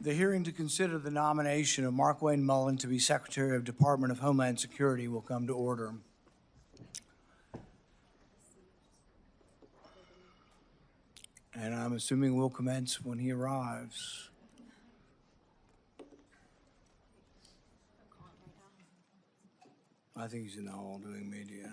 The hearing to consider the nomination of Markwayne Mullin to be Secretary of Department of Homeland Security will come to order. And I'm assuming we'll commence when he arrives. I think he's in the hall doing media.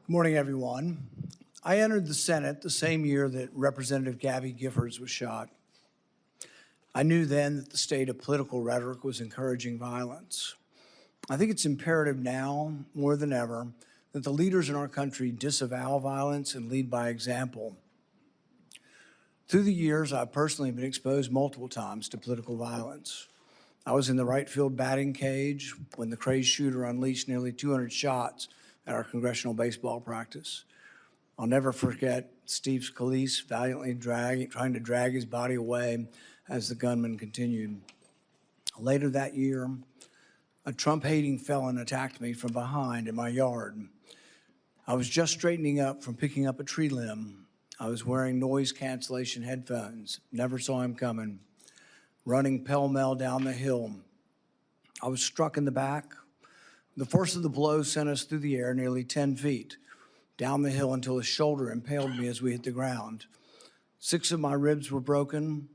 Good morning, everyone. I entered the Senate the same year that Representative Gabby Giffords was shot. I knew then that the state of political rhetoric was encouraging violence. I think it's imperative now, more than ever, that the leaders in our country disavow violence and lead by example. Through the years, I've personally been exposed multiple times to political violence. I was in the right field batting cage when the crazed shooter unleashed nearly 200 shots at our congressional baseball practice. I'll never forget Steve Scalise valiantly trying to drag his body away as the gunman continued. Later that year, a Trump-hating felon attacked me from behind in my yard. I was just straightening up from picking up a tree limb. I was wearing noise cancellation headphones, never saw him coming, running pell-mell down the hill. I was struck in the back. The force of the blow sent us through the air nearly 10 feet, down the hill until his shoulder impaled me as we hit the ground. 6 of my ribs were broken.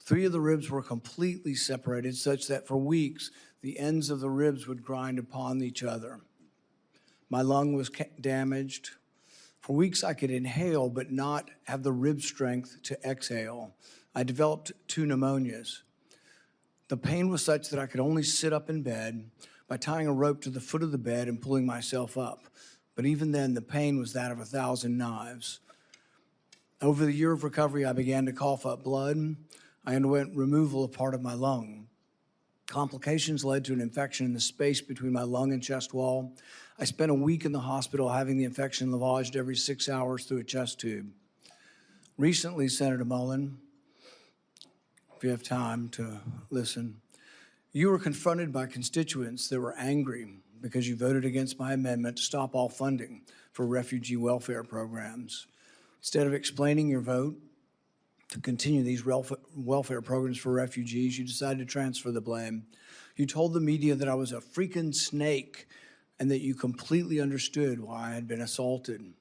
3 of the ribs were completely separated, such that for weeks, the ends of the ribs would grind upon each other. My lung was damaged. For weeks, I could inhale, but not have the rib strength to exhale. I developed 2 pneumonias. The pain was such that I could only sit up in bed by tying a rope to the foot of the bed and pulling myself up. But even then, the pain was that of 1,000 knives. Over the year of recovery, I began to cough up blood. I underwent removal of part of my lung. Complications led to an infection in the space between my lung and chest wall. I spent a week in the hospital having the infection lavaged every 6 hours through a chest tube. Recently, Senator Mullin, if you have time to listen, you were confronted by constituents that were angry because you voted against my amendment to stop all funding for refugee welfare programs. Instead of explaining your vote to continue these welfare programs for refugees, you decided to transfer the blame. You told the media that I was a freaking snake and that you completely understood why I had been assaulted.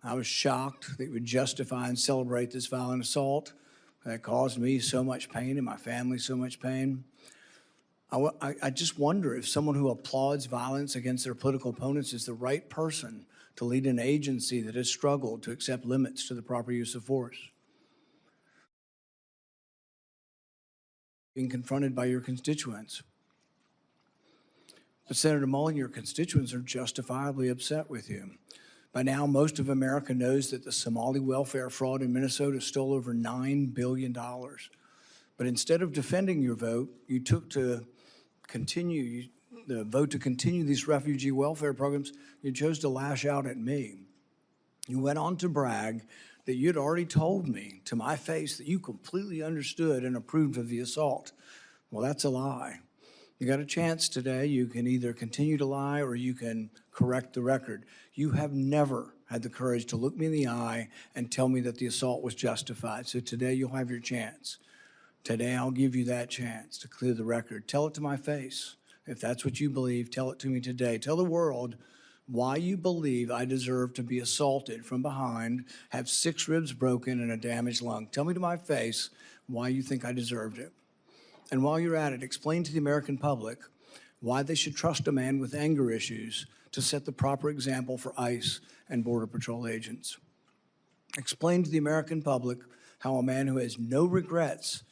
I was shocked that you would justify and celebrate this violent assault that caused me so much pain and my family so much pain. I just wonder if someone who applauds violence against their political opponents is the right person to lead an agency that has struggled to accept limits to the proper use of force. Being confronted by your constituents. But Senator Mullin, your constituents are justifiably upset with you. By now, most of America knows that the Somali welfare fraud in Minnesota stole over $9 billion. But instead of defending your vote, you took to continue the vote to continue these refugee welfare programs. You chose to lash out at me. You went on to brag that you'd already told me to my face that you completely understood and approved of the assault. Well, that's a lie. You got a chance today. You can either continue to lie or you can correct the record. You have never had the courage to look me in the eye and tell me that the assault was justified. So today you'll have your chance. Today I'll give you that chance to clear the record. Tell it to my face. If that's what you believe, tell it to me today. Tell the world why you believe I deserve to be assaulted from behind, have 6 ribs broken and a damaged lung. Tell me to my face why you think I deserved it. And while you're at it, explain to the American public why they should trust a man with anger issues to set the proper example for ICE and Border Patrol agents. Explain to the American public how a man who has no regrets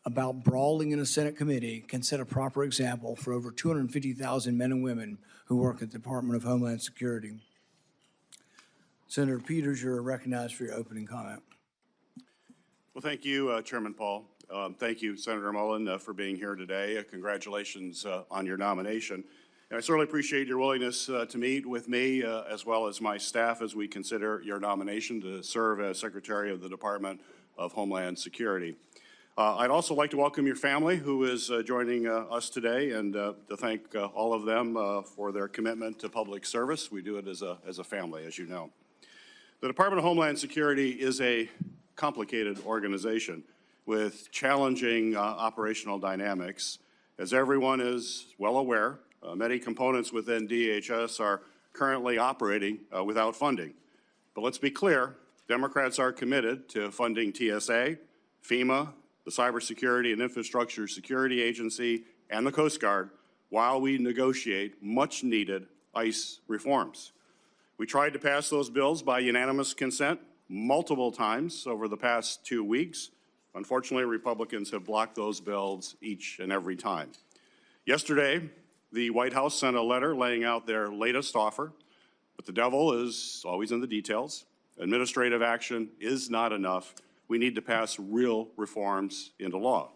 about brawling in a Senate committee can set a proper example for over 250,000 men and women who work at the Department of Homeland Security. Senator Peters, you're recognized for your opening comment. Well, thank you, Chairman Paul. Thank you, Senator Mullin, for being here today. Congratulations on your nomination. And I certainly appreciate your willingness to meet with me as well as my staff as we consider your nomination to serve as Secretary of the Department of Homeland Security. I'd also like to welcome your family who is joining us today and to thank all of them for their commitment to public service. We do it as a family, as you know. The Department of Homeland Security is a complicated organization with challenging operational dynamics. As everyone is well aware, many components within DHS are currently operating without funding. But let's be clear, Democrats are committed to funding TSA, FEMA, the Cybersecurity and Infrastructure Security Agency, and the Coast Guard while we negotiate much-needed ICE reforms. We tried to pass those bills by unanimous consent multiple times over the past 2 weeks. Unfortunately, Republicans have blocked those bills each and every time. Yesterday, the White House sent a letter laying out their latest offer, but the devil is always in the details. Administrative action is not enough. We need to pass real reforms into law.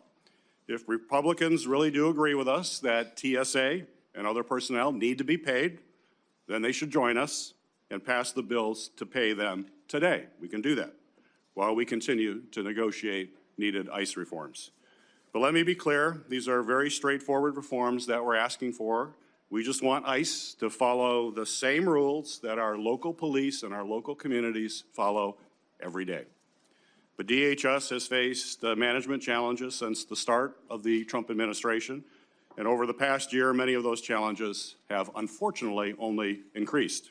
If Republicans really do agree with us that TSA and other personnel need to be paid, then they should join us and pass the bills to pay them today. We can do that while we continue to negotiate needed ICE reforms. But let me be clear, these are very straightforward reforms that we're asking for. We just want ICE to follow the same rules that our local police and our local communities follow every day. But DHS has faced management challenges since the start of the Trump administration, and over the past year, many of those challenges have unfortunately only increased.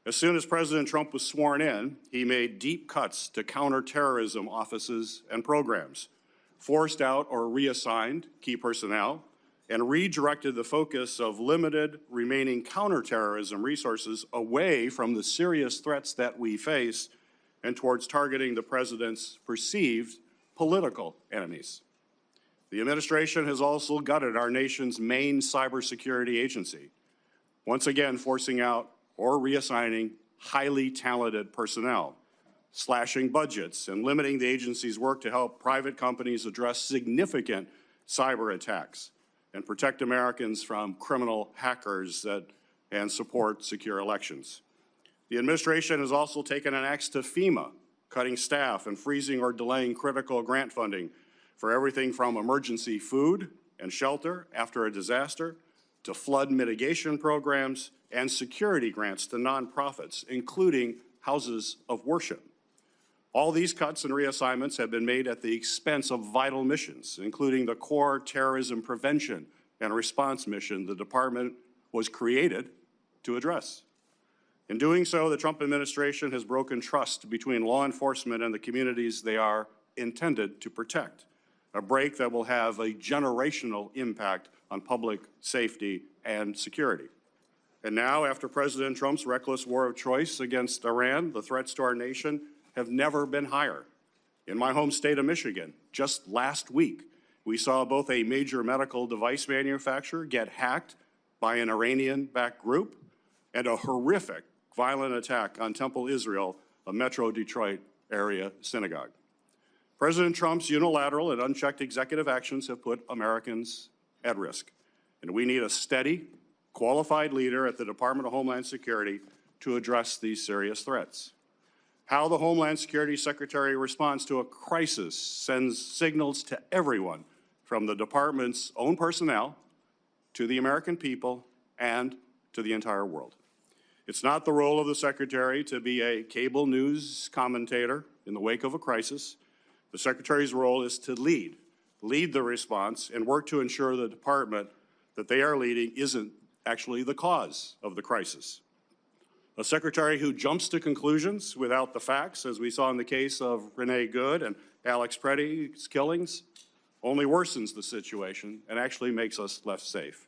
As soon as President Trump was sworn in, he made deep cuts to counterterrorism offices and programs, forced out or reassigned key personnel, and redirected the focus of limited remaining counterterrorism resources away from the serious threats that we face and towards targeting the president's perceived political enemies. The administration has also gutted our nation's main cybersecurity agency, once again forcing out or reassigning highly talented personnel, slashing budgets, and limiting the agency's work to help private companies address significant cyber attacks and protect Americans from criminal hackers and support secure elections. The administration has also taken an axe to FEMA, cutting staff and freezing or delaying critical grant funding for everything from emergency food and shelter after a disaster to flood mitigation programs and security grants to nonprofits, including houses of worship. All these cuts and reassignments have been made at the expense of vital missions, including the core terrorism prevention and response mission the department was created to address. In doing so, the Trump administration has broken trust between law enforcement and the communities they are intended to protect, a break that will have a generational impact on public safety and security. And now, after President Trump's reckless war of choice against Iran, the threats to our nation have never been higher. In my home state of Michigan, just last week, we saw both a major medical device manufacturer get hacked by an Iranian-backed group and a horrific violent attack on Temple Israel, a Metro Detroit area synagogue. President Trump's unilateral and unchecked executive actions have put Americans at risk, and we need a steady, qualified leader at the Department of Homeland Security to address these serious threats. How the Homeland Security Secretary responds to a crisis sends signals to everyone, from the department's own personnel to the American people and to the entire world. It's not the role of the Secretary to be a cable news commentator in the wake of a crisis. The Secretary's role is to lead the response and work to ensure the department that they are leading isn't actually the cause of the crisis. A Secretary who jumps to conclusions without the facts, as we saw in the case of Renee Good and Alex Preddy's killings, only worsens the situation and actually makes us less safe.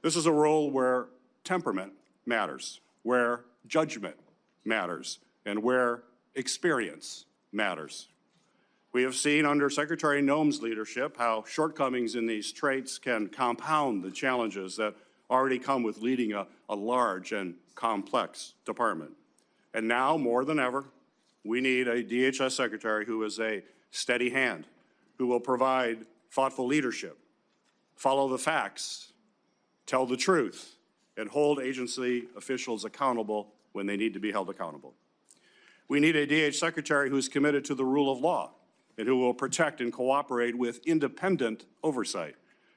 This is a role where temperament matters, where judgment matters, and where experience matters. We have seen under Secretary Noem's leadership how shortcomings in these traits can compound the challenges that already come with leading a large and complex department. And now, more than ever, we need a DHS Secretary who is a steady hand, who will provide thoughtful leadership, follow the facts, tell the truth, and hold agency officials accountable when they need to be held accountable. We need a DHS Secretary who is committed to the rule of law and who will protect and cooperate with independent oversight,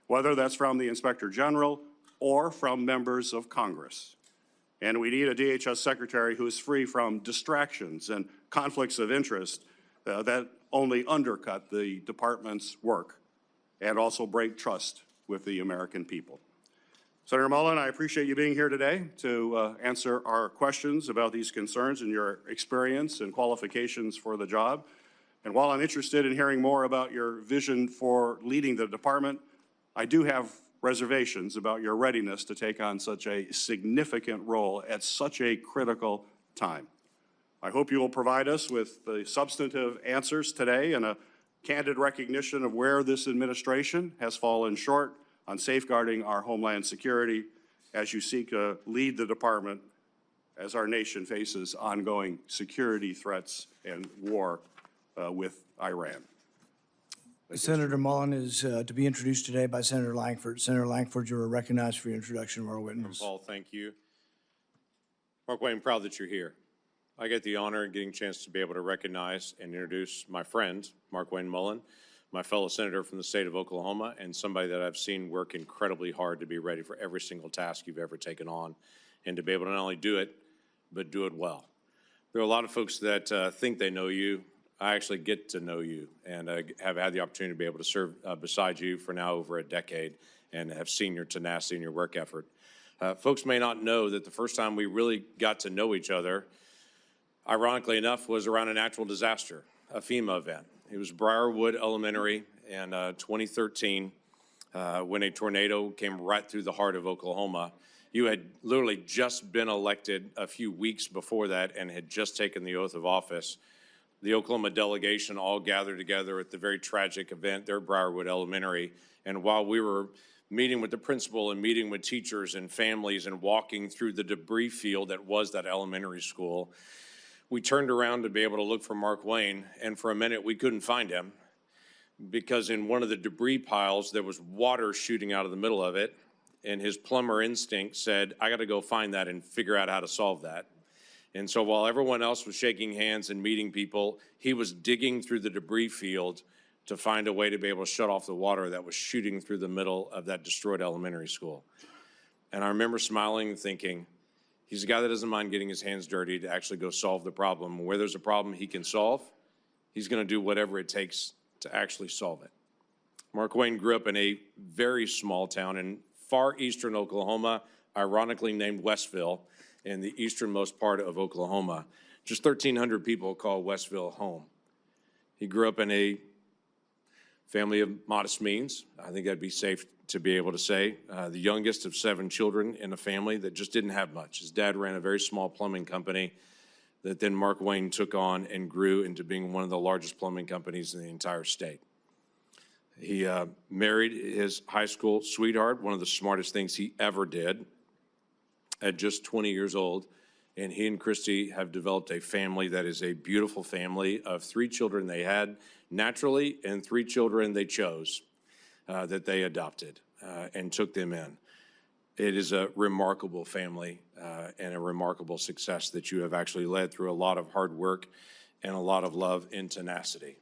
whether that's from the Inspector General or from members of Congress. And we need a DHS Secretary who is free from distractions and conflicts of interest that only undercut the department's work and also break trust with the American people. Senator Mullin, I appreciate you being here today to answer our questions about these concerns and your experience and qualifications for the job. And while I'm interested in hearing more about your vision for leading the department, I do have reservations about your readiness to take on such a significant role at such a critical time. I hope you will provide us with the substantive answers today and a candid recognition of where this administration has fallen short on safeguarding our homeland security as you seek to lead the department as our nation faces ongoing security threats and war with Iran. Senator Mullin is to be introduced today by Senator Lankford. Senator Lankford, you are recognized for your introduction of our witness. Paul, thank you. Markwayne, I'm proud that you're here. I get the honor of getting a chance to be able to recognize and introduce my friend, Markwayne Mullin, my fellow senator from the state of Oklahoma, and somebody that I've seen work incredibly hard to be ready for every single task you've ever taken on, and to be able to not only do it, but do it well. There are a lot of folks that think they know you. I actually get to know you, and have had the opportunity to be able to serve beside you for now over a decade, and have seen your tenacity and your work effort. Folks may not know that the first time we really got to know each other, ironically enough, was around a natural disaster, a FEMA event. It was Briarwood Elementary in 2013 when a tornado came right through the heart of Oklahoma. You had literally just been elected a few weeks before that and had just taken the oath of office. The Oklahoma delegation all gathered together at the very tragic event there at Briarwood Elementary. And while we were meeting with the principal and meeting with teachers and families and walking through the debris field that was that elementary school, we turned around to be able to look for Markwayne, and for a minute we couldn't find him because in one of the debris piles there was water shooting out of the middle of it, and his plumber instinct said, I got to go find that and figure out how to solve that. And so while everyone else was shaking hands and meeting people, he was digging through the debris field to find a way to be able to shut off the water that was shooting through the middle of that destroyed elementary school. And I remember smiling and thinking, he's a guy that doesn't mind getting his hands dirty to actually go solve the problem. Where there's a problem he can solve, he's going to do whatever it takes to actually solve it. Markwayne grew up in a very small town in far eastern Oklahoma, ironically named Westville, in the easternmost part of Oklahoma. Just 1,300 people call Westville home. He grew up in a family of modest means. I think that'd be safe to be able to say. The youngest of 7 children in a family that just didn't have much. His dad ran a very small plumbing company that then Markwayne took on and grew into being one of the largest plumbing companies in the entire state. He married his high school sweetheart, one of the smartest things he ever did, at just 20 years old, and he and Kristi have developed a family that is a beautiful family of 3 children they had naturally and 3 children they chose that they adopted and took them in. It is a remarkable family and a remarkable success that you have actually led through a lot of hard work and a lot of love and tenacity.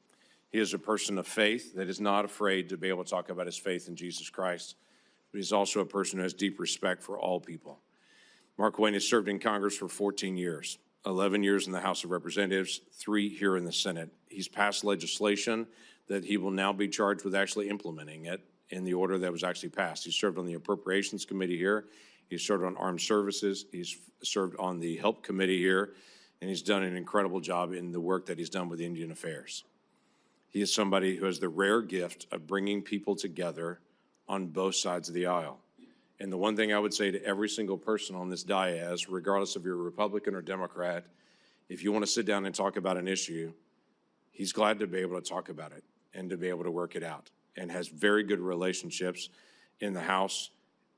He is a person of faith that is not afraid to be able to talk about his faith in Jesus Christ, but he's also a person who has deep respect for all people. Markwayne has served in Congress for 14 years, 11 years in the House of Representatives, 3 here in the Senate. He's passed legislation that he will now be charged with actually implementing it in the order that was actually passed. He served on the Appropriations Committee here. He's served on Armed Services. He's served on the Help Committee here, and he's done an incredible job in the work that he's done with Indian Affairs. He is somebody who has the rare gift of bringing people together on both sides of the aisle. And the one thing I would say to every single person on this dais, regardless if you're a Republican or Democrat, if you want to sit down and talk about an issue, he's glad to be able to talk about it and to be able to work it out, and has very good relationships in the House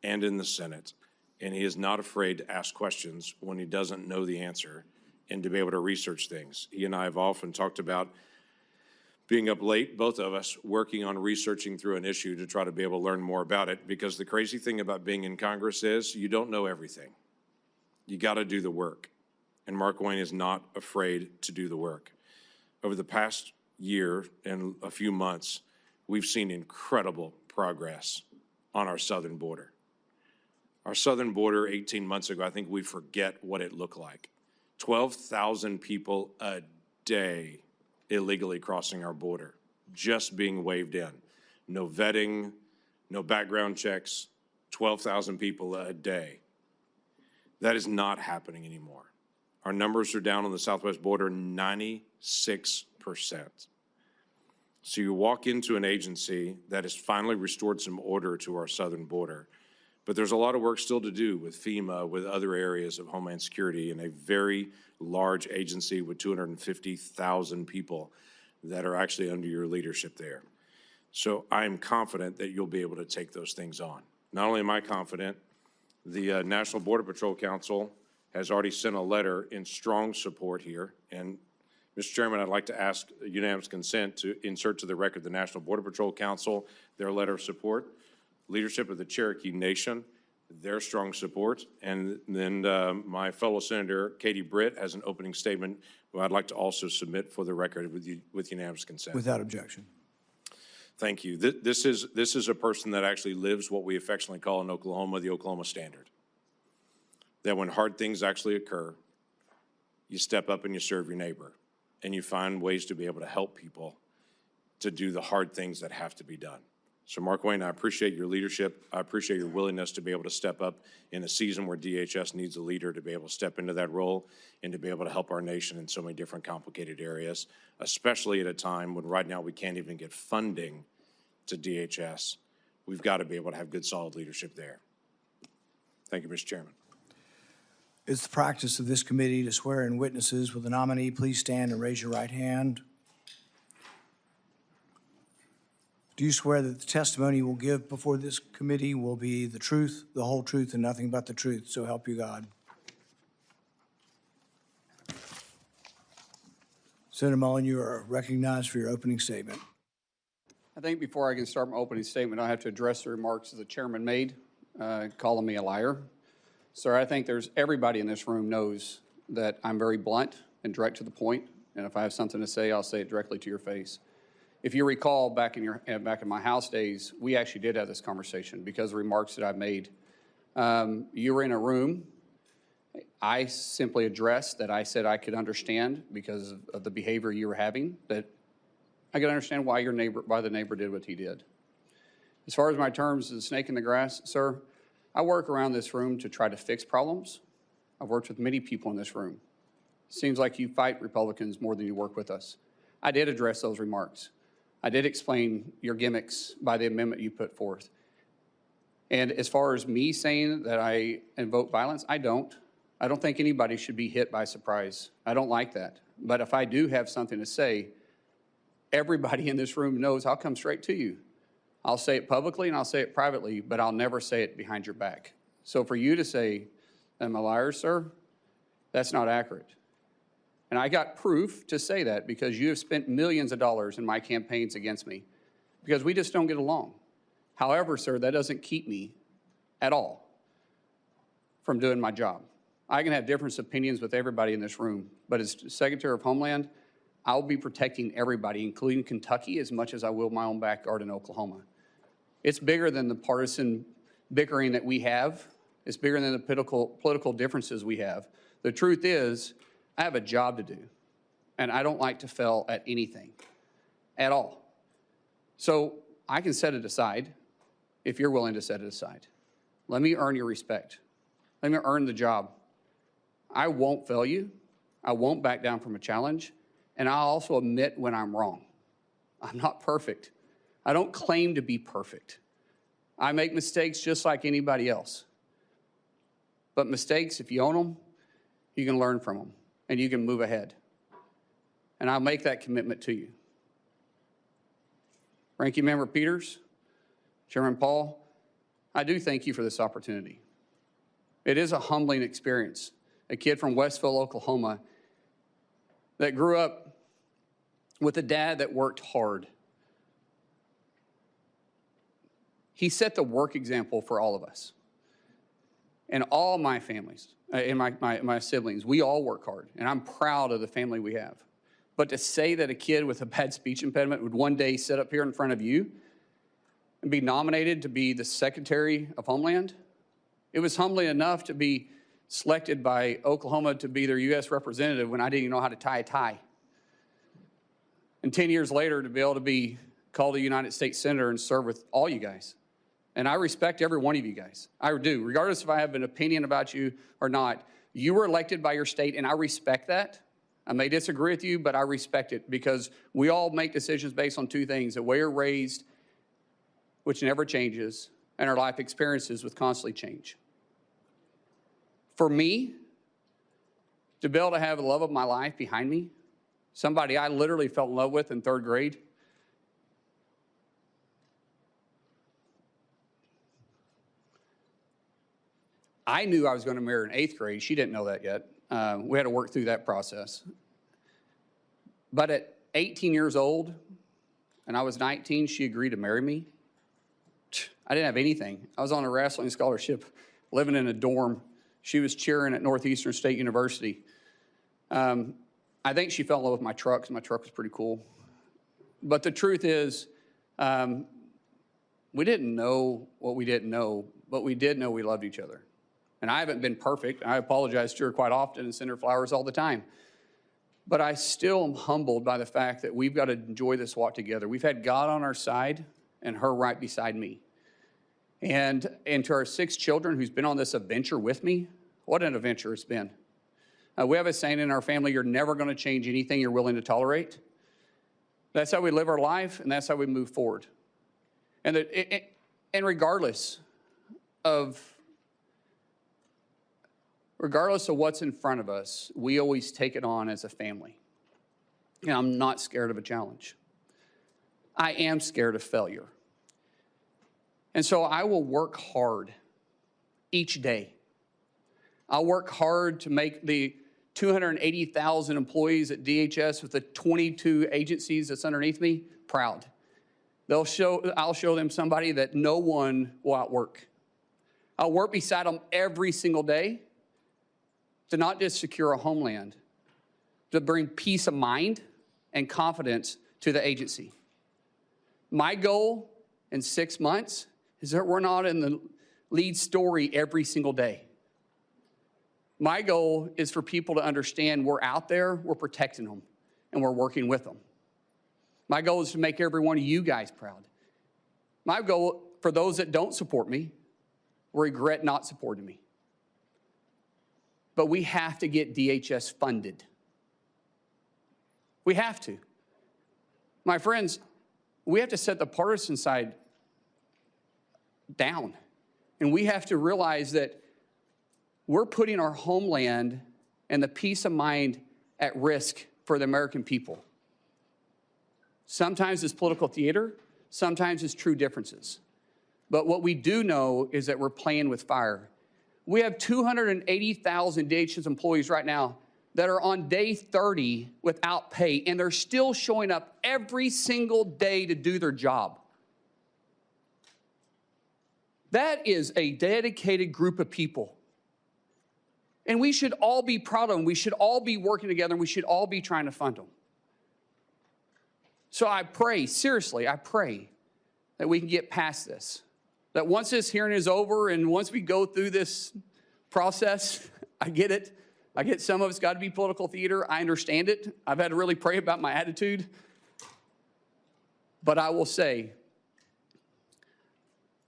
and in the Senate. And he is not afraid to ask questions when he doesn't know the answer and to be able to research things. He and I have often talked about being up late, both of us, working on researching through an issue to try to be able to learn more about it, because the crazy thing about being in Congress is you don't know everything. You got to do the work. And Markwayne is not afraid to do the work. Over the past year and a few months, we've seen incredible progress on our southern border. Our southern border 18 months ago, I think we forget what it looked like. 12,000 people a day illegally crossing our border, just being waved in. No vetting, no background checks, 12,000 people a day. That is not happening anymore. Our numbers are down on the southwest border 96%. So you walk into an agency that has finally restored some order to our southern border, but there's a lot of work still to do with FEMA, with other areas of Homeland Security, and a very large agency with 250,000 people that are actually under your leadership there. So I am confident that you'll be able to take those things on. Not only am I confident, the National Border Patrol Council has already sent a letter in strong support here. And Mr. Chairman, I'd like to ask unanimous consent to insert to the record the National Border Patrol Council, their letter of support, leadership of the Cherokee Nation, their strong support, and then my fellow Senator Katie Britt has an opening statement who I'd like to also submit for the record with unanimous consent. Without objection. Thank you. This is a person that actually lives what we affectionately call in Oklahoma the Oklahoma Standard. That when hard things actually occur, you step up and you serve your neighbor, and you find ways to be able to help people to do the hard things that have to be done. So Markwayne, I appreciate your leadership. I appreciate your willingness to be able to step up in a season where DHS needs a leader to be able to step into that role and to be able to help our nation in so many different complicated areas, especially at a time when right now we can't even get funding to DHS. We've got to be able to have good, solid leadership there. Thank you, Mr. Chairman. It's the practice of this committee to swear in witnesses. Will the nominee please stand and raise your right hand? Do you swear that the testimony you will give before this committee will be the truth, the whole truth, and nothing but the truth? So help you God. Senator Mullin, you are recognized for your opening statement. I think before I can start my opening statement, I have to address the remarks that the chairman made, calling me a liar. Sir, I think everybody in this room knows that I'm very blunt and direct to the point, and if I have something to say, I'll say it directly to your face. If you recall, back in my House days, we actually did have this conversation because of the remarks that I've made. You were in a room. I simply addressed that I said I could understand because of the behavior you were having, that I could understand why the neighbor did what he did. As far as my terms of the snake in the grass, sir, I work around this room to try to fix problems. I've worked with many people in this room. Seems like you fight Republicans more than you work with us. I did address those remarks. I did explain your gimmicks by the amendment you put forth. And as far as me saying that I invoke violence, I don't. I don't think anybody should be hit by surprise. I don't like that. But if I do have something to say, everybody in this room knows I'll come straight to you. I'll say it publicly and I'll say it privately, but I'll never say it behind your back. So for you to say I'm a liar, sir, that's not accurate. And I got proof to say that because you have spent millions of dollars in my campaigns against me because we just don't get along. However, sir, that doesn't keep me at all from doing my job. I can have different opinions with everybody in this room, but as Secretary of Homeland, I'll be protecting everybody, including Kentucky, as much as I will my own backyard in Oklahoma. It's bigger than the partisan bickering that we have. It's bigger than the political differences we have. The truth is, I have a job to do, and I don't like to fail at anything, at all. So I can set it aside if you're willing to set it aside. Let me earn your respect. Let me earn the job. I won't fail you. I won't back down from a challenge, and I'll also admit when I'm wrong. I'm not perfect. I don't claim to be perfect. I make mistakes just like anybody else. But mistakes, if you own them, you can learn from them and you can move ahead. And I'll make that commitment to you. Ranking Member Peters, Chairman Paul, I do thank you for this opportunity. It is a humbling experience. A kid from Westville, Oklahoma, that grew up with a dad that worked hard. He set the work example for all of us. And all my families, and my siblings, we all work hard. And I'm proud of the family we have. But to say that a kid with a bad speech impediment would one day sit up here in front of you and be nominated to be the Secretary of Homeland, it was humbling enough to be selected by Oklahoma to be their U.S. representative when I didn't even know how to tie a tie. And 10 years later, to be able to be called a United States Senator and serve with all you guys. And I respect every one of you guys. I do. Regardless if I have an opinion about you or not, you were elected by your state, and I respect that. I may disagree with you, but I respect it because we all make decisions based on two things: the way you're raised, which never changes, and our life experiences, which constantly change. For me, to be able to have the love of my life behind me, somebody I literally fell in love with in 3rd grade, I knew I was going to marry her in 8th grade. She didn't know that yet. We had to work through that process. But at 18 years old, and I was 19, she agreed to marry me. I didn't have anything. I was on a wrestling scholarship, living in a dorm. She was cheering at Northeastern State University. I think she fell in love with my truck, because my truck was pretty cool. But the truth is, we didn't know what we didn't know, but we did know we loved each other. And I haven't been perfect. I apologize to her quite often and send her flowers all the time. But I still am humbled by the fact that we've got to enjoy this walk together. We've had God on our side and her right beside me. And to our 6 children who's been on this adventure with me, what an adventure it's been. We have a saying in our family: you're never going to change anything you're willing to tolerate. That's how we live our life, and that's how we move forward. And regardless of what's in front of us, we always take it on as a family. And I'm not scared of a challenge. I am scared of failure. And so I will work hard each day. I'll work hard to make the 280,000 employees at DHS with the 22 agencies that's underneath me proud. I'll show them somebody that no one will outwork. I'll work beside them every single day to not just secure a homeland, to bring peace of mind and confidence to the agency. My goal in 6 months is that we're not in the lead story every single day. My goal is for people to understand we're out there, we're protecting them, and we're working with them. My goal is to make every one of you guys proud. My goal for those that don't support me, regret not supporting me. But we have to get DHS funded. We have to. My friends, we have to set the partisan side down. And we have to realize that we're putting our homeland and the peace of mind at risk for the American people. Sometimes it's political theater, sometimes it's true differences. But what we do know is that we're playing with fire. We have 280,000 DHS employees right now that are on day 30 without pay, and they're still showing up every single day to do their job. That is a dedicated group of people. And we should all be proud of them. We should all be working together, and we should all be trying to fund them. So I pray, seriously, I pray that we can get past this. That once this hearing is over and once we go through this process, I get it. I get some of it's got to be political theater. I understand it. I've had to really pray about my attitude. But I will say,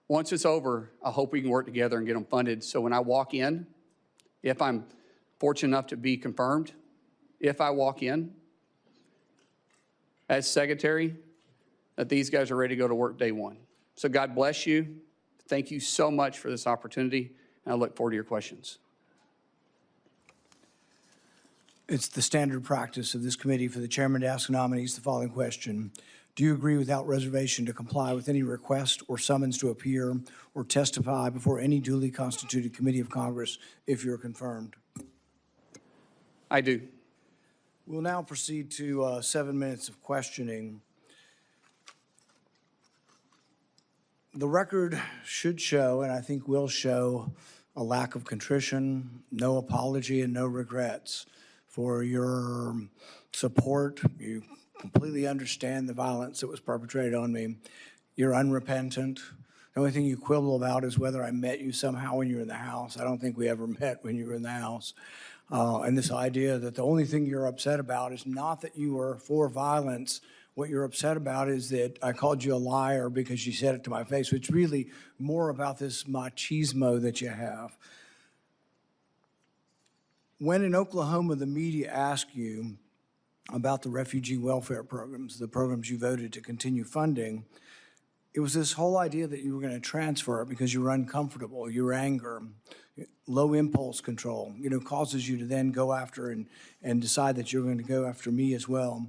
once it's over, I hope we can work together and get them funded. So when I walk in, if I'm fortunate enough to be confirmed, if I walk in as secretary, that these guys are ready to go to work day one. So God bless you. Thank you so much for this opportunity, and I look forward to your questions. It's the standard practice of this committee for the chairman to ask nominees the following question. Do you agree without reservation to comply with any request or summons to appear or testify before any duly constituted committee of Congress if you're confirmed? I do. We'll now proceed to 7 minutes of questioning. The record should show, and I think will show, a lack of contrition, no apology, and no regrets for your support. You completely understand the violence that was perpetrated on me. You're unrepentant. The only thing you quibble about is whether I met you somehow when you were in the House. I don't think we ever met when you were in the House. And this idea that the only thing you're upset about is not that you were for violence. What you're upset about is that I called you a liar because you said it to my face. So it's really more about this machismo that you have. When in Oklahoma, the media asked you about the refugee welfare programs, the programs you voted to continue funding, it was this whole idea that you were going to transfer it because you were uncomfortable, your anger, low impulse control, causes you to then go after and decide that you're going to go after me as well.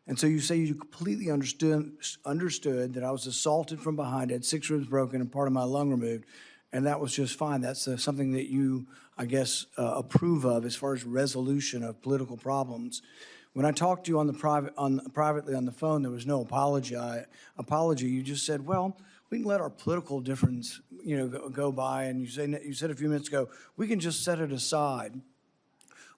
And so you say you completely understood that I was assaulted from behind, had 6 ribs broken and part of my lung removed, and that was just fine. That's something that you, I guess, approve of as far as resolution of political problems. When I talked to you privately on the phone, there was no apology. You just said, well, we can let our political difference, go by. And you said a few minutes ago, we can just set it aside.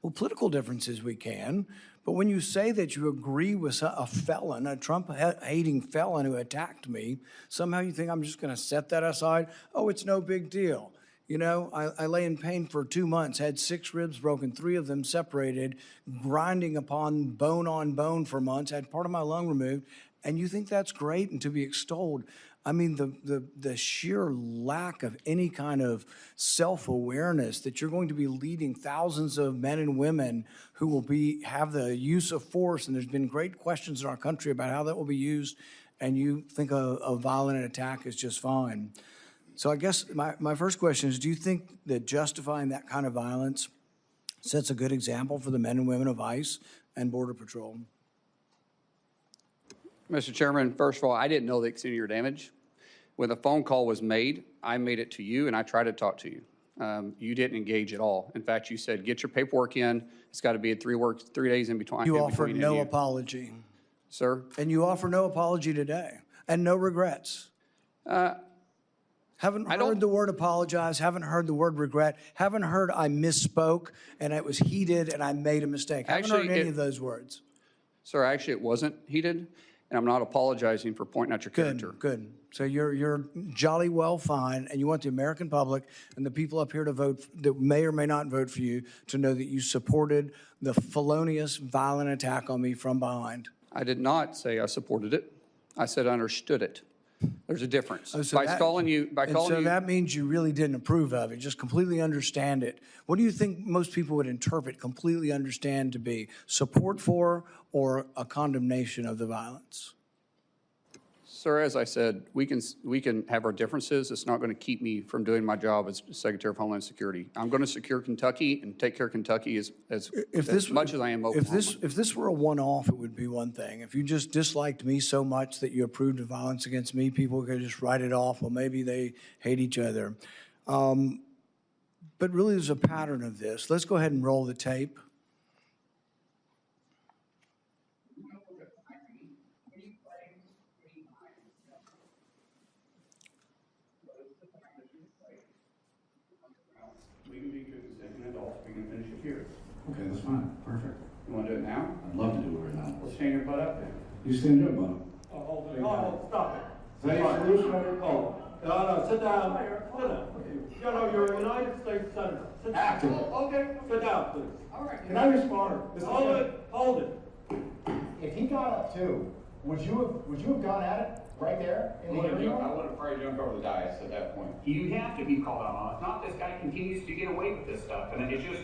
Well, political differences we can, but when you say that you agree with a felon, a Trump-hating felon who attacked me, somehow you think I'm just going to set that aside? Oh, it's no big deal. I lay in pain for 2 months, had 6 ribs broken, 3 of them separated, grinding upon bone for months, had part of my lung removed, and you think that's great and to be extolled. I mean, the sheer lack of any kind of self-awareness that you're going to be leading thousands of men and women who will have the use of force, and there's been great questions in our country about how that will be used, and you think a violent attack is just fine. So I guess my first question is, do you think that justifying that kind of violence sets a good example for the men and women of ICE and Border Patrol? Mr. Chairman, first of all, I didn't know the extent of your damage. When the phone call was made, I made it to you and I tried to talk to you. You didn't engage at all. In fact, you said, get your paperwork in. It's got to be 3 days in between. You offered no apology. Sir? And you offer no apology today and no regrets. Haven't heard the word apologize, haven't heard the word regret, haven't heard I misspoke and it was heated and I made a mistake. Haven't heard any of those words. Sir, actually it wasn't heated, and I'm not apologizing for pointing out your character. Good. So you're jolly well fine, and you want the American public and the people up here to vote, that may or may not vote for you, to know that you supported the felonious, violent attack on me from behind. I did not say I supported it. I said I understood it. There's a difference. Oh, so that means you really didn't approve of it, just completely understand it. What do you think most people would interpret completely understand to be? Support for or a condemnation of the violence? Sir, as I said, we can have our differences. It's not going to keep me from doing my job as Secretary of Homeland Security. I'm going to secure Kentucky and take care of Kentucky as much as I am Oklahoma. If this were a one-off, it would be one thing. If you just disliked me so much that you approved of violence against me, people could just write it off. Well, maybe they hate each other. But really, there's a pattern of this. Let's go ahead and roll the tape. Okay, that's fine. Perfect. You want to do it now? I'd love to do it right now. Well, stand your butt up then. You stand your butt. Oh, hold it. Oh, stop it. Is that your solution? Oh, no, sit down. Sit down. You're a United States Senator. Sit down. Active. Oh, okay, sit down, please. All right. Can I respond? Hold it. If he got up too, would you have gone at it right there in the hearing room? I would have probably jumped over the dais at that point. You have to be called out on it. It's not this guy continues to get away with this stuff. And it's just,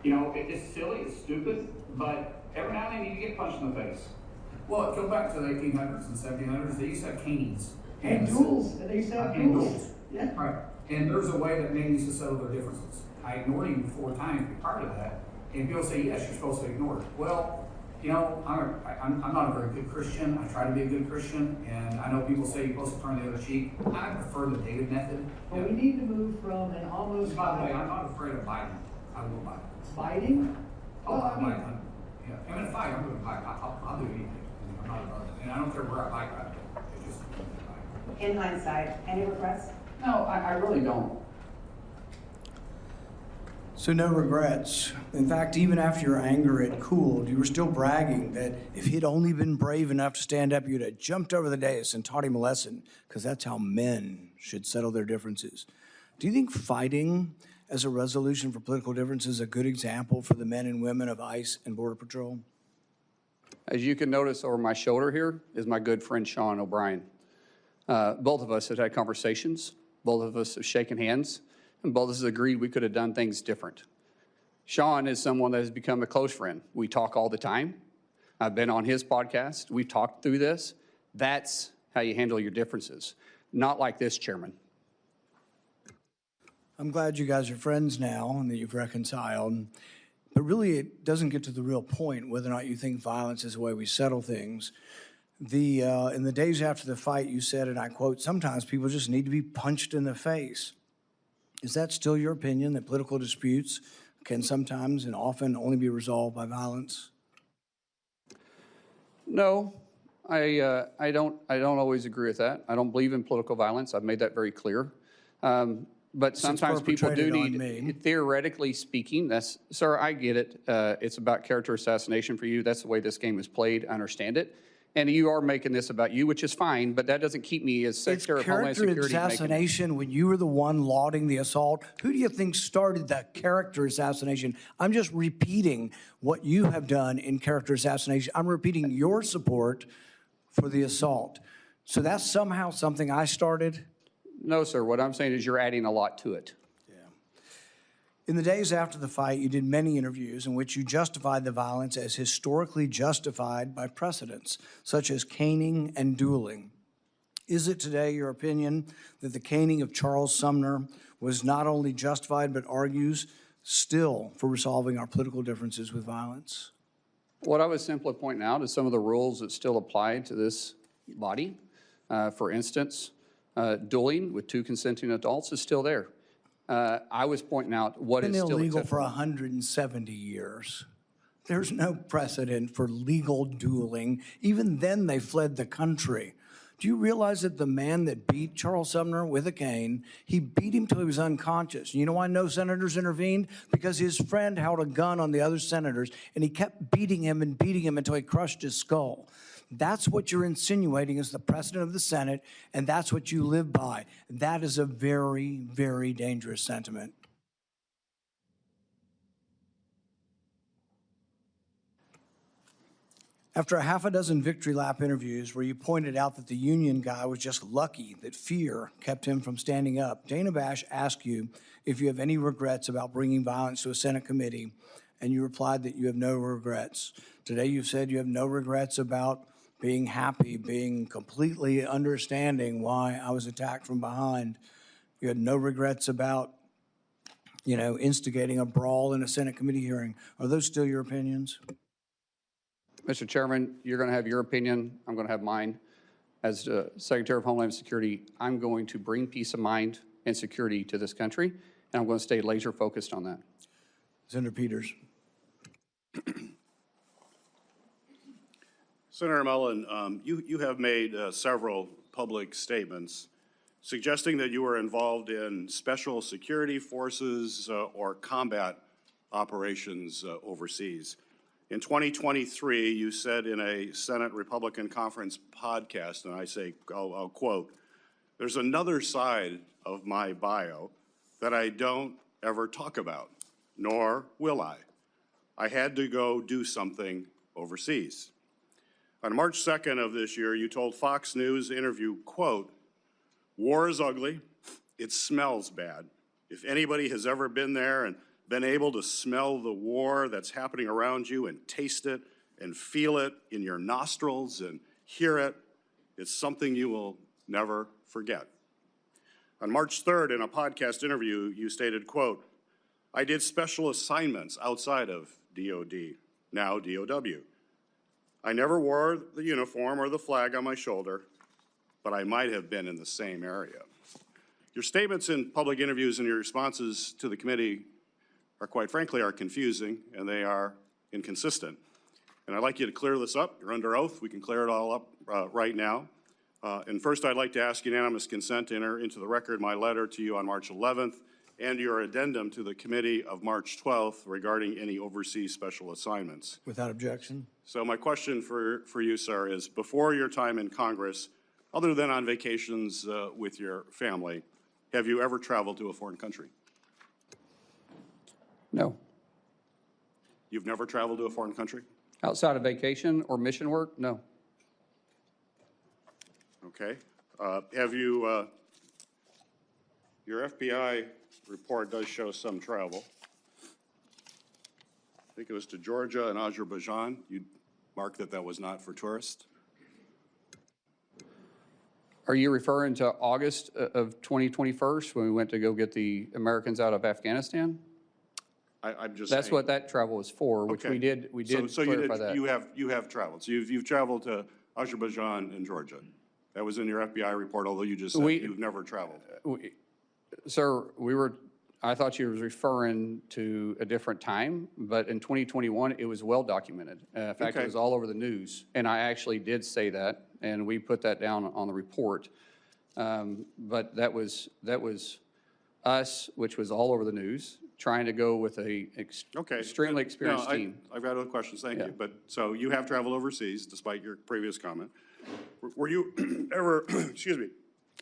it's silly, it's stupid, but every now and then you get punched in the face. Well, go back to the 1800s and 1700s, they used to have canings. And duels, and they used to have And duels. duels. Yeah. Right. And there's a way that men used to settle their differences. I ignored him 4 times prior to that. And people say, yes, you're supposed to ignore it. Well, you know, I'm not a very good Christian. I try to be a good Christian. And I know people say you're supposed to turn the other cheek. I prefer the David method. But we need to move from an almost. By the way, I'm not afraid of Biden. I will Biden. Fighting? Oh, Well, I'm like, yeah. I'm in a fight. I'm going to fight. I'll do anything. I'm not about it. And I don't care where I fight. It's just. In hindsight, any regrets? No, I really don't. So no regrets. In fact, even after your anger had cooled, you were still bragging that if he'd only been brave enough to stand up, you'd have jumped over the dais and taught him a lesson, because that's how men should settle their differences. Do you think fighting as a resolution for political differences is a good example for the men and women of ICE and Border Patrol? As you can notice over my shoulder here is my good friend Sean O'Brien. Both of us have had conversations. Both of us have shaken hands. And both of us agreed we could have done things different. Sean is someone that has become a close friend. We talk all the time. I've been on his podcast. We've talked through this. That's how you handle your differences. Not like this, Chairman. I'm glad you guys are friends now and that you've reconciled. But really, it doesn't get to the real point whether or not you think violence is the way we settle things. In the days after the fight, you said, and I quote, "Sometimes people just need to be punched in the face." Is that still your opinion, that political disputes can sometimes and often only be resolved by violence? No, I don't always agree with that. I don't believe in political violence. I've made that very clear. But sometimes people do need, theoretically speaking, sir, I get it. It's about character assassination for you. That's the way this game is played. I understand it. And you are making this about you, which is fine, but that doesn't keep me as Secretary of Homeland Security. It's character assassination when you were the one lauding the assault. Who do you think started that character assassination? I'm just repeating what you have done in character assassination. I'm repeating your support for the assault. So that's somehow something I started? No, sir. What I'm saying is you're adding a lot to it. In the days after the fight, you did many interviews in which you justified the violence as historically justified by precedents, such as caning and dueling. Is it today your opinion that the caning of Charles Sumner was not only justified, but argues still for resolving our political differences with violence? What I was simply pointing out is some of the rules that still apply to this body. For instance, dueling with 2 consenting adults is still there. I was pointing out what is still illegal for 170 years. There's no precedent for legal dueling. Even then, they fled the country. Do you realize that the man that beat Charles Sumner with a cane, he beat him till he was unconscious? You know why no senators intervened? Because his friend held a gun on the other senators, and he kept beating him until he crushed his skull. That's what you're insinuating as the president of the Senate, and that's what you live by. That is a very, very dangerous sentiment. After a half a dozen victory lap interviews where you pointed out that the union guy was just lucky that fear kept him from standing up, Dana Bash asked you if you have any regrets about bringing violence to a Senate committee, and you replied that you have no regrets. Today you've said you have no regrets about being happy, being completely understanding why I was attacked from behind. You had no regrets about, instigating a brawl in a Senate committee hearing. Are those still your opinions? Mr. Chairman, you're going to have your opinion. I'm going to have mine. As Secretary of Homeland Security, I'm going to bring peace of mind and security to this country, and I'm going to stay laser focused on that. Senator Peters. Senator Mullin, you have made several public statements suggesting that you were involved in special security forces or combat operations overseas. In 2023, you said in a Senate Republican Conference podcast, and I'll quote, "There's another side of my bio that I don't ever talk about, nor will I. I had to go do something overseas." On March 2nd of this year, you told Fox News interview, quote, "War is ugly. It smells bad. If anybody has ever been there and been able to smell the war that's happening around you and taste it, and feel it in your nostrils and hear it. It's something you will never forget. On March 3rd, in a podcast interview, you stated, quote, "I did special assignments outside of DOD, now DOW. I never wore the uniform or the flag on my shoulder, but I might have been in the same area." Your statements in public interviews and your responses to the committee are, quite frankly, are confusing and they are inconsistent. And I'd like you to clear this up. You're under oath. We can clear it all up right now. And first, I'd like to ask unanimous consent to enter into the record my letter to you on March 11th and your addendum to the committee of March 12th regarding any overseas special assignments. Without objection. So my question for you, sir, is before your time in Congress, other than on vacations with your family, have you ever traveled to a foreign country? No. You've never traveled to a foreign country? Outside of vacation or mission work? No. Okay. Have you, your FBI report does show some travel. I think it was to Georgia and Azerbaijan. You marked that that was not for tourists. Are you referring to August of 2021 when we went to go get the Americans out of Afghanistan? I'm just That's saying. what that travel was for, which Okay. we did So clarify that. you have traveled. So you've traveled to Azerbaijan and Georgia. That was in your FBI report, although you just said you've never traveled. Sir, I thought you were referring to a different time, but in 2021, it was well documented. In fact, Okay. it was all over the news, and I actually did say that, and we put that down on the report. But that was us, which was all over the news, trying to go with a extremely experienced team. I've got other questions, thank Yeah. you. But, so you have traveled overseas, despite your previous comment. Were you ever, excuse me,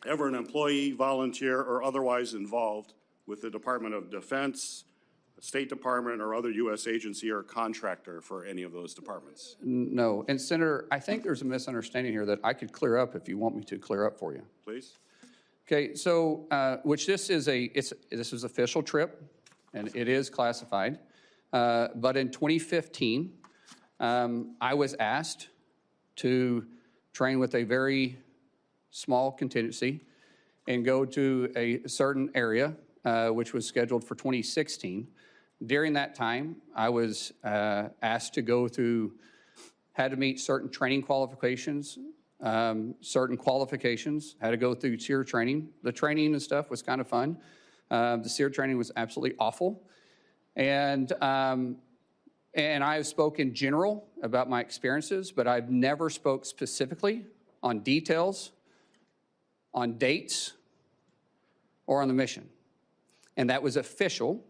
ever an employee, volunteer, or otherwise involved with the Department of Defense, the State Department, or other U.S. agency or contractor for any of those departments? No, and Senator, I think there's a misunderstanding here that I could clear up if you want me to clear up for you. Please? Okay, so, which this is official trip, and it is classified. But in 2015, I was asked to train with a very small contingency and go to a certain area, which was scheduled for 2016. During that time, I was asked to go through, had to meet certain training qualifications, had to go through SEER training. The training and stuff was kind of fun. The SEER training was absolutely awful. And I have spoken general about my experiences, but I've never spoke specifically on details, on dates, or on the mission. And that was official,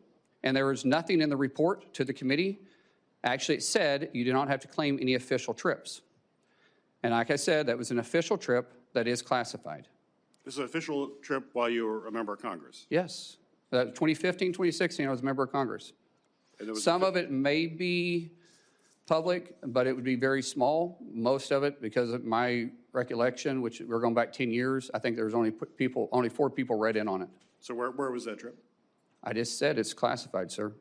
and there was nothing in the report to the committee. Actually, it said you do not have to claim any official trips. And like I said, that was an official trip that is classified. This is an official trip while you were a member of Congress? Yes. 2015, 2016, I was a member of Congress. Some of it may be public, but it would be very small. Most of it, because of my recollection, which we're going back 10 years, I think there was only 4 people read in on it. So where was that trip? I just said it's classified, sir.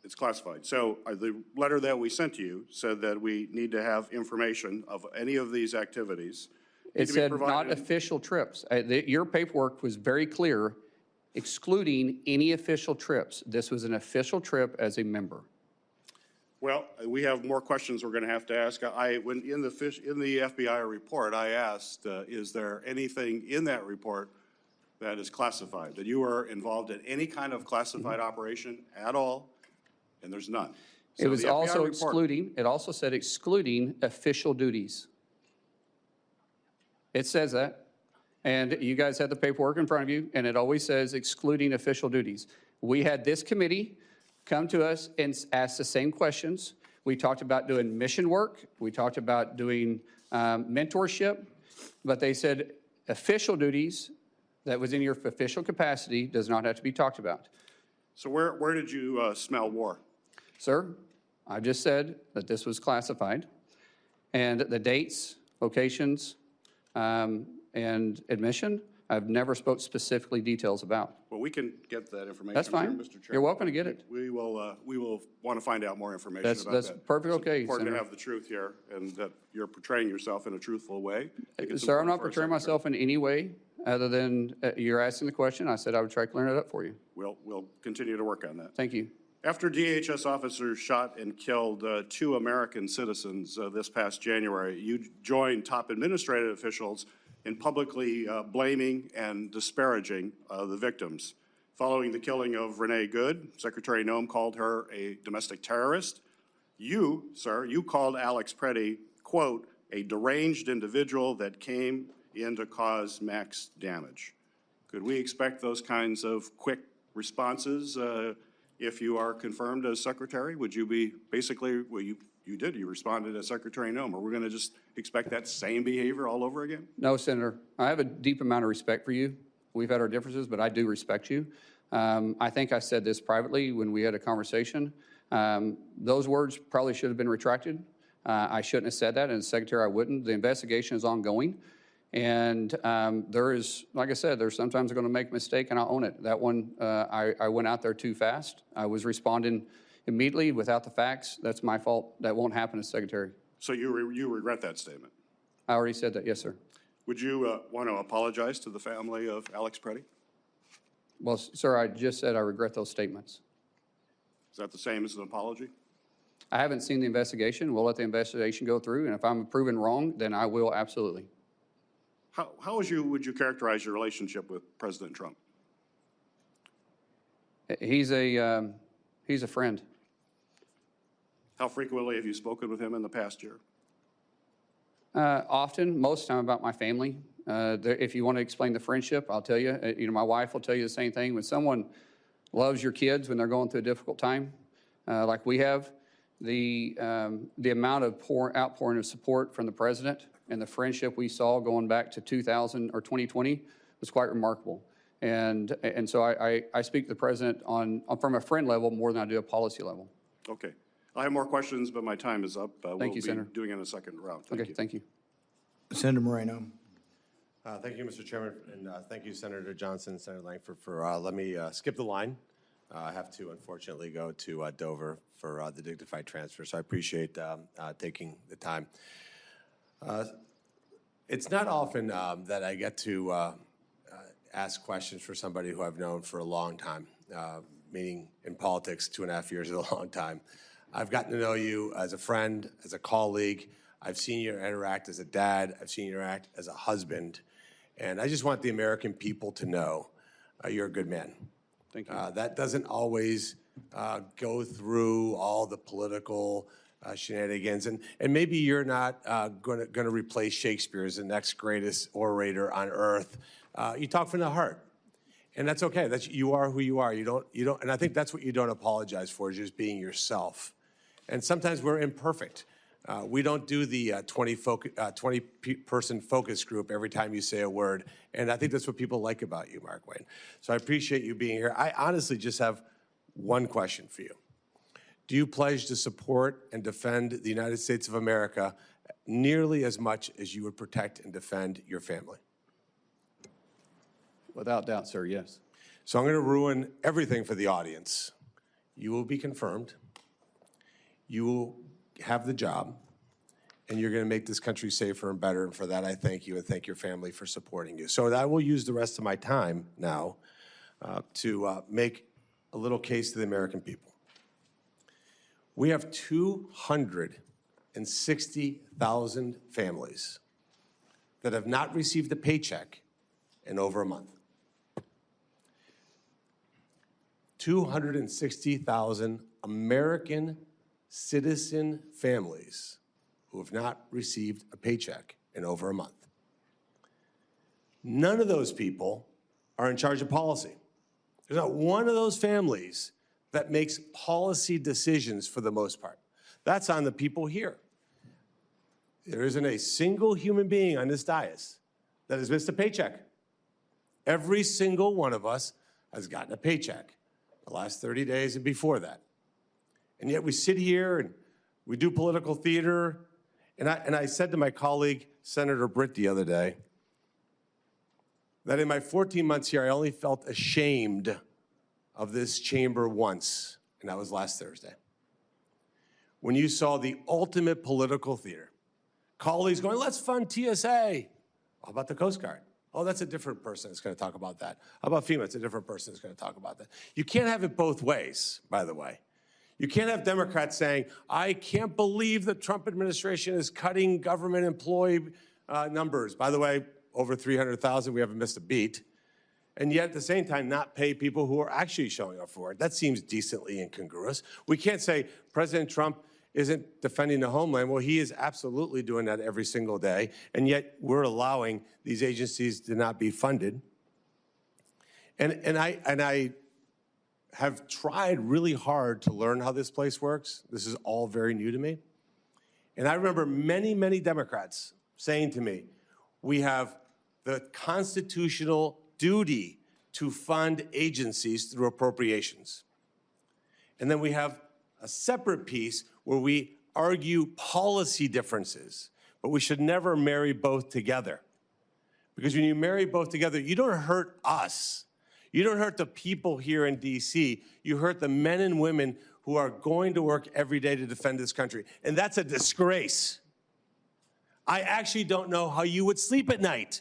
It's classified. So the letter that we sent to you said that we need to have information of any of these activities. It said not official trips. Your paperwork was very clear, excluding any official trips. This was an official trip as a member. Well, we have more questions we're going to have to ask. When in the FBI report, I asked, is there anything in that report that is classified, that you were involved in any kind of classified operation at all? And there's none. So It was the FBI also report- excluding, it also said excluding official duties. It says that. And you guys had the paperwork in front of you, and it always says excluding official duties. We had this committee come to us and ask the same questions. We talked about doing mission work. We talked about doing mentorship. But they said official duties that was in your official capacity does not have to be talked about. So where did you smell war? Sir, I just said that this was classified, and the dates, locations, and admission I've never spoke specifically details about. Well, we can get that information. That's fine. Mr. Chairman. You're welcome to get it. We will want to find out more information That's- about that's that. perfectly okay, It's important to Senator. have the truth here and that you're portraying yourself in a truthful way. I think it's Sir, I'm important not for our portraying secretary. myself in any way other than you're asking the question. I said I would try to clear it up for you. We'll continue to work on that. Thank you. After DHS officers shot and killed 2 American citizens this past January, you joined top administrative officials in publicly blaming and disparaging the victims. Following the killing of Renee Good, Secretary Noem called her a domestic terrorist. You, sir, you called Alex Preddy, quote, a deranged individual that came in to cause max damage. Could we expect those kinds of quick responses if you are confirmed as secretary? Would you be basically, well, you did, you responded as Secretary Noem. Are we going to just expect that same behavior all over again? No, Senator. I have a deep amount of respect for you. We've had our differences, but I do respect you. I think I said this privately when we had a conversation. Those words probably should have been retracted. I shouldn't have said that, and as Secretary, I wouldn't. The investigation is ongoing. And there is, like I said, there's sometimes I'm going to make a mistake, and I'll own it. That one, I went out there too fast. I was responding immediately without the facts. That's my fault. That won't happen as Secretary. So you regret that statement? I already said that, yes, sir. Would you want to apologize to the family of Alex Preddy? Well, sir, I just said I regret those statements. Is that the same as an apology? I haven't seen the investigation. We'll let the investigation go through, and if I'm proven wrong, then I will absolutely. How would you characterize your relationship with President Trump? He's a friend. How frequently have you spoken with him in the past year? Often, most of the time about my family. If you want to explain the friendship, I'll tell you. My wife will tell you the same thing. When someone loves your kids when they're going through a difficult time, like we have, the amount of outpouring of support from the president and the friendship we saw going back to 2000 or 2020 was quite remarkable. And so I speak to the president from a friend level more than I do a policy level. Okay. I have more questions, but my time is up. Thank you, Senator. Doing it in a second round. Okay, thank you. Senator Moreno. Thank you, Mr. Chairman, and thank you, Senator Johnson and Senator Langford, for letting me skip the line. I have to, unfortunately, go to Dover for the dignified transfer, so I appreciate taking the time. It's not often that I get to ask questions for somebody who I've known for a long time, meaning in politics, 2.5 years is a long time. I've gotten to know you as a friend, as a colleague. I've seen you interact as a dad. I've seen you interact as a husband. And I just want the American people to know you're a good man. Thank you. That doesn't always go through all the political shenanigans. And maybe you're not going to replace Shakespeare as the next greatest orator on earth. You talk from the heart. And that's okay. You are who you are. You don't, and I think that's what you don't apologize for, is just being yourself. And sometimes we're imperfect. We don't do the 20-person focus group every time you say a word. And I think that's what people like about you, Markwayne. So I appreciate you being here. I honestly just have one question for you. Do you pledge to support and defend the United States of America nearly as much as you would protect and defend your family? Without doubt, sir, yes. So I'm going to ruin everything for the audience. You will be confirmed. You will have the job, and you're going to make this country safer and better. And for that, I thank you and thank your family for supporting you. So I will use the rest of my time now to make a little case to the American people. We have 260,000 families that have not received a paycheck in over a month. 260,000 American citizen families who have not received a paycheck in over a month. None of those people are in charge of policy. There's not one of those families that makes policy decisions for the most part. That's on the people here. There isn't a single human being on this dais that has missed a paycheck. Every single one of us has gotten a paycheck the last 30 days and before that. And yet we sit here and we do political theater. And I said to my colleague, Senator Britt, the other day, that in my 14 months here, I only felt ashamed of this chamber once, and that was last Thursday. When you saw the ultimate political theater, colleagues going, let's fund TSA. How about the Coast Guard? Oh, that's a different person that's going to talk about that. How about FEMA? It's a different person that's going to talk about that. You can't have it both ways, by the way. You can't have Democrats saying, I can't believe the Trump administration is cutting government employee numbers. By the way, over 300,000, we haven't missed a beat. And yet at the same time, not pay people who are actually showing up for it. That seems decently incongruous. We can't say President Trump isn't defending the homeland. Well, he is absolutely doing that every single day, and yet we're allowing these agencies to not be funded. And I have tried really hard to learn how this place works. This is all very new to me. And I remember many, many Democrats saying to me, we have the constitutional duty to fund agencies through appropriations. And then we have a separate piece where we argue policy differences, but we should never marry both together. Because when you marry both together, you don't hurt us. You don't hurt the people here in DC. You hurt the men and women who are going to work every day to defend this country. And that's a disgrace. I actually don't know how you would sleep at night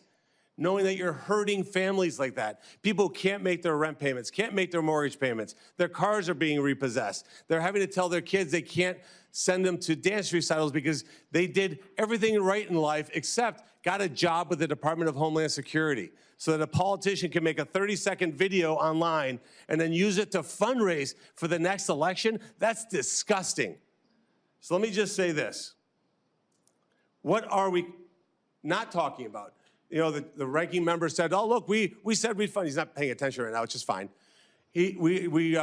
knowing that you're hurting families like that. People can't make their rent payments, can't make their mortgage payments. Their cars are being repossessed. They're having to tell their kids they can't send them to dance recitals because they did everything right in life except got a job with the Department of Homeland Security so that a politician can make a 30-second video online and then use it to fundraise for the next election. That's disgusting. So let me just say this. What are we not talking about? You know, the ranking member said, oh, look, we said we'd fund. He's not paying attention right now, which is fine. We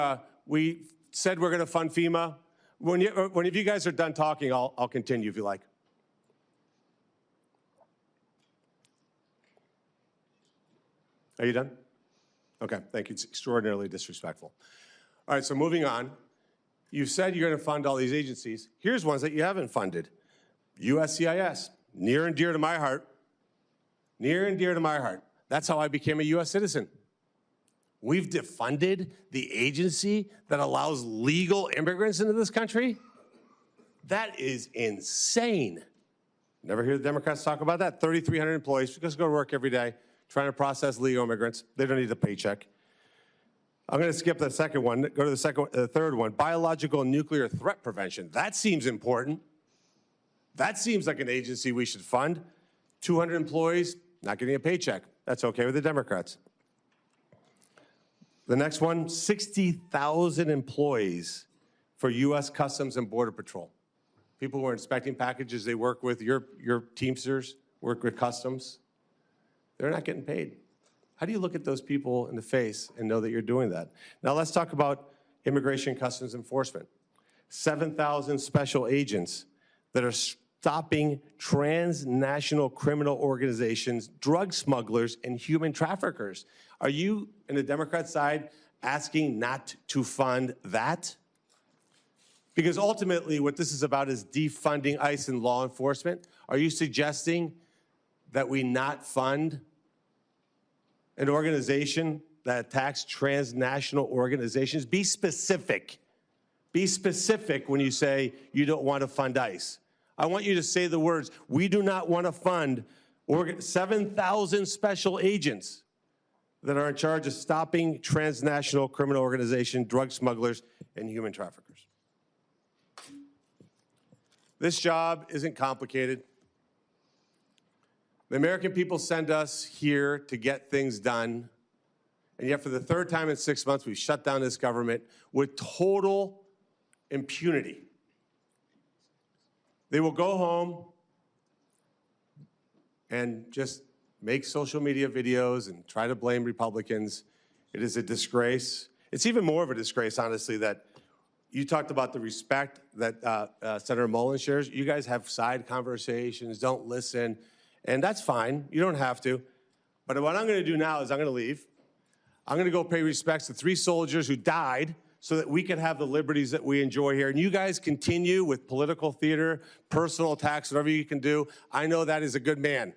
said we're going to fund FEMA. When you guys are done talking, I'll continue if you like. Are you done? Okay, thank you. It's extraordinarily disrespectful. All right, so moving on. You said you're going to fund all these agencies. Here's ones that you haven't funded. USCIS, near and dear to my heart. Near and dear to my heart. That's how I became a U.S. citizen. We've defunded the agency that allows legal immigrants into this country? That is insane. Never hear the Democrats talk about that. 3,300 employees just go to work every day trying to process legal immigrants. They don't need a paycheck. I'm going to skip the second one, go to the third one. Biological and nuclear threat prevention. That seems important. That seems like an agency we should fund. 200 employees, not getting a paycheck. That's okay with the Democrats. The next one, 60,000 employees for U.S. Customs and Border Patrol. People who are inspecting packages, they work with your Teamsters, work with Customs. They're not getting paid. How do you look at those people in the face and know that you're doing that? Now let's talk about Immigration Customs Enforcement. 7,000 special agents that are stopping transnational criminal organizations, drug smugglers, and human traffickers. Are you, in the Democrat side, asking not to fund that? Because ultimately, what this is about is defunding ICE and law enforcement. Are you suggesting that we not fund an organization that attacks transnational organizations? Be specific. Be specific when you say you don't want to fund ICE. I want you to say the words, we do not want to fund 7,000 special agents that are in charge of stopping transnational criminal organizations, drug smugglers, and human traffickers. This job isn't complicated. The American people send us here to get things done, and yet for the third time in 6 months, we've shut down this government with total impunity. They will go home and just make social media videos and try to blame Republicans. It is a disgrace. It's even more of a disgrace, honestly, that you talked about the respect that Senator Mullin shares. You guys have side conversations, don't listen, and that's fine. You don't have to. But what I'm going to do now is I'm going to leave. I'm going to go pay respects to 3 soldiers who died so that we can have the liberties that we enjoy here. And you guys continue with political theater, personal attacks, whatever you can do. I know that is a good man.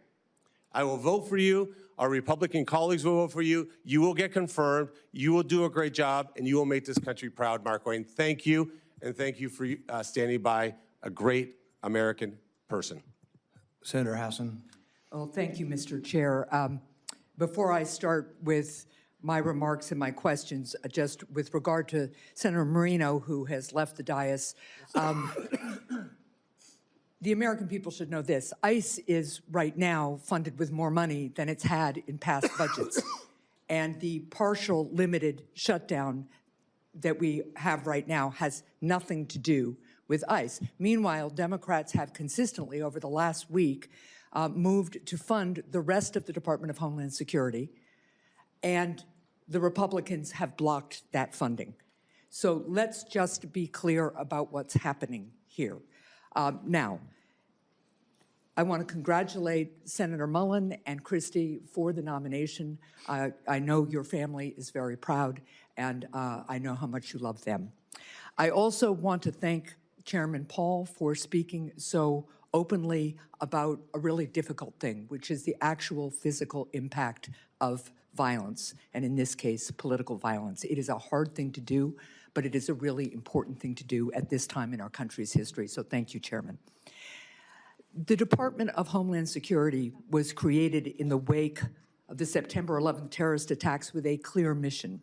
I will vote for you. Our Republican colleagues will vote for you. You will get confirmed. You will do a great job, and you will make this country proud, Markwayne. Thank you, and thank you for standing by a great American person. Senator Hassan. Well, thank you, Mr. Chair. Before I start with my remarks and my questions, just with regard to Senator Moreno, who has left the dais, the American people should know this. ICE is right now funded with more money than it's had in past budgets. And the partial limited shutdown that we have right now has nothing to do with ICE. Meanwhile, Democrats have consistently over the last week moved to fund the rest of the Department of Homeland Security, and the Republicans have blocked that funding. So let's just be clear about what's happening here. Now, I want to congratulate Senator Mullin and Kristi for the nomination. I know your family is very proud, and I know how much you love them. I also want to thank Chairman Paul for speaking so openly about a really difficult thing, which is the actual physical impact of violence, and in this case, political violence. It is a hard thing to do, but it is a really important thing to do at this time in our country's history. So thank you, Chairman. The Department of Homeland Security was created in the wake of the September 11th terrorist attacks with a clear mission: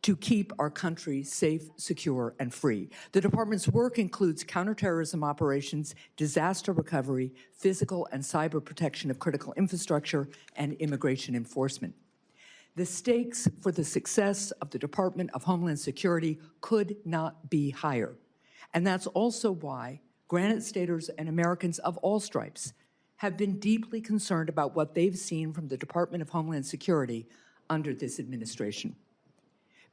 to keep our country safe, secure, and free. The department's work includes counterterrorism operations, disaster recovery, physical and cyber protection of critical infrastructure, and immigration enforcement. The stakes for the success of the Department of Homeland Security could not be higher. And that's also why Granite Staters and Americans of all stripes have been deeply concerned about what they've seen from the Department of Homeland Security under this administration.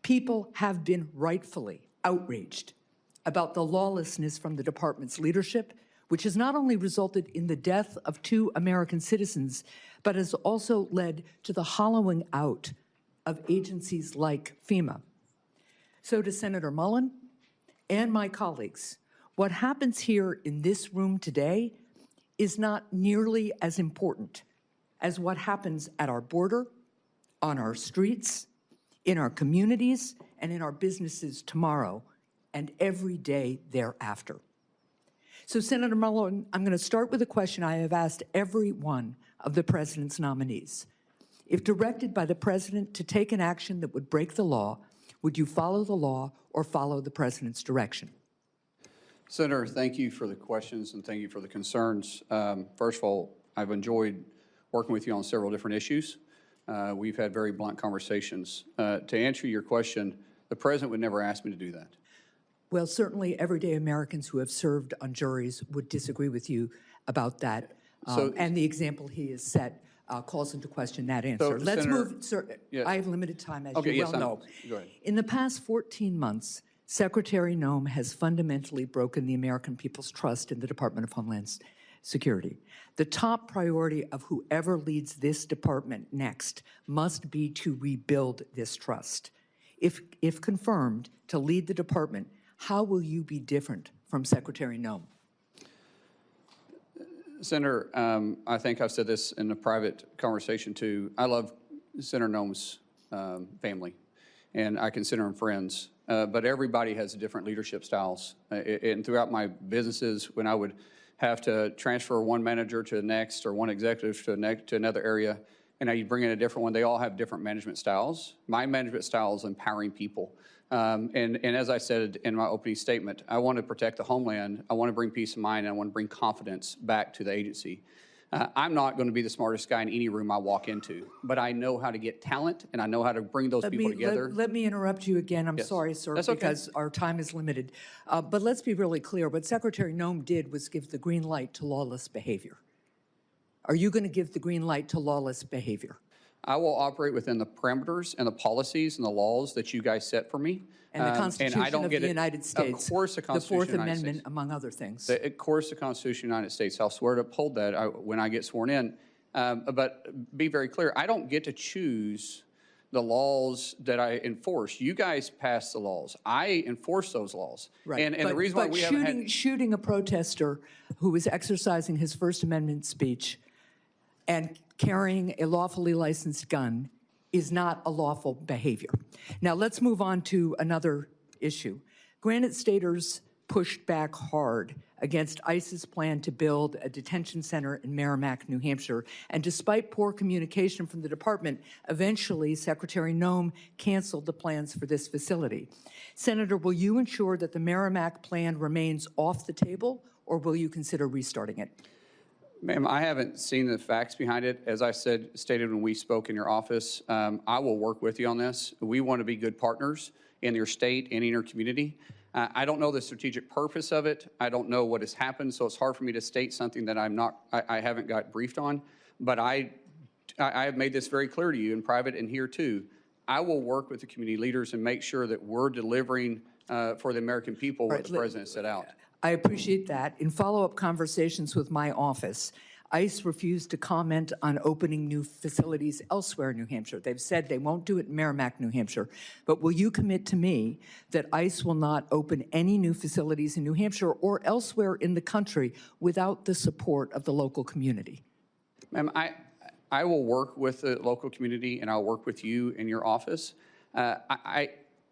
People have been rightfully outraged about the lawlessness from the department's leadership, which has not only resulted in the death of 2 American citizens, but has also led to the hollowing out of agencies like FEMA. So to Senator Mullin and my colleagues, what happens here in this room today is not nearly as important as what happens at our border, on our streets, in our communities, and in our businesses tomorrow and every day thereafter. So, Senator Mullin, I'm going to start with a question I have asked every one of the President's nominees. If directed by the President to take an action that would break the law, would you follow the law or follow the President's direction? Senator, thank you for the questions and thank you for the concerns. First of all, I've enjoyed working with you on several different issues. We've had very blunt conversations. To answer your question, the President would never ask me to do that. Well, certainly everyday Americans who have served on juries would disagree with you about that. And the example he has set calls into question that answer. Let's move, sir. Yeah. I have limited time, as you well know. Go ahead. In the past 14 months, Secretary Noem has fundamentally broken the American people's trust in the Department of Homeland Security. The top priority of whoever leads this department next must be to rebuild this trust. If confirmed to lead the department, how will you be different from Secretary Noem? Senator, I think I've said this in a private conversation too. I love Senator Noem's family, and I consider them friends. But everybody has different leadership styles. And throughout my businesses, when I would have to transfer one manager to the next or one executive to another area, and you bring in a different one, they all have different management styles. My management style is empowering people. And as I said in my opening statement, I want to protect the homeland. I want to bring peace of mind, and I want to bring confidence back to the agency. I'm not going to be the smartest guy in any room I walk into, but I know how to get talent, and I know how to bring those people together. Let me interrupt you again. I'm sorry, sir, because our time is limited. But let's be really clear. What Secretary Noem did was give the green light to lawless behavior. Are you going to give the green light to lawless behavior? I will operate within the parameters and the policies and the laws that you guys set for me. And the Constitution of the United States. Of course, the Constitution of the Fourth Amendment, among other things. Of course, the Constitution of the United States. I'll swear to uphold that when I get sworn in. But be very clear, I don't get to choose the laws that I enforce. You guys pass the laws. I enforce those laws. Right. And the reason why we haven't had... shooting a protester who was exercising his First Amendment speech and carrying a lawfully licensed gun is not a lawful behavior. Now, let's move on to another issue. Granite Staters pushed back hard against ICE's plan to build a detention center in Merrimack, New Hampshire. And despite poor communication from the department, eventually Secretary Noem canceled the plans for this facility. Senator, will you ensure that the Merrimack plan remains off the table, or will you consider restarting it? Ma'am, I haven't seen the facts behind it. As I stated when we spoke in your office, I will work with you on this. We want to be good partners in your state and in your community. I don't know the strategic purpose of it. I don't know what has happened, so it's hard for me to state something that I haven't got briefed on. But I have made this very clear to you in private and here too. I will work with the community leaders and make sure that we're delivering for the American people what the president set out. I appreciate that. In follow-up conversations with my office, ICE refused to comment on opening new facilities elsewhere in New Hampshire. They've said they won't do it in Merrimack, New Hampshire. But will you commit to me that ICE will not open any new facilities in New Hampshire or elsewhere in the country without the support of the local community? Ma'am, I will work with the local community and I'll work with you in your office.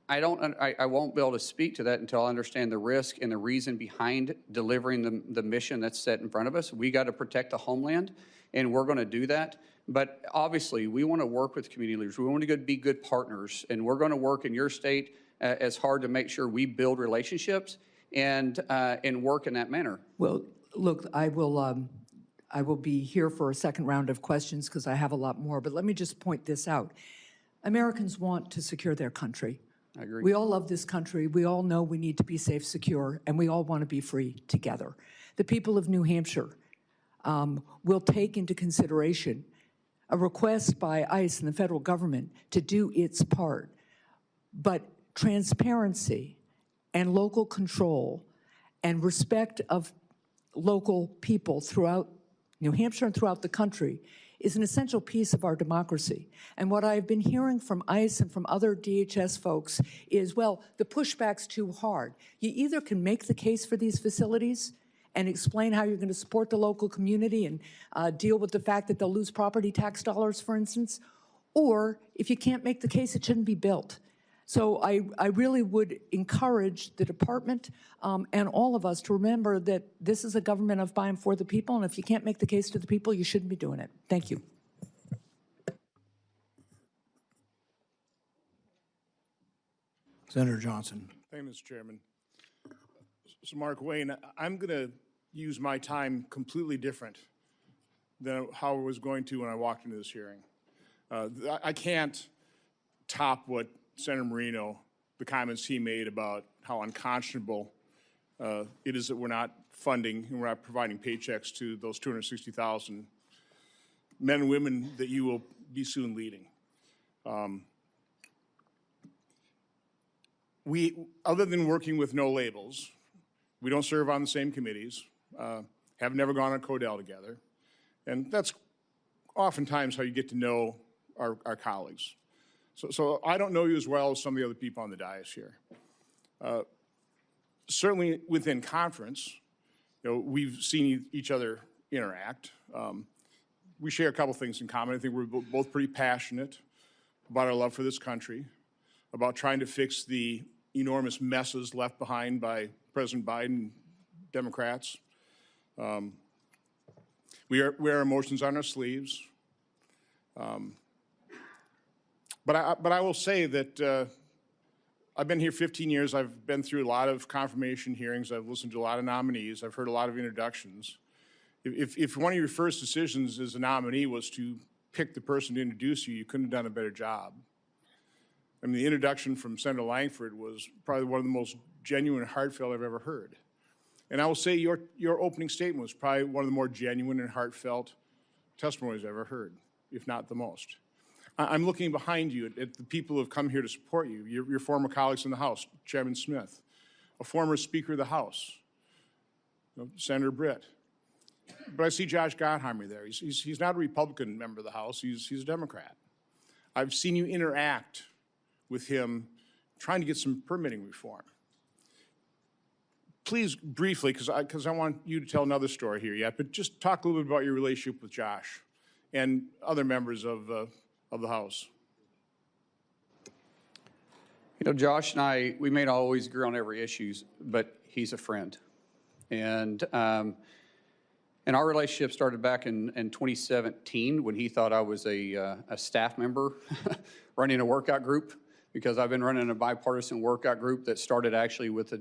I won't be able to speak to that until I understand the risk and the reason behind delivering the mission that's set in front of us. We got to protect the homeland, and we're going to do that. But obviously, we want to work with community leaders. We want to be good partners, and we're going to work in your state as hard to make sure we build relationships and work in that manner. Well, look, I will be here for a second round of questions because I have a lot more. But let me just point this out. Americans want to secure their country. I agree. We all love this country. We all know we need to be safe, secure, and we all want to be free together. The people of New Hampshire will take into consideration a request by ICE and the federal government to do its part. But transparency and local control and respect of local people throughout New Hampshire and throughout the country is an essential piece of our democracy. And what I've been hearing from ICE and from other DHS folks is, well, the pushback's too hard. You either can make the case for these facilities and explain how you're going to support the local community and deal with the fact that they'll lose property tax dollars, for instance, or if you can't make the case, it shouldn't be built. So I really would encourage the department and all of us to remember that this is a government of by and for the people, and if you can't make the case to the people, you shouldn't be doing it. Thank you. Senator Johnson. Thank you, Mr. Chairman. So, Markwayne, I'm going to use my time completely different than how I was going to when I walked into this hearing. I can't top what Senator Marino, the comments he made about how unconscionable it is that we're not funding and we're not providing paychecks to those 260,000 men and women that you will be soon leading. Other than working with no labels, we don't serve on the same committees, have never gone on Codell together, and that's oftentimes how you get to know our colleagues. So I don't know you as well as some of the other people on the dais here. Certainly within conference, we've seen each other interact. We share a couple things in common. I think we're both pretty passionate about our love for this country, about trying to fix the enormous messes left behind by President Biden, Democrats. We wear emotions on our sleeves. But I will say that I've been here 15 years. I've been through a lot of confirmation hearings. I've listened to a lot of nominees. I've heard a lot of introductions. If one of your first decisions as a nominee was to pick the person to introduce you, you couldn't have done a better job. I mean, the introduction from Senator Langford was probably one of the most genuine and heartfelt I've ever heard. And I will say your opening statement was probably one of the more genuine and heartfelt testimonies I've ever heard, if not the most. I'm looking behind you at the people who have come here to support you, your former colleagues in the House, Chairman Smith, a former Speaker of the House, Senator Britt. But I see Josh Gottheimer there. He's not a Republican member of the House. He's a Democrat. I've seen you interact with him trying to get some permitting reform. Please, briefly, because I want you to tell another story here yet, but just talk a little bit about your relationship with Josh and other members of the House. You know, Josh and I, we may not always agree on every issue, but he's a friend. And our relationship started back in 2017 when he thought I was a staff member running a workout group, because I've been running a bipartisan workout group that started actually with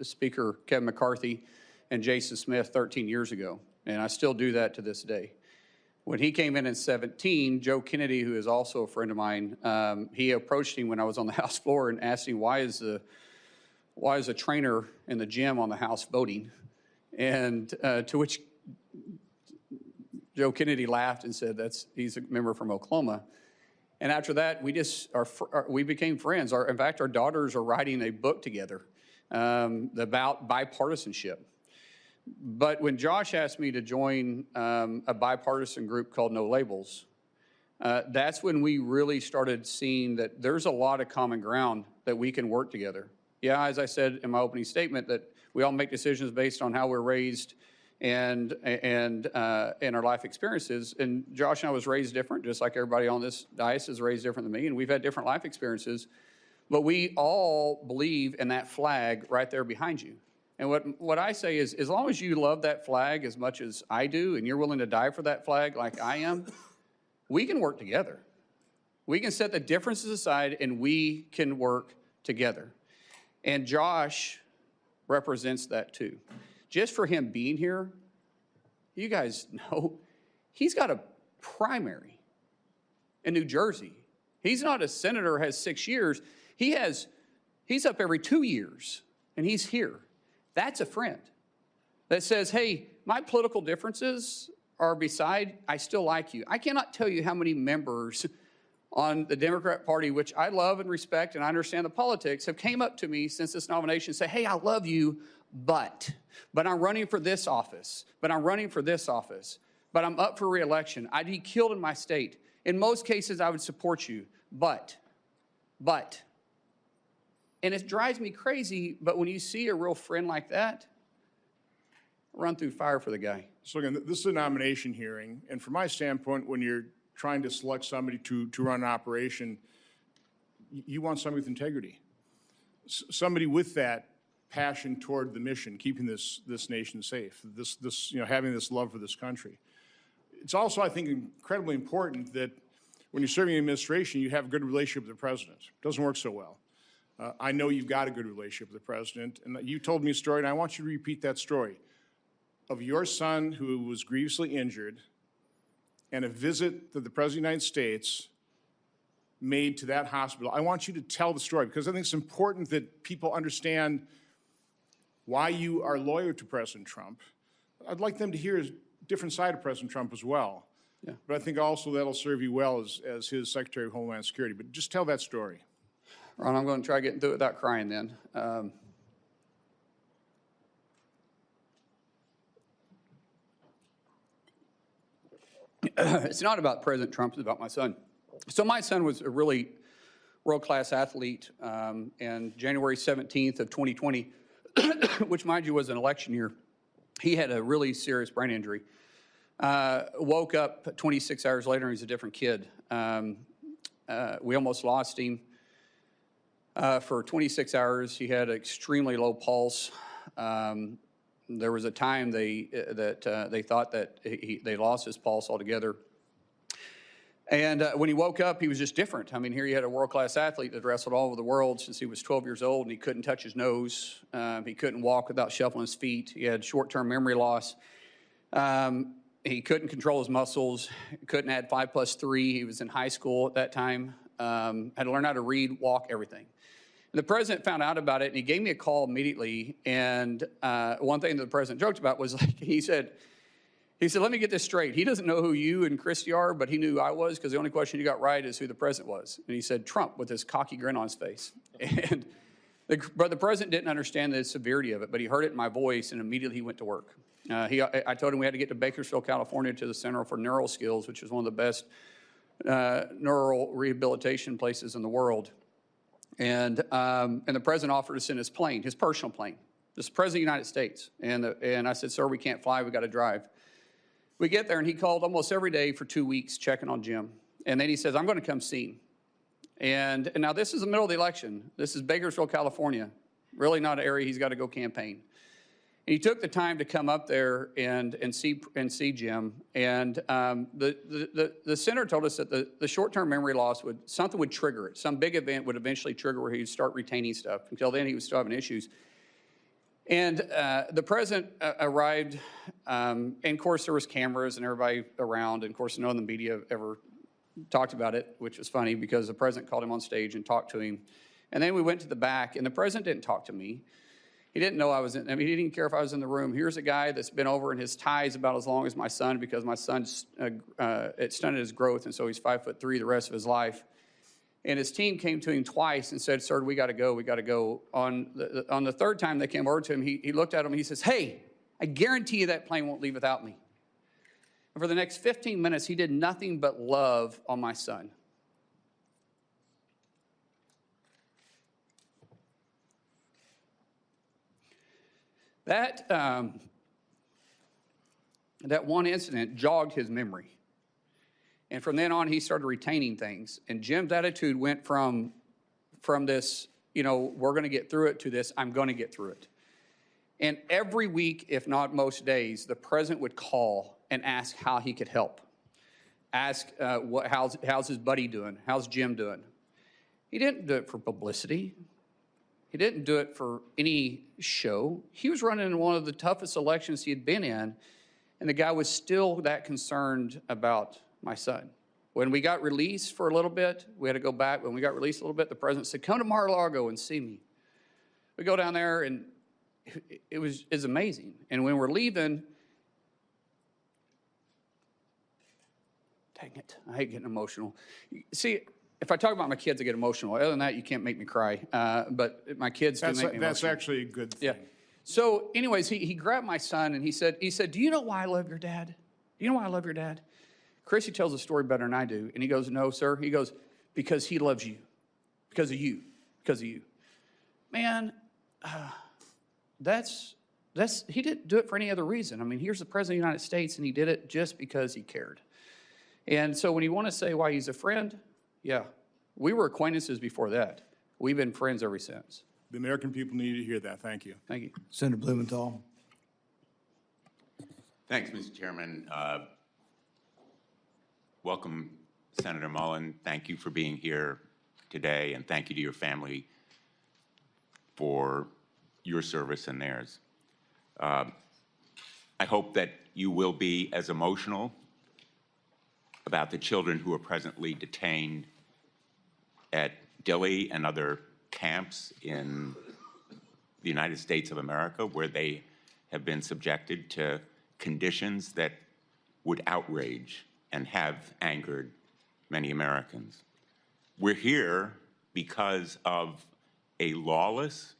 Speaker Kevin McCarthy and Jason Smith 13 years ago. And I still do that to this day. When he came in 17, Joe Kennedy, who is also a friend of mine, he approached him when I was on the House floor and asked him, why is a trainer in the gym on the House voting? And to which Joe Kennedy laughed and said, he's a member from Oklahoma. And after that, we became friends. In fact, our daughters are writing a book together about bipartisanship. But when Josh asked me to join a bipartisan group called No Labels, that's when we really started seeing that there's a lot of common ground that we can work together. Yeah, as I said in my opening statement, that we all make decisions based on how we're raised and our life experiences. And Josh and I was raised different, just like everybody on this dais is raised different than me, and we've had different life experiences. But we all believe in that flag right there behind you. And what I say is, as long as you love that flag as much as I do, and you're willing to die for that flag like I am, we can work together. We can set the differences aside, and we can work together. And Josh represents that too. Just for him being here, you guys know, he's got a primary in New Jersey. He's not a senator, has 6 years. He's up every 2 years, and he's here. That's a friend that says, hey, my political differences are beside, I still like you. I cannot tell you how many members on the Democrat Party, which I love and respect and I understand the politics, have came up to me since this nomination and say, hey, I love you, but I'm running for this office, but I'm running for this office, but I'm up for re-election. I'd be killed in my state. In most cases, I would support you, but. And it drives me crazy, but when you see a real friend like that, run through fire for the guy. So again, this is a nomination hearing, and from my standpoint, when you're trying to select somebody to run an operation, you want somebody with integrity. Somebody with that passion toward the mission, keeping this nation safe, having this love for this country. It's also, I think, incredibly important that when you're serving the administration, you have a good relationship with the president. It doesn't work so well. I know you've got a good relationship with the president, and you told me a story, and I want you to repeat that story of your son who was grievously injured and a visit that the President of the United States made to that hospital. I want you to tell the story, because I think it's important that people understand why you are loyal to President Trump. I'd like them to hear a different side of President Trump as well. Yeah. But I think also that'll serve you well as his Secretary of Homeland Security. But just tell that story. Ron, I'm going to try getting through it without crying then. It's not about President Trump, it's about my son. So my son was a really world-class athlete, and January 17th of 2020, which mind you was an election year, he had a really serious brain injury. Woke up 26 hours later and he's a different kid. We almost lost him. For 26 hours, he had an extremely low pulse. There was a time they thought that they lost his pulse altogether. And when he woke up, he was just different. I mean, here you had a world-class athlete that wrestled all over the world since he was 12 years old, and he couldn't touch his nose. He couldn't walk without shuffling his feet. He had short-term memory loss. He couldn't control his muscles. He couldn't add 5+3. He was in high school at that time. Had to learn how to read, walk, everything. And the president found out about it, and he gave me a call immediately. And one thing that the president joked about was, like, he said, let me get this straight. He doesn't know who you and Kristi are, but he knew who I was, because the only question you got right is who the president was. And he said, Trump, with this cocky grin on his face. And but the president didn't understand the severity of it, but he heard it in my voice, and immediately he went to work. I told him we had to get to Bakersfield, California, to the Center for Neural Skills, which is one of the best neural rehabilitation places in the world. And the president offered to send his plane, his personal plane. This is the president of the United States. And I said, sir, we can't fly, we got to drive. We get there, and he called almost every day for 2 weeks checking on Jim. And then he says, I'm going to come see him. And now this is the middle of the election. This is Bakersfield, California. Really not an area he's got to go campaign. And he took the time to come up there and see Jim. And the senator told us that the short-term memory loss something would trigger it. Some big event would eventually trigger where he'd start retaining stuff. Until then, he was still having issues. And the president arrived, and of course there was cameras and everybody around, and of course none of the media ever talked about it, which was funny because the president called him on stage and talked to him. And then we went to the back, and the president didn't talk to me. He didn't know I was in, I mean, he didn't care if I was in the room. Here's a guy that's been over, and his tie is about as long as my son because my son's, it stunted his growth, and so he's 5'3" the rest of his life. And his team came to him twice and said, sir, we got to go, we got to go. On the third time they came over to him, he looked at him and he says, hey, I guarantee you that plane won't leave without me. And for the next 15 minutes, he did nothing but love on my son. That one incident jogged his memory. And from then on, he started retaining things. And Jim's attitude went from this, you know, we're going to get through it, to this, I'm going to get through it. And every week, if not most days, the president would call and ask how he could help. Ask how's his buddy doing? How's Jim doing? He didn't do it for publicity. He didn't do it for any show. He was running in one of the toughest elections he had been in, and the guy was still that concerned about my son. When we got released for a little bit, we had to go back. When we got released a little bit, the president said, come to Mar-a-Lago and see me. We go down there, and it's amazing. And when we're leaving, dang it, I hate getting emotional. See, if I talk about my kids, I get emotional. Other than that, you can't make me cry. But my kids do make me emotional. That's actually a good thing. Yeah. So anyways, he grabbed my son, and he said, do you know why I love your dad? Do you know why I love your dad? Kristi tells the story better than I do. And he goes, no, sir. He goes, because he loves you. Because of you. Because of you. Man, he didn't do it for any other reason. I mean, here's the President of the United States, and he did it just because he cared. And so when you want to say why he's a friend, yeah, we were acquaintances before that. We've been friends ever since. The American people need to hear that. Thank you. Thank you. Senator Blumenthal. Thanks, Mr. Chairman. Welcome, Senator Mullin. Thank you for being here today, and thank you to your family for your service and theirs. I hope that you will be as emotional about the children who are presently detained at Dilley and other camps in the United States of America, where they have been subjected to conditions that would outrage and have angered many Americans. We're here because of a lawless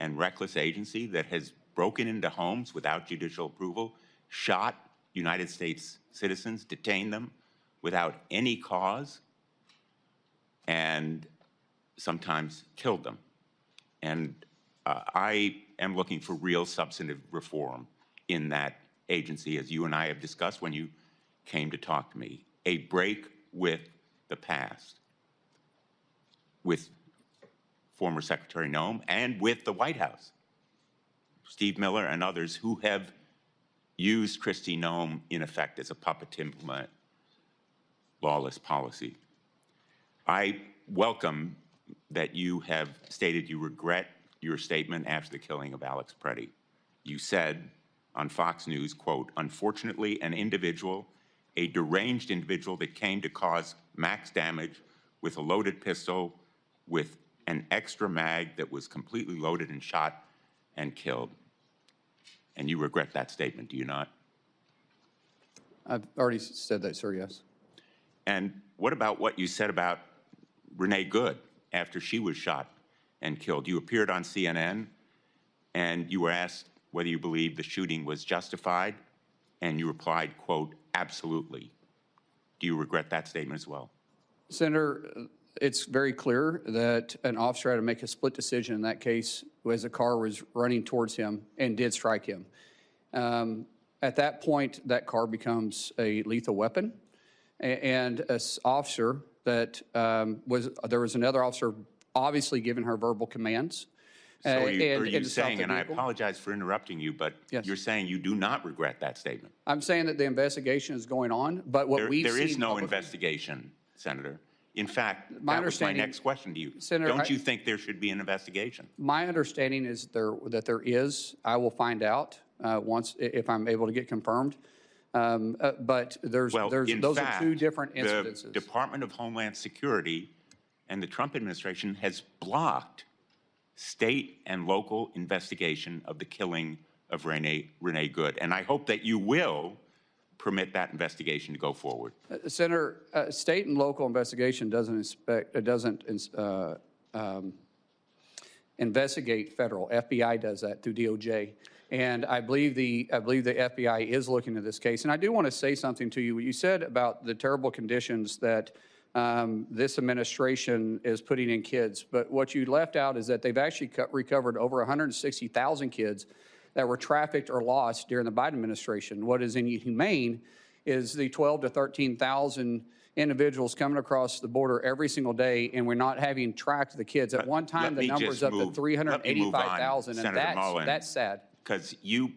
and reckless agency that has broken into homes without judicial approval, shot United States citizens, detained them without any cause, and sometimes killed them. And I am looking for real substantive reform in that agency, as you and I have discussed when you came to talk to me. A break with the past, with former Secretary Noem and with the White House, Steve Miller and others who have used Kristi Noem in effect as a puppet to implement lawless policy. I welcome that you have stated you regret your statement after the killing of Alex Preddy. You said on Fox News, quote, unfortunately, an individual, a deranged individual that came to cause max damage with a loaded pistol with an extra mag that was completely loaded and shot and killed. And you regret that statement, do you not? I've already said that, sir, yes. And what about what you said about Renee Good after she was shot and killed? You appeared on CNN and you were asked whether you believed the shooting was justified, and you replied, quote, absolutely. Do you regret that statement as well? Senator, it's very clear that an officer had to make a split decision in that case as the car was running towards him and did strike him. At that point, that car becomes a lethal weapon. And an officer that there was another officer obviously giving her verbal commands. So are you and saying, and I vehicle. apologize for interrupting you, but Yes. you're saying you do not regret that statement? I'm saying that the investigation is going on, but what we've seen... There is no publicly- investigation, Senator. In fact, My that was my understanding- next question to you. Senator, Don't you think there should be an investigation? My understanding is that there is. I will find out if I'm able to get confirmed. But those are two different incidences. The Department of Homeland Security and the Trump administration has blocked state and local investigation of the killing of Renee Good. And I hope that you will permit that investigation to go forward. Senator, state and local investigation doesn't investigate federal. FBI does that through DOJ. And I believe the FBI is looking at this case. And I do want to say something to you. What you said about the terrible conditions that this administration is putting in kids. But what you left out is that they've actually recovered over 160,000 kids that were trafficked or lost during the Biden administration. What is inhumane is the 12 to 13,000 individuals coming across the border every single day, and we're not having tracked the kids. At one time, the number's up to 385,000, and that's sad. Because you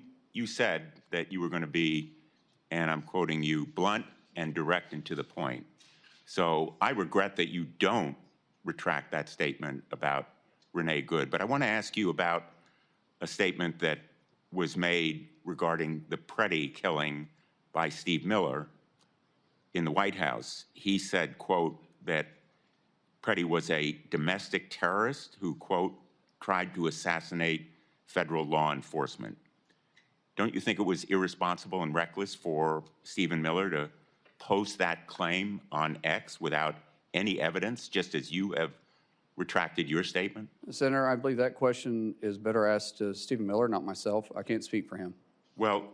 said that you were going to be, and I'm quoting you, blunt and direct and to the point. So I regret that you don't retract that statement about Renee Good. But I want to ask you about a statement that was made regarding the Preddy killing by Steve Miller in the White House. He said, quote, that Preddy was a domestic terrorist who, quote, tried to assassinate federal law enforcement. Don't you think it was irresponsible and reckless for Stephen Miller to post that claim on X without any evidence, just as you have retracted your statement? Senator, I believe that question is better asked to Stephen Miller, not myself. I can't speak for him. Well,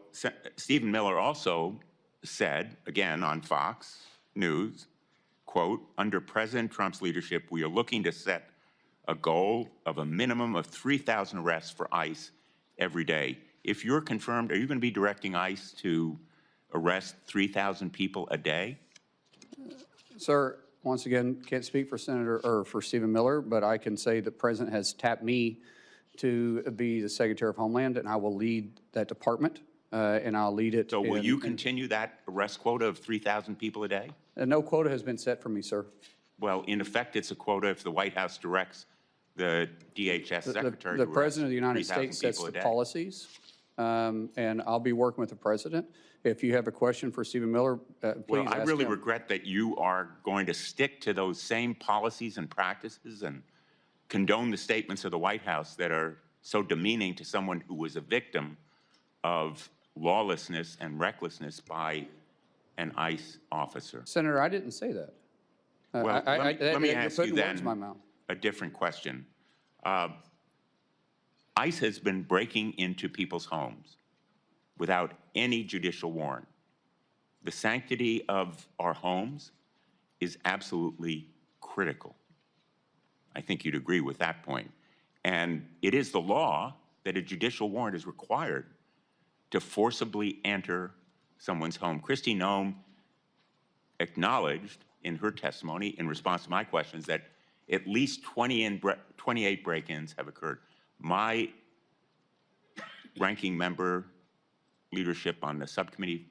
Stephen Miller also said, again on Fox News, quote, under President Trump's leadership, we are looking to set a goal of a minimum of 3,000 arrests for ICE every day. If you're confirmed, are you going to be directing ICE to arrest 3,000 people a day? Sir, once again, can't speak for for Stephen Miller, but I can say the President has tapped me to be the Secretary of Homeland, and I will lead that department, and I'll lead it. So will you continue that arrest quota of 3,000 people a day? No quota has been set for me, sir. Well, in effect, it's a quota if the White House directs the DHS Secretary The to President of the United 3,000 States sets people a the day. policies, and I'll be working with the President. If you have a question for Stephen Miller, please Well, I ask really him. regret that you are going to stick to those same policies and practices and condone the statements of the White House that are so demeaning to someone who was a victim of lawlessness and recklessness by an ICE officer. Senator, I didn't say that. Well, let me ask you putting words in my then mouth. a different question. ICE has been breaking into people's homes without any judicial warrant. The sanctity of our homes is absolutely critical. I think you'd agree with that point. And it is the law that a judicial warrant is required to forcibly enter someone's home. Kristi Noem acknowledged in her testimony in response to my questions that at least 28 break-ins have occurred. My ranking member leadership on the subcommittee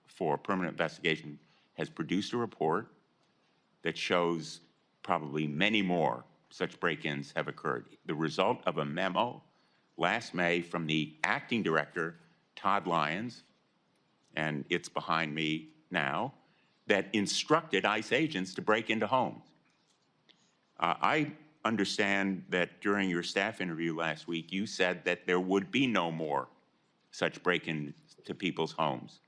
for permanent investigation has produced a report that shows probably many more such break-ins have occurred. The result of a memo last May from the acting director, Todd Lyons, and it's behind me now, that instructed ICE agents to break into homes. I understand that during your staff interview last week, you said that there would be no more such break-ins to people's homes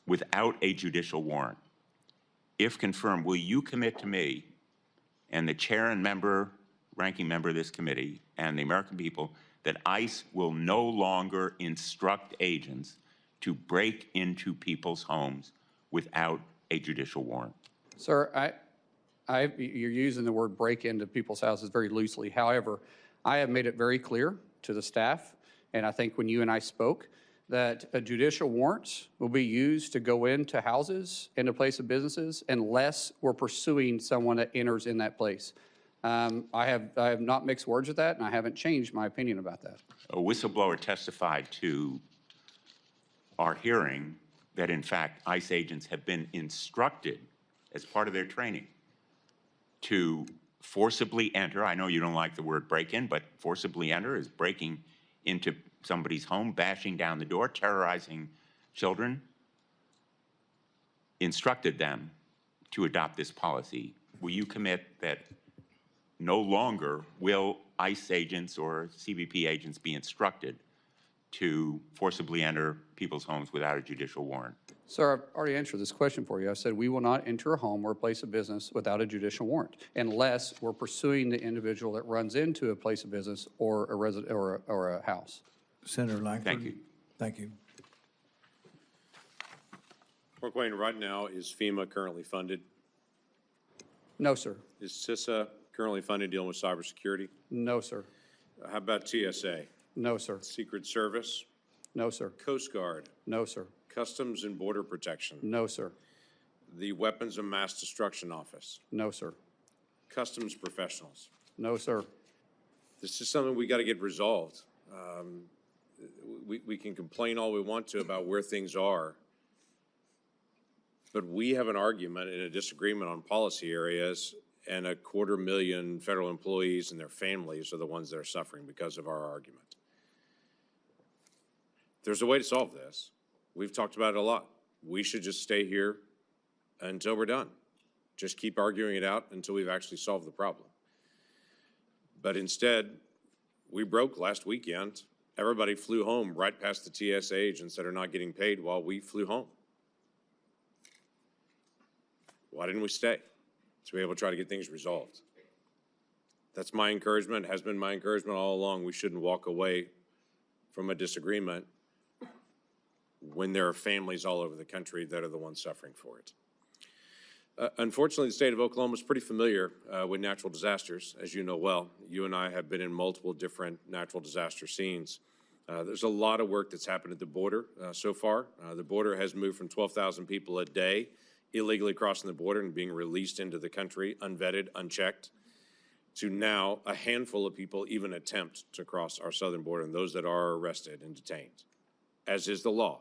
without a judicial warrant. If confirmed, will you commit to me and the chair and ranking member of this committee and the American people that ICE will no longer instruct agents to break into people's homes without a judicial warrant? Sir, you're using the word break into people's houses very loosely. However, I have made it very clear to the staff, and I think when you and I spoke, that judicial warrants will be used to go into houses, into place of businesses, unless we're pursuing someone that enters in that place. I have not mixed words with that, and I haven't changed my opinion about that. A whistleblower testified to our hearing that, in fact, ICE agents have been instructed as part of their training to forcibly enter. I know you don't like the word break-in, but forcibly enter is breaking into somebody's home, bashing down the door, terrorizing children, instructed them to adopt this policy. Will you commit that no longer will ICE agents or CBP agents be instructed to forcibly enter people's homes without a judicial warrant? Sir, I've already answered this question for you. I said we will not enter a home or a place of business without a judicial warrant unless we're pursuing the individual that runs into a place of business or a resident or a house. Senator Langford. Thank you. Thank you. Markwayne, right now, is FEMA currently funded? No, sir. Is CISA currently funded dealing with cybersecurity? No, sir. How about TSA? No, sir. Secret Service? No, sir. Coast Guard? No, sir. Customs and Border Protection? No, sir. The Weapons of Mass Destruction Office? No, sir. Customs professionals? No, sir. This is something we got to get resolved. We can complain all we want to about where things are, but we have an argument and a disagreement on policy areas, and 250,000 federal employees and their families are the ones that are suffering because of our argument. There's a way to solve this. We've talked about it a lot. We should just stay here until we're done. Just keep arguing it out until we've actually solved the problem. But instead, we broke last weekend. Everybody flew home right past the TSA agents that are not getting paid while we flew home. Why didn't we stay? To be able to try to get things resolved. That's my encouragement, has been my encouragement all along. We shouldn't walk away from a disagreement when there are families all over the country that are the ones suffering for it. Unfortunately, the state of Oklahoma is pretty familiar with natural disasters, as you know well. You and I have been in multiple different natural disaster scenes. There's a lot of work that's happened at the border so far. The border has moved from 12,000 people a day illegally crossing the border and being released into the country, unvetted, unchecked, to now a handful of people even attempt to cross our southern border, and those that are arrested and detained, as is the law.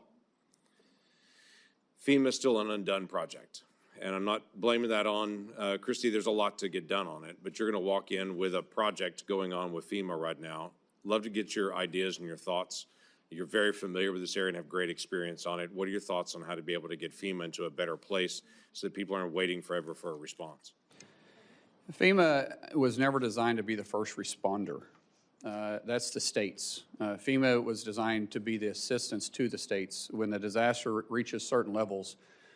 FEMA is still an undone project. And I'm not blaming that on Kristi. There's a lot to get done on it, but you're going to walk in with a project going on with FEMA right now. Love to get your ideas and your thoughts. You're very familiar with this area and have great experience on it. What are your thoughts on how to be able to get FEMA into a better place so that people aren't waiting forever for a response? FEMA was never designed to be the first responder. That's the states. FEMA was designed to be the assistance to the states when the disaster reaches certain levels,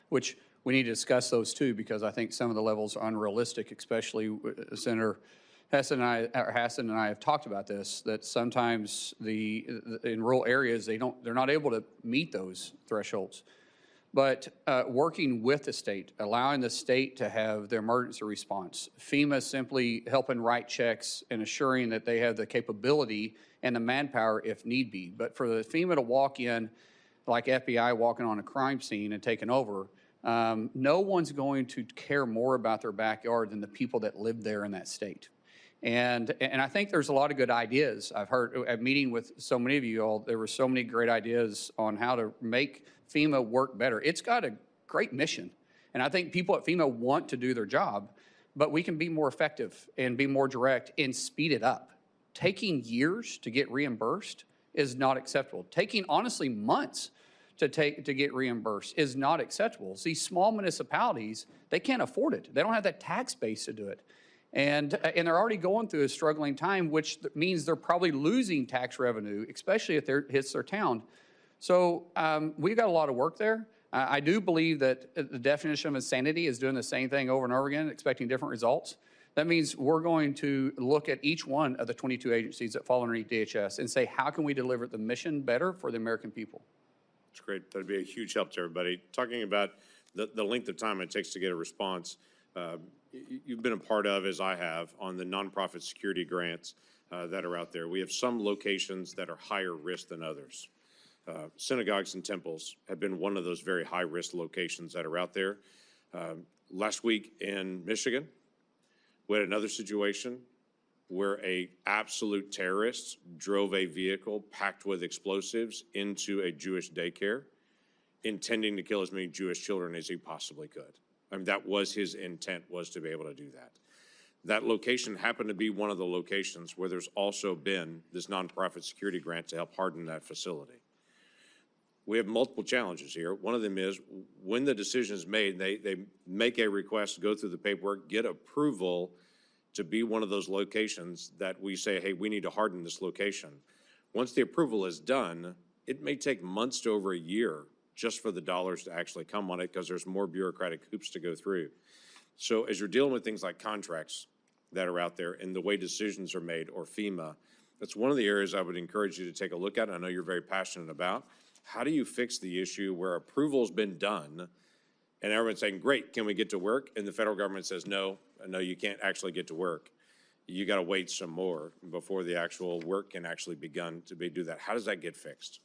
which we need to discuss those too, because I think some of the levels are unrealistic, especially Senator Hassan and I have talked about this, that sometimes in rural areas, they're not able to meet those thresholds. But working with the state, allowing the state to have their emergency response, FEMA simply helping write checks and assuring that they have the capability and the manpower if need be. But for the FEMA to walk in like FBI walking on a crime scene and taking over, no one's going to care more about their backyard than the people that live there in that state. And I think there's a lot of good ideas. I've heard at meeting with so many of you all, there were so many great ideas on how to make FEMA work better. It's got a great mission. And I think people at FEMA want to do their job, but we can be more effective and be more direct and speed it up. Taking years to get reimbursed is not acceptable. Taking, honestly, months to get reimbursed is not acceptable. These small municipalities, they can't afford it. They don't have that tax base to do it. And they're already going through a struggling time, which means they're probably losing tax revenue, especially if it hits their town. So we've got a lot of work there. I do believe that the definition of insanity is doing the same thing over and over again, expecting different results. That means we're going to look at each one of the 22 agencies that fall underneath DHS and say, how can we deliver the mission better for the American people? That's great. That'd be a huge help to everybody. Talking about the length of time it takes to get a response, you've been a part of, as I have, on the nonprofit security grants that are out there. We have some locations that are higher risk than others. Synagogues and temples have been one of those very high-risk locations that are out there. Last week in Michigan, we had another situation where a absolute terrorist drove a vehicle packed with explosives into a Jewish daycare, intending to kill as many Jewish children as he possibly could. I mean, that was his intent, was to be able to do that. That location happened to be one of the locations where there's also been this nonprofit security grant to help harden that facility. We have multiple challenges here. One of them is when the decision is made, they make a request, go through the paperwork, get approval to be one of those locations that we say, hey, we need to harden this location. Once the approval is done, it may take months to over a year just for the dollars to actually come on it because there's more bureaucratic hoops to go through. So as you're dealing with things like contracts that are out there and the way decisions are made, or FEMA, that's one of the areas I would encourage you to take a look at. I know you're very passionate about. How do you fix the issue where approval's been done and everyone's saying, great, can we get to work? And the federal government says, no, you can't actually get to work. You got to wait some more before the actual work can actually begin to do that. How does that get fixed?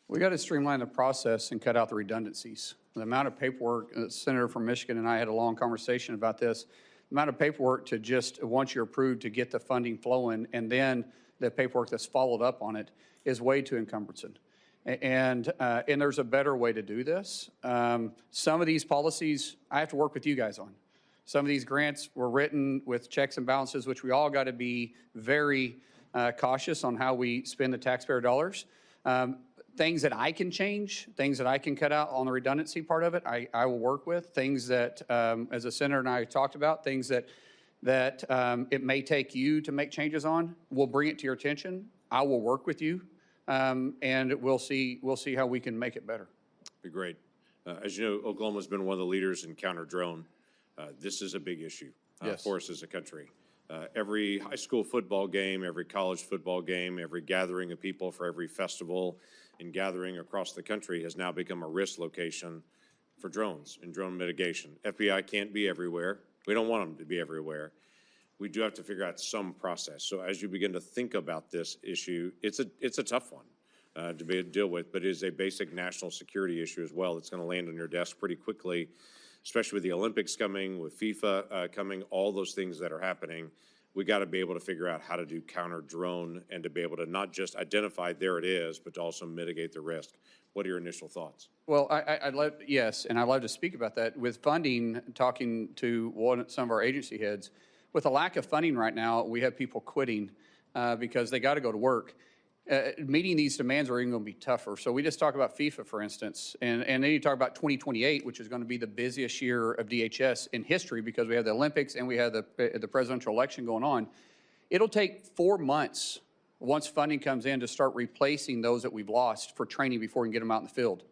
We got to streamline the process and cut out the redundancies. The amount of paperwork, the senator from Michigan and I had a long conversation about this, the amount of paperwork to just, once you're approved, to get the funding flowing, and then the paperwork that's followed up on it is way too encumbersome. And there's a better way to do this. Some of these policies I have to work with you guys on. Some of these grants were written with checks and balances, which we all got to be very cautious on how we spend the taxpayer dollars. Things that I can change, things that I can cut out on the redundancy part of it, I will work with. Things that, as the senator and I talked about, things that it may take you to make changes on, we'll bring it to your attention. I will work with you, and we'll see how we can make it better. Be great. As you know, Oklahoma's been one of the leaders in counter-drone. This is a big issue for us as a country. Every high school football game, every college football game, every gathering of people for every festival and gathering across the country has now become a risk location for drones and drone mitigation. FBI can't be everywhere. We don't want them to be everywhere. We do have to figure out some process. So as you begin to think about this issue, it's a tough one to deal with, but it is a basic national security issue as well. It's going to land on your desk pretty quickly, especially with the Olympics coming, with FIFA coming, all those things that are happening. We got to be able to figure out how to do counter drone and to be able to not just identify there it is, but to also mitigate the risk. What are your initial thoughts? Well, I'd love, yes, and I'd love to speak about that. With funding, talking to some of our agency heads, with a lack of funding right now, we have people quitting because they got to go to work. Meeting these demands are even going to be tougher. So we just talk about FIFA, for instance, and then you talk about 2028, which is going to be the busiest year of DHS in history because we have the Olympics and we have the presidential election going on. It'll take 4 months once funding comes in to start replacing those that we've lost for training before we can get them out in the field.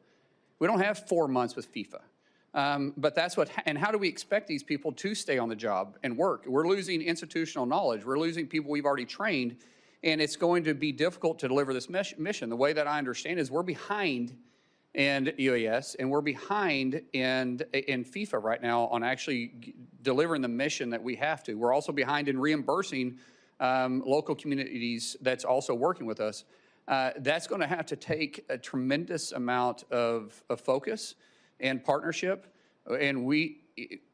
We don't have 4 months with FIFA. But that's what, and how do we expect these people to stay on the job and work? We're losing institutional knowledge. We're losing people we've already trained. And it's going to be difficult to deliver this mission. The way that I understand is we're behind in UAS and we're behind in FIFA right now on actually delivering the mission that we have to. We're also behind in reimbursing local communities that's also working with us. That's going to have to take a tremendous amount of focus and partnership. And we,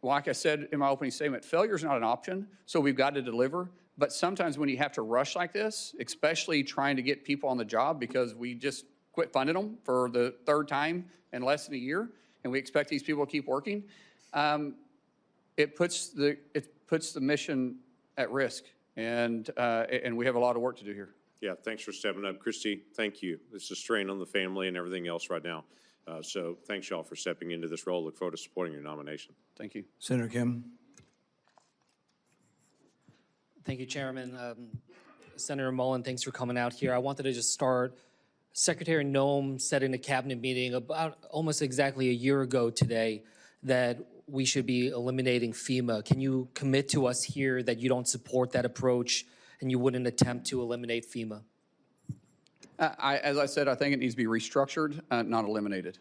like I said in my opening statement, failure is not an option, so we've got to deliver. But sometimes when you have to rush like this, especially trying to get people on the job because we just quit funding them for the third time in less than a year, and we expect these people to keep working, it puts the mission at risk, and we have a lot of work to do here. Yeah, thanks for stepping up. Kristi, thank you. This is a strain on the family and everything else right now. So thanks, y'all, for stepping into this role. Look forward to supporting your nomination. Thank you. Senator Kim. Thank you, Chairman. Senator Mullin, thanks for coming out here. I wanted to just start. Secretary Noem said in a cabinet meeting about almost exactly a year ago today that we should be eliminating FEMA. Can you commit to us here that you don't support that approach and you wouldn't attempt to eliminate FEMA? As I said, I think it needs to be restructured, not eliminated.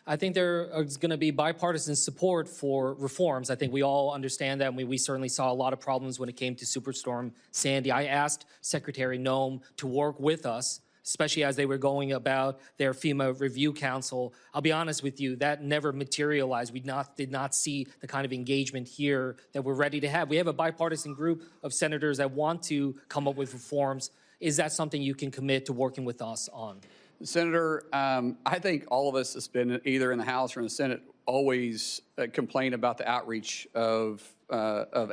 I think there is going to be bipartisan support for reforms. I think we all understand that, and we certainly saw a lot of problems when it came to Superstorm Sandy. I asked Secretary Noem to work with us especially as they were going about their FEMA Review Council. I'll be honest with you, that never materialized. We did not see the kind of engagement here that we're ready to have. We have a bipartisan group of senators that want to come up with reforms. Is that something you can commit to working with us on? Senator, I think all of us that's been either in the House or in the Senate always complain about the outreach of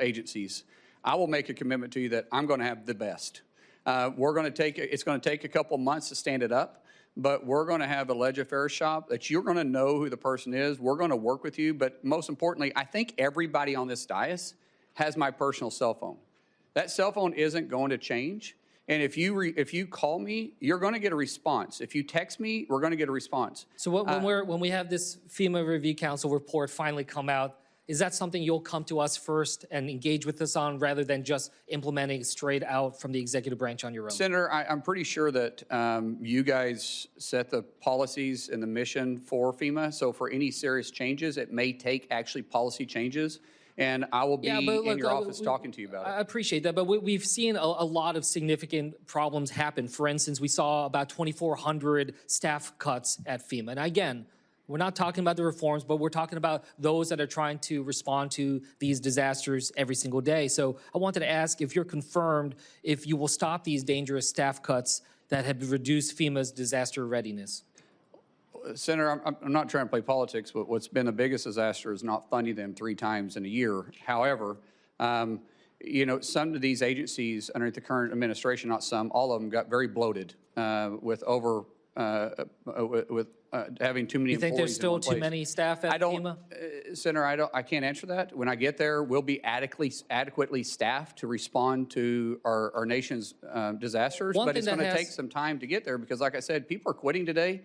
agencies. I will make a commitment to you that I'm going to have the best. It's going to take a couple months to stand it up, but we're going to have a ledge affairs shop that you're going to know who the person is. We're going to work with you, but most importantly, I think everybody on this dais has my personal cell phone. That cell phone isn't going to change. And if you call me, you're going to get a response. If you text me, we're going to get a response. So when we have this FEMA Review Council report finally come out, is that something you'll come to us first and engage with us on rather than just implementing straight out from the executive branch on your own? Senator, I'm pretty sure that you guys set the policies and the mission for FEMA. So for any serious changes, it may take actually policy changes. And I will be in your office talking to you about it. I appreciate that, but we've seen a lot of significant problems happen. For instance, we saw about 2,400 staff cuts at FEMA. And again, we're not talking about the reforms, but we're talking about those that are trying to respond to these disasters every single day. So I wanted to ask if you're confirmed if you will stop these dangerous staff cuts that have reduced FEMA's disaster readiness. Senator, I'm not trying to play politics, but what's been the biggest disaster is not funding them 3 times in a year. However, you know, some of these agencies under the current administration, not some, all of them got very bloated with having too many employees. You think there's still too many staff at FEMA? Senator, I can't answer that. When I get there, we'll be adequately staffed to respond to our nation's disasters. But it's going to take some time to get there because, like I said, people are quitting today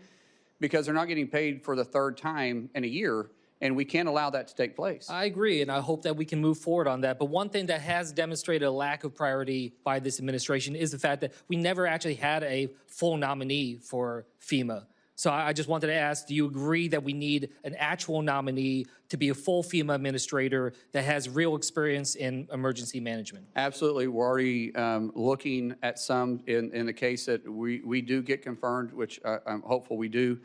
because they're not getting paid for the 3rd time in a year, and we can't allow that to take place. I agree, and I hope that we can move forward on that. But one thing that has demonstrated a lack of priority by this administration is the fact that we never actually had a full nominee for FEMA. So I just wanted to ask, do you agree that we need an actual nominee to be a full FEMA administrator that has real experience in emergency management? Absolutely. We're already looking at some in the case that we do get confirmed, which I'm hopeful we do.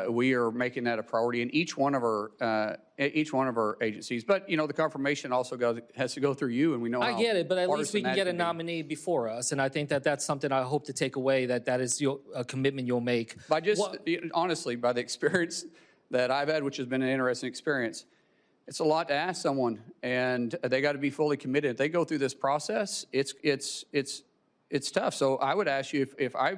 We are making that a priority in each one of our agencies. But you know, the confirmation also has to go through you, and we know. I get it, but at least we can get a be. nominee before us, and I think that that's something I hope to take away. That is a commitment you'll make. By honestly, by the experience that I've had, which has been an interesting experience, it's a lot to ask someone, and they got to be fully committed. If they go through this process, it's tough. So I would ask you if I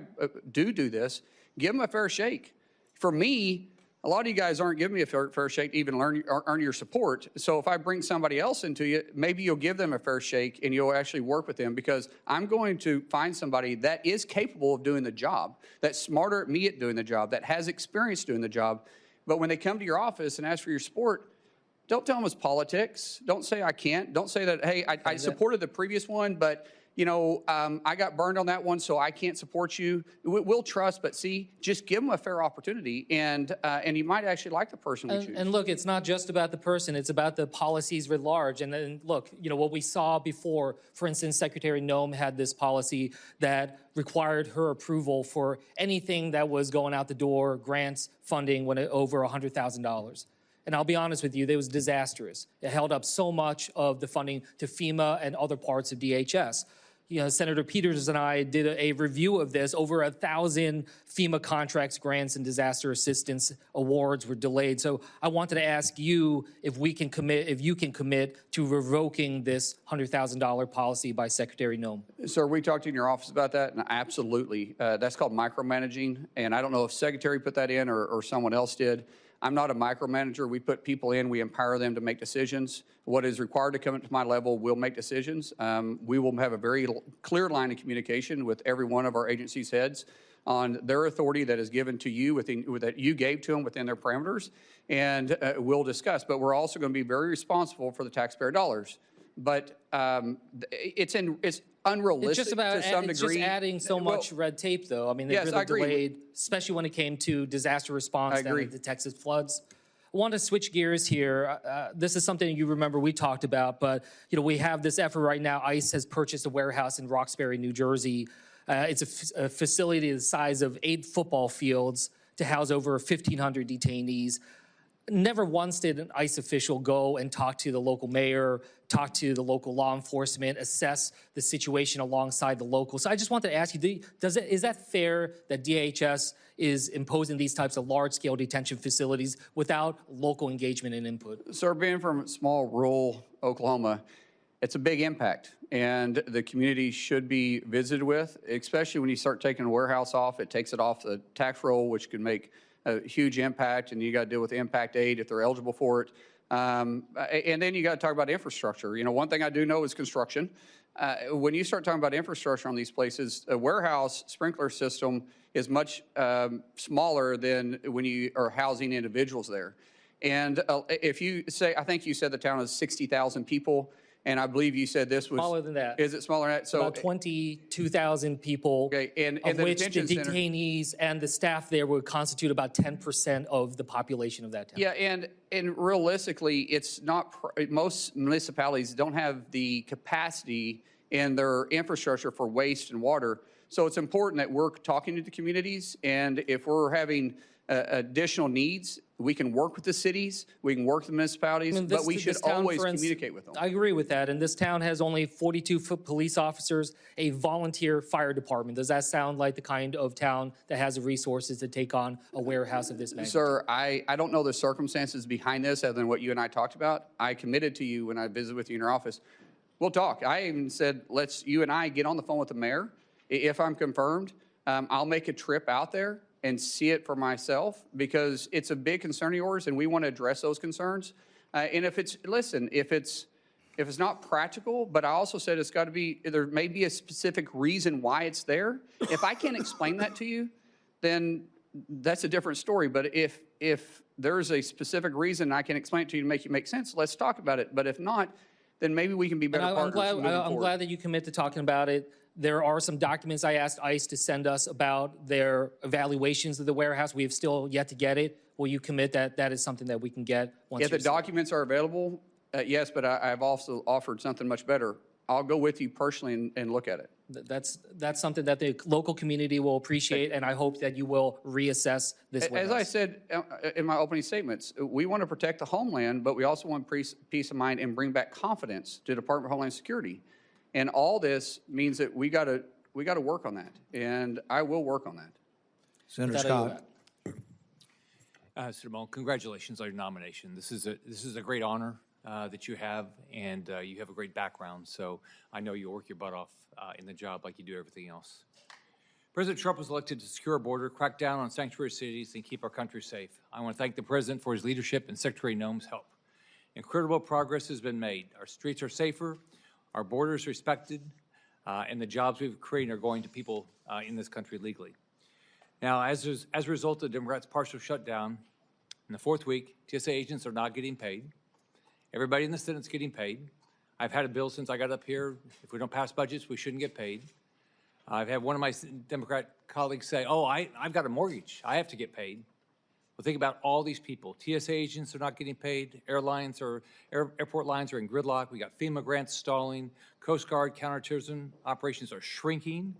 do this, give them a fair shake. For me, a lot of you guys aren't giving me a fair shake to even earn your support. So if I bring somebody else into you, maybe you'll give them a fair shake and you'll actually work with them because I'm going to find somebody that is capable of doing the job, that's smarter than me at doing the job, that has experience doing the job. But when they come to your office and ask for your support, don't tell them it's politics. Don't say I can't. Don't say that, hey, I supported the previous one, but you know, I got burned on that one, so I can't support you. We'll trust, but see, just give them a fair opportunity, and you might actually like the person we choose. And look, it's not just about the person; it's about the policies writ large. And then look, you know what we saw before. For instance, Secretary Noem had this policy that required her approval for anything that was going out the door, grants, funding, when it over $100,000. And I'll be honest with you, it was disastrous. It held up so much of the funding to FEMA and other parts of DHS. You know, Senator Peters and I did a review of this. Over 1,000 FEMA contracts, grants, and disaster assistance awards were delayed. So I wanted to ask you if you can commit to revoking this $100,000 policy by Secretary Noem. Sir, we talked in your office about that, and absolutely. That's called micromanaging, and I don't know if Secretary put that in or someone else did. I'm not a micromanager. We put people in, we empower them to make decisions. What is required to come up to my level will make decisions. We will have a very clear line of communication with every one of our agency's heads on their authority that is given to you, that you gave to them within their parameters, and we'll discuss. But we're also going to be very responsible for the taxpayer dollars. But it's unrealistic to some degree. It's just adding so much red tape, though. I mean, they really delayed, especially when it came to disaster response down at the Texas floods. I want to switch gears here. This is something you remember we talked about, but you know we have this effort right now. ICE has purchased a warehouse in Roxbury, New Jersey. It's a facility the size of 8 football fields to house over 1,500 detainees. Never once did an ICE official go and talk to the local mayor, talk to the local law enforcement, assess the situation alongside the locals. So I just wanted to ask you, is that fair that DHS is imposing these types of large-scale detention facilities without local engagement and input? Sir, being from small rural Oklahoma, it's a big impact, and the community should be visited with, especially when you start taking a warehouse off. It takes it off the tax roll, which could make a huge impact, and you got to deal with impact aid if they're eligible for it. And then you got to talk about infrastructure. You know, one thing I do know is construction. When you start talking about infrastructure on these places, a warehouse sprinkler system is much smaller than when you are housing individuals there. And if you say, I think you said the town is 60,000 people, and I believe you said this was Smaller than that. Is it smaller than that? So about 22,000 people, okay, and of the which the detention center- detainees and the staff there would constitute about 10% of the population of that town. Yeah, and realistically, it's not, most municipalities don't have the capacity in their infrastructure for waste and water. So it's important that we're talking to the communities, and if we're having additional needs, we can work with the cities, we can work with the municipalities, but we should always communicate with them. I agree with that, and this town has only 42 police officers, a volunteer fire department. Does that sound like the kind of town that has the resources to take on a warehouse of this magnitude? Sir, I don't know the circumstances behind this other than what you and I talked about. I committed to you when I visited with you in your office. We'll talk. I even said, let's you and I get on the phone with the mayor. If I'm confirmed, I'll make a trip out there and see it for myself, because it's a big concern of yours and we want to address those concerns. And if it's, listen, if it's not practical, but I also said it's got to be, there may be a specific reason why it's there. If I can't explain that to you, then that's a different story. But if there's a specific reason I can explain it to you to make you make sense, let's talk about it. But if not, then maybe we can be better partners. I'm glad that you commit to talking about it. There are some documents I asked ICE to send us about their evaluations of the warehouse. We have still yet to get it. Will you commit that that is something that we can get once If the documents are available, yes, but I've also offered something much better. I'll go with you personally and look at it. That's something that the local community will appreciate, and I hope that you will reassess this warehouse. As I said in my opening statements, we want to protect the homeland, but we also want peace of mind and bring back confidence to the Department of Homeland Security. And all this means that we got to work on that, and I will work on that. Senator Scott. Senator Mullin, congratulations on your nomination. This is a great honor that you have, and you have a great background. So I know you'll work your butt off in the job like you do everything else. President Trump was elected to secure our border, crack down on sanctuary cities, and keep our country safe. I want to thank the President for his leadership and Secretary Noem's help. Incredible progress has been made. Our streets are safer, our borders respected, and the jobs we've created are going to people in this country legally. Now, as a result of the Democrats' partial shutdown, in the 4th week, TSA agents are not getting paid. Everybody in the Senate's getting paid. I've had a bill since I got up here. If we don't pass budgets, we shouldn't get paid. I've had one of my Democrat colleagues say, oh, I've got a mortgage. I have to get paid. Well, think about all these people. TSA agents are not getting paid. Airlines or airport lines are in gridlock. We got FEMA grants stalling. Coast Guard counterterrorism operations are shrinking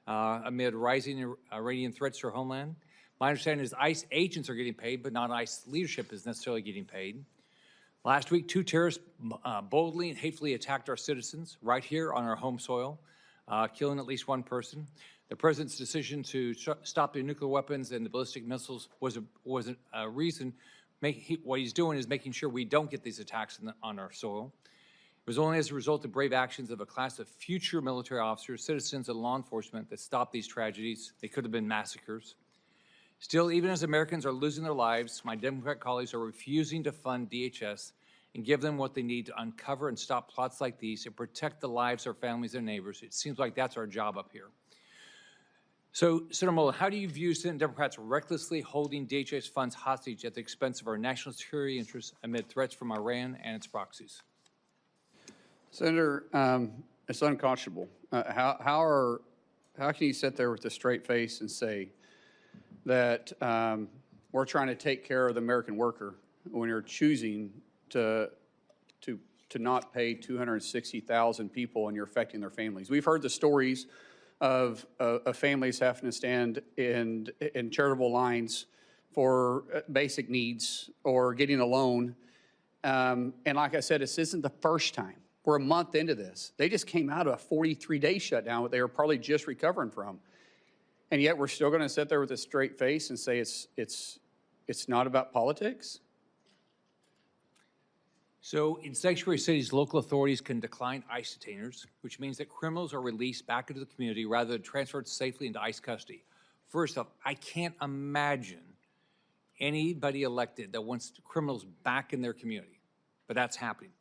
amid rising Iranian threats to our homeland. My understanding is ICE agents are getting paid, but not ICE leadership is necessarily getting paid. Last week, 2 terrorists boldly and hatefully attacked our citizens right here on our home soil, killing at least 1 person. The President's decision to stop the nuclear weapons and the ballistic missiles was a reason. What he's doing is making sure we don't get these attacks on our soil. It was only as a result of brave actions of a class of future military officers, citizens, and law enforcement that stopped these tragedies. They could have been massacres. Still, even as Americans are losing their lives, my Democrat colleagues are refusing to fund DHS and give them what they need to uncover and stop plots like these and protect the lives of our families and neighbors. It seems like that's our job up here. So, Senator Mullin, how do you view Senate Democrats recklessly holding DHS funds hostage at the expense of our national security interests amid threats from Iran and its proxies? Senator, it's unconscionable. How can you sit there with a straight face and say that we're trying to take care of the American worker when you're choosing to not pay 260,000 people and you're affecting their families? We've heard the stories of families having to stand in charitable lines for basic needs or getting a loan. And like I said, this isn't the first time. We're a month into this. They just came out of a 43-day shutdown that they were probably just recovering from. And yet we're still going to sit there with a straight face and say it's not about politics? So in sanctuary cities, local authorities can decline ICE detainers, which means that criminals are released back into the community rather than transferred safely into ICE custody. First off, I can't imagine anybody elected that wants criminals back in their community, but that's happening.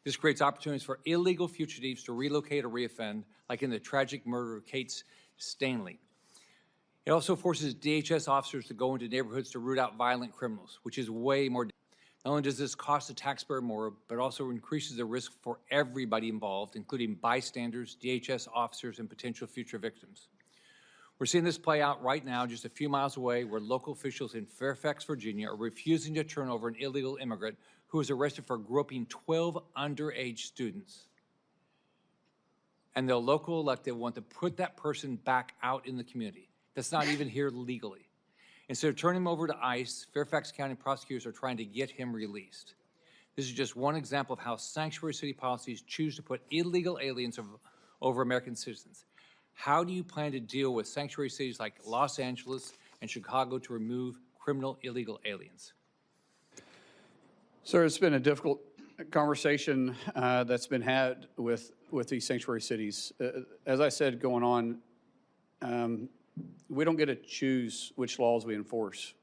This creates opportunities for illegal fugitives to relocate or reoffend, like in the tragic murder of Kate Stanley. It also forces DHS officers to go into neighborhoods to root out violent criminals, which is way more. Not only does this cost the taxpayer more, but also increases the risk for everybody involved, including bystanders, DHS officers, and potential future victims. We're seeing this play out right now just a few miles away, where local officials in Fairfax, Virginia are refusing to turn over an illegal immigrant who was arrested for groping 12 underage students. And the local elected want to put that person back out in the community. That's not even here legally. Instead of turning him over to ICE, Fairfax County prosecutors are trying to get him released. This is just one example of how sanctuary city policies choose to put illegal aliens over American citizens. How do you plan to deal with sanctuary cities like Los Angeles and Chicago to remove criminal illegal aliens? Sir, it's been a difficult conversation that's been had with these sanctuary cities. As I said, going on, we don't get to choose which laws we enforce.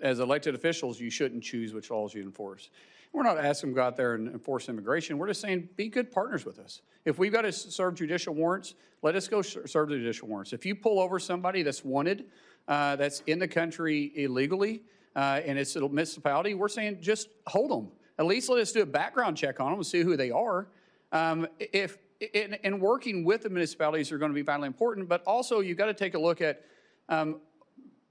As elected officials, you shouldn't choose which laws you enforce. We're not asking them to go out there and enforce immigration. We're just saying, be good partners with us. If we've got to serve judicial warrants, let us go serve the judicial warrants. If you pull over somebody that's wanted, that's in the country illegally, and it's a municipality, we're saying just hold them. At least let us do a background check on them and see who they are. And working with the municipalities are going to be vitally important, but also you've got to take a look at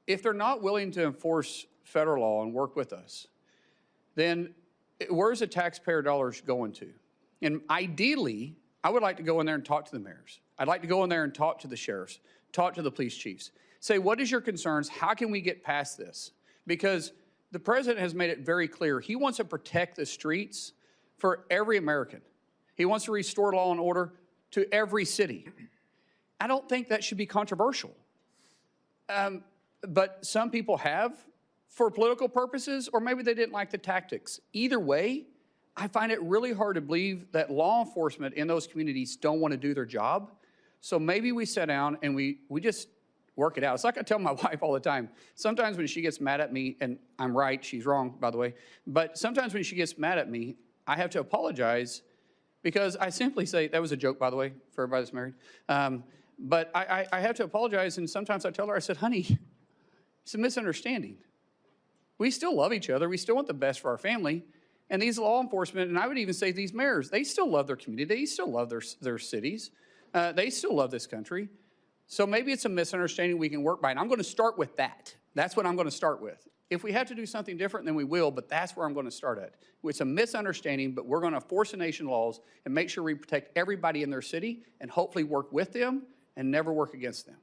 if they're not willing to enforce federal law and work with us, then where's the taxpayer dollars going to? And ideally, I would like to go in there and talk to the mayors. I'd like to go in there and talk to the sheriffs, talk to the police chiefs. Say, what is your concerns? How can we get past this? Because the president has made it very clear. He wants to protect the streets for every American. He wants to restore law and order to every city. I don't think that should be controversial. But some people have for political purposes, or maybe they didn't like the tactics. Either way, I find it really hard to believe that law enforcement in those communities don't want to do their job. So maybe we sit down and we just work it out. It's like I tell my wife all the time. Sometimes when she gets mad at me, and I'm right, she's wrong, by the way, but sometimes when she gets mad at me, I have to apologize because I simply say, that was a joke, by the way, for everybody that's married. But I have to apologize, and sometimes I tell her, I said, honey, it's a misunderstanding. We still love each other. We still want the best for our family. And these law enforcement, and I would even say these mayors, they still love their community. They still love their cities. They still love this country. So maybe it's a misunderstanding we can work by. And I'm going to start with that. That's what I'm going to start with. If we have to do something different, then we will, but that's where I'm going to start at. It's a misunderstanding, but we're going to force the nation laws and make sure we protect everybody in their city and hopefully work with them and never work against them.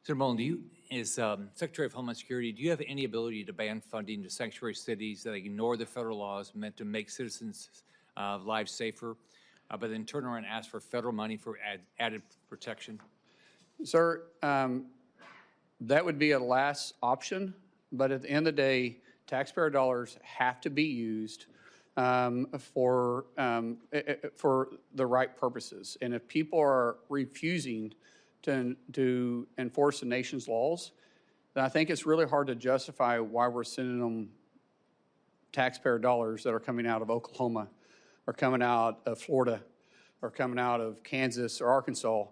Senator Mullin, as Secretary of Homeland Security, do you have any ability to ban funding to sanctuary cities that ignore the federal laws meant to make citizens' lives safer, but then turn around and ask for federal money for added protection? Sir, that would be a last option, but at the end of the day, taxpayer dollars have to be used for the right purposes. And if people are refusing to enforce the nation's laws, then I think it's really hard to justify why we're sending them taxpayer dollars that are coming out of Oklahoma or coming out of Florida or coming out of Kansas or Arkansas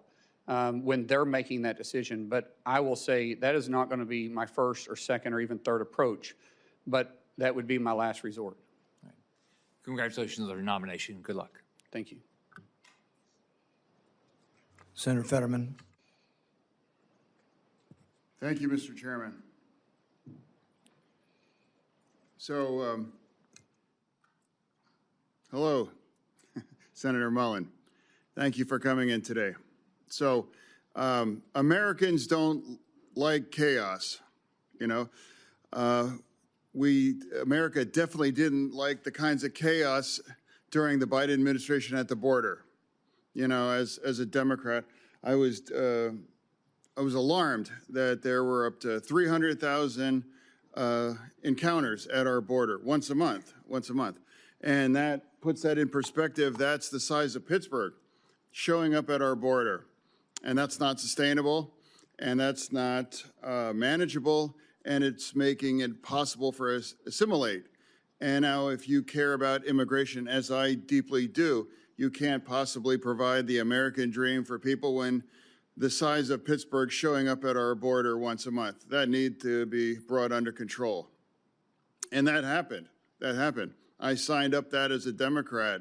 when they're making that decision. But I will say that is not going to be my first or second or even third approach, but that would be my last resort. Right. Congratulations on your nomination. Good luck. Thank you. Senator Fetterman. Thank you, Mr. Chairman. So, hello, Senator Mullin. Thank you for coming in today. So, Americans don't like chaos, you know. America definitely didn't like the kinds of chaos during the Biden administration at the border. You know, as a Democrat, I was alarmed that there were up to 300,000 encounters at our border once a month. And that puts that in perspective. That's the size of Pittsburgh showing up at our border. And that's not sustainable, and that's not manageable, and it's making it possible for us to assimilate. And now if you care about immigration, as I deeply do, you can't possibly provide the American dream for people when the size of Pittsburgh showing up at our border once a month. That need to be brought under control. And that happened. I signed up that as a Democrat.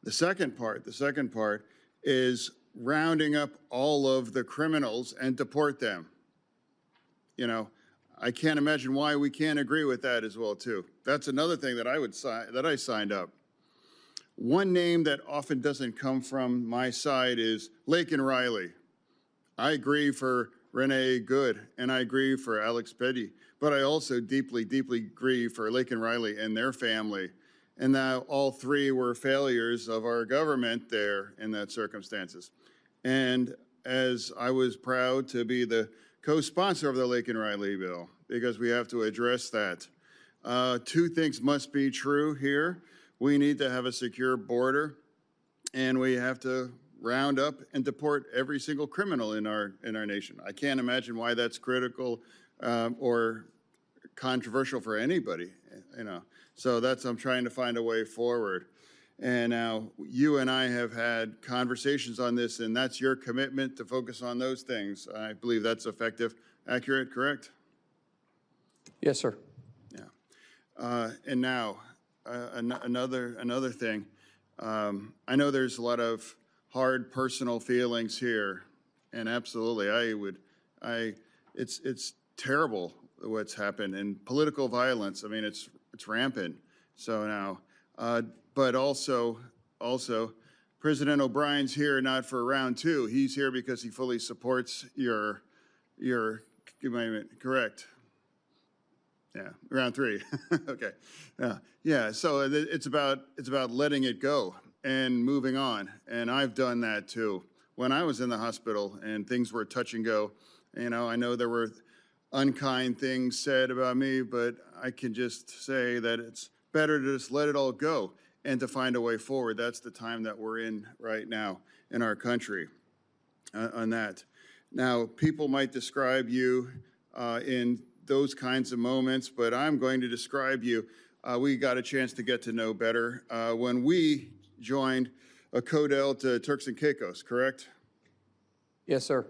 The second part is rounding up all of the criminals and deport them. You know, I can't imagine why we can't agree with that as well, too. That's another thing that I signed up. One name that often doesn't come from my side is Laken Riley. I agree for Renee Good, and I agree for Alex Petty, but I also deeply, deeply agree for Laken Riley and their family. And now all three were failures of our government there in that circumstances. And as I was proud to be the co-sponsor of the Laken Riley bill, because we have to address that. Two things must be true here. We need to have a secure border, and we have to round up and deport every single criminal in our nation. I can't imagine why that's critical or controversial for anybody, you know. So I'm trying to find a way forward. And now you and I have had conversations on this, and that's your commitment to focus on those things. I believe that's effective, accurate, correct? Yes, sir. Yeah. And now another thing. I know there's a lot of hard personal feelings here, and absolutely, it's terrible what's happened, and political violence. I mean, it's rampant. So now. But also, President O'Brien's here not for round two. He's here because he fully supports your correct. Yeah, round three. Okay. Yeah. So it's about letting it go and moving on. And I've done that too. When I was in the hospital and things were touch and go, you know, I know there were unkind things said about me, but I can just say that it's better to just let it all go and to find a way forward. That's the time that we're in right now in our country on that. Now, people might describe you in those kinds of moments, but I'm going to describe you. We got a chance to get to know better when we joined a Codel to Turks and Caicos, correct? Yes, sir.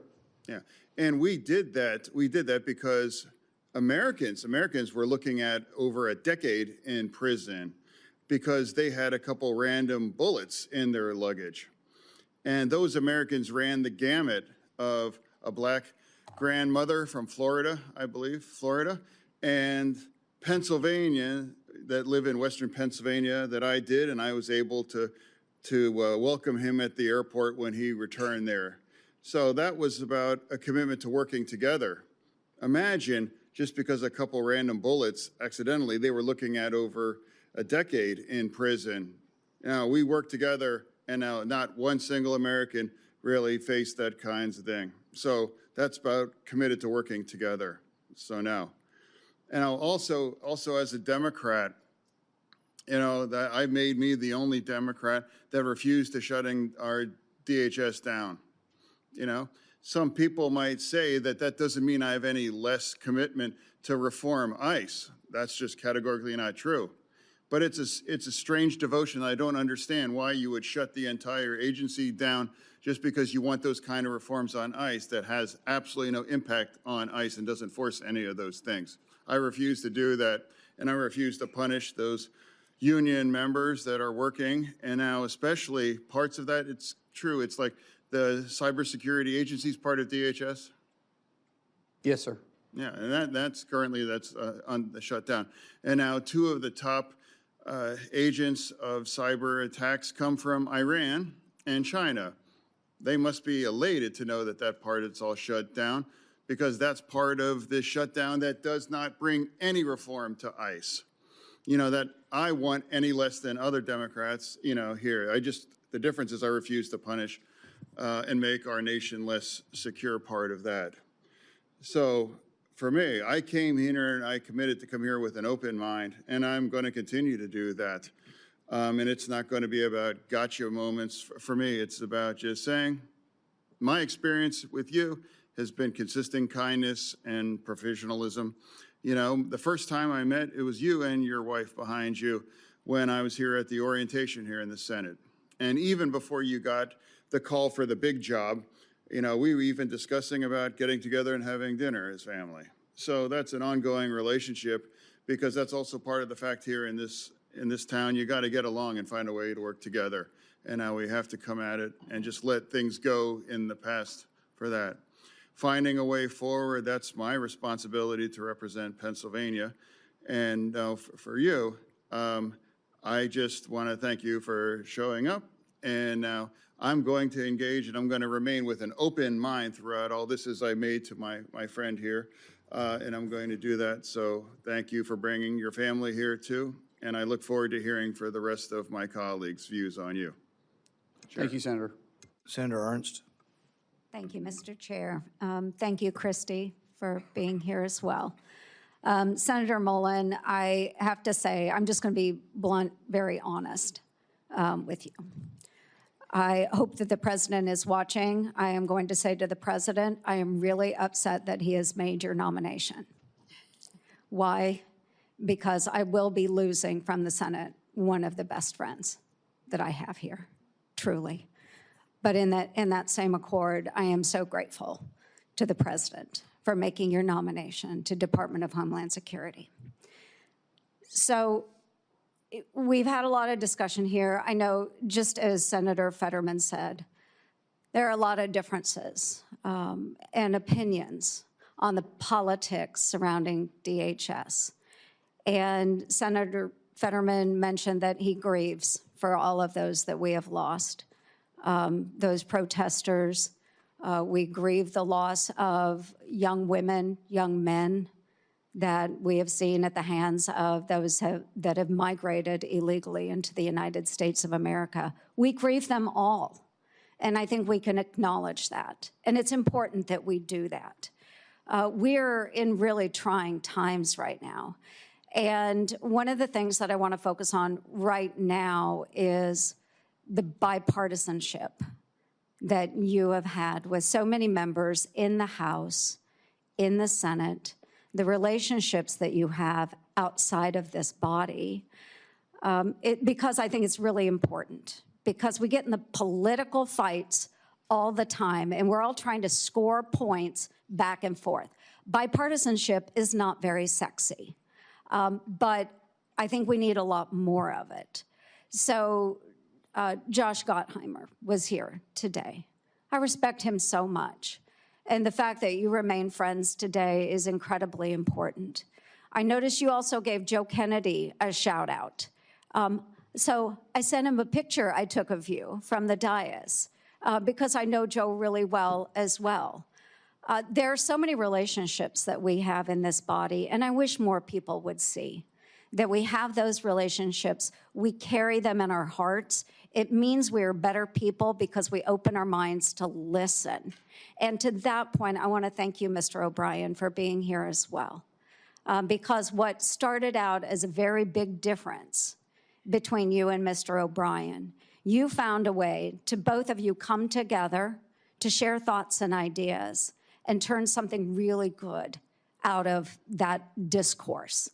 Yeah, and we did that because Americans were looking at over a decade in prison because they had a couple random bullets in their luggage. And those Americans ran the gamut of a black grandmother from Florida, I believe, and Pennsylvania, that live in Western Pennsylvania that I did, and I was able to welcome him at the airport when he returned there. So that was about a commitment to working together. Imagine, just because a couple random bullets, accidentally, they were looking at over a decade in prison. Now, we worked together, and now not one single American really faced that kinds of thing. So that's about committed to working together. So now, and also as a Democrat, you know, that I made me the only Democrat that refused to shutting our DHS down. You know, some people might say that doesn't mean I have any less commitment to reform ICE. That's just categorically not true. But it's a strange devotion. I don't understand why you would shut the entire agency down just because you want those kind of reforms on ICE that has absolutely no impact on ICE and doesn't force any of those things. I refuse to do that, and I refuse to punish those union members that are working. And now especially parts of that, it's true. It's like the cybersecurity agency is part of DHS? Yes, sir. Yeah, and that's currently on the shutdown. And now two of the top agents of cyber attacks come from Iran and China. They must be elated to know that that part is all shut down, because that's part of this shutdown that does not bring any reform to ICE. You know, that I want any less than other Democrats, you know, here. The difference is I refuse to punish and make our nation less secure part of that. So for me, I came here and I committed to come here with an open mind, and I'm going to continue to do that. And it's not going to be about gotcha moments. For me, it's about just saying, my experience with you has been consistent kindness and professionalism. You know, the first time I met, it was you and your wife behind you when I was here at the orientation here in the Senate. And even before you got the call for the big job, you know, we were even discussing about getting together and having dinner as family. So that's an ongoing relationship, because that's also part of the fact here in this town, you got to get along and find a way to work together. And now we have to come at it and just let things go in the past for that. Finding a way forward, that's my responsibility to represent Pennsylvania. And for you, I just want to thank you for showing up. And now I'm going to engage, and I'm going to remain with an open mind throughout all this, as I made to my friend here. And I'm going to do that. So thank you for bringing your family here too. And I look forward to hearing for the rest of my colleagues' views on you. Chair. Thank you, Senator. Senator Ernst. Thank you, Mr. Chair. Thank you, Kristi, for being here as well. Senator Mullin, I have to say, I'm just going to be blunt, very honest with you. I hope that the president is watching. I am going to say to the president, I am really upset that he has made your nomination. Why? Because I will be losing from the Senate one of the best friends that I have here, truly. But in that same accord, I am so grateful to the president for making your nomination to Department of Homeland Security. So we've had a lot of discussion here. I know, just as Senator Fetterman said, there are a lot of differences and opinions on the politics surrounding DHS. And Senator Fetterman mentioned that he grieves for all of those that we have lost. Those protesters, we grieve the loss of young women, young men that we have seen at the hands of those that have migrated illegally into the United States of America. We grieve them all, and I think we can acknowledge that. And it's important that we do that. We're in really trying times right now. And one of the things that I want to focus on right now is the bipartisanship that you have had with so many members in the House, in the Senate, the relationships that you have outside of this body, because I think it's really important, because we get in the political fights all the time, and we're all trying to score points back and forth. Bipartisanship is not very sexy, but I think we need a lot more of it. So Josh Gottheimer was here today. I respect him so much. And the fact that you remain friends today is incredibly important. I noticed you also gave Joe Kennedy a shout out. So I sent him a picture I took of you from the dais because I know Joe really well as well. There are so many relationships that we have in this body, and I wish more people would see that we have those relationships. We carry them in our hearts. It means we're better people because we open our minds to listen. And to that point, I want to thank you, Mr. O'Brien, for being here as well. Because what started out as a very big difference between you and Mr. O'Brien, you found a way to both of you come together to share thoughts and ideas and turn something really good out of that discourse.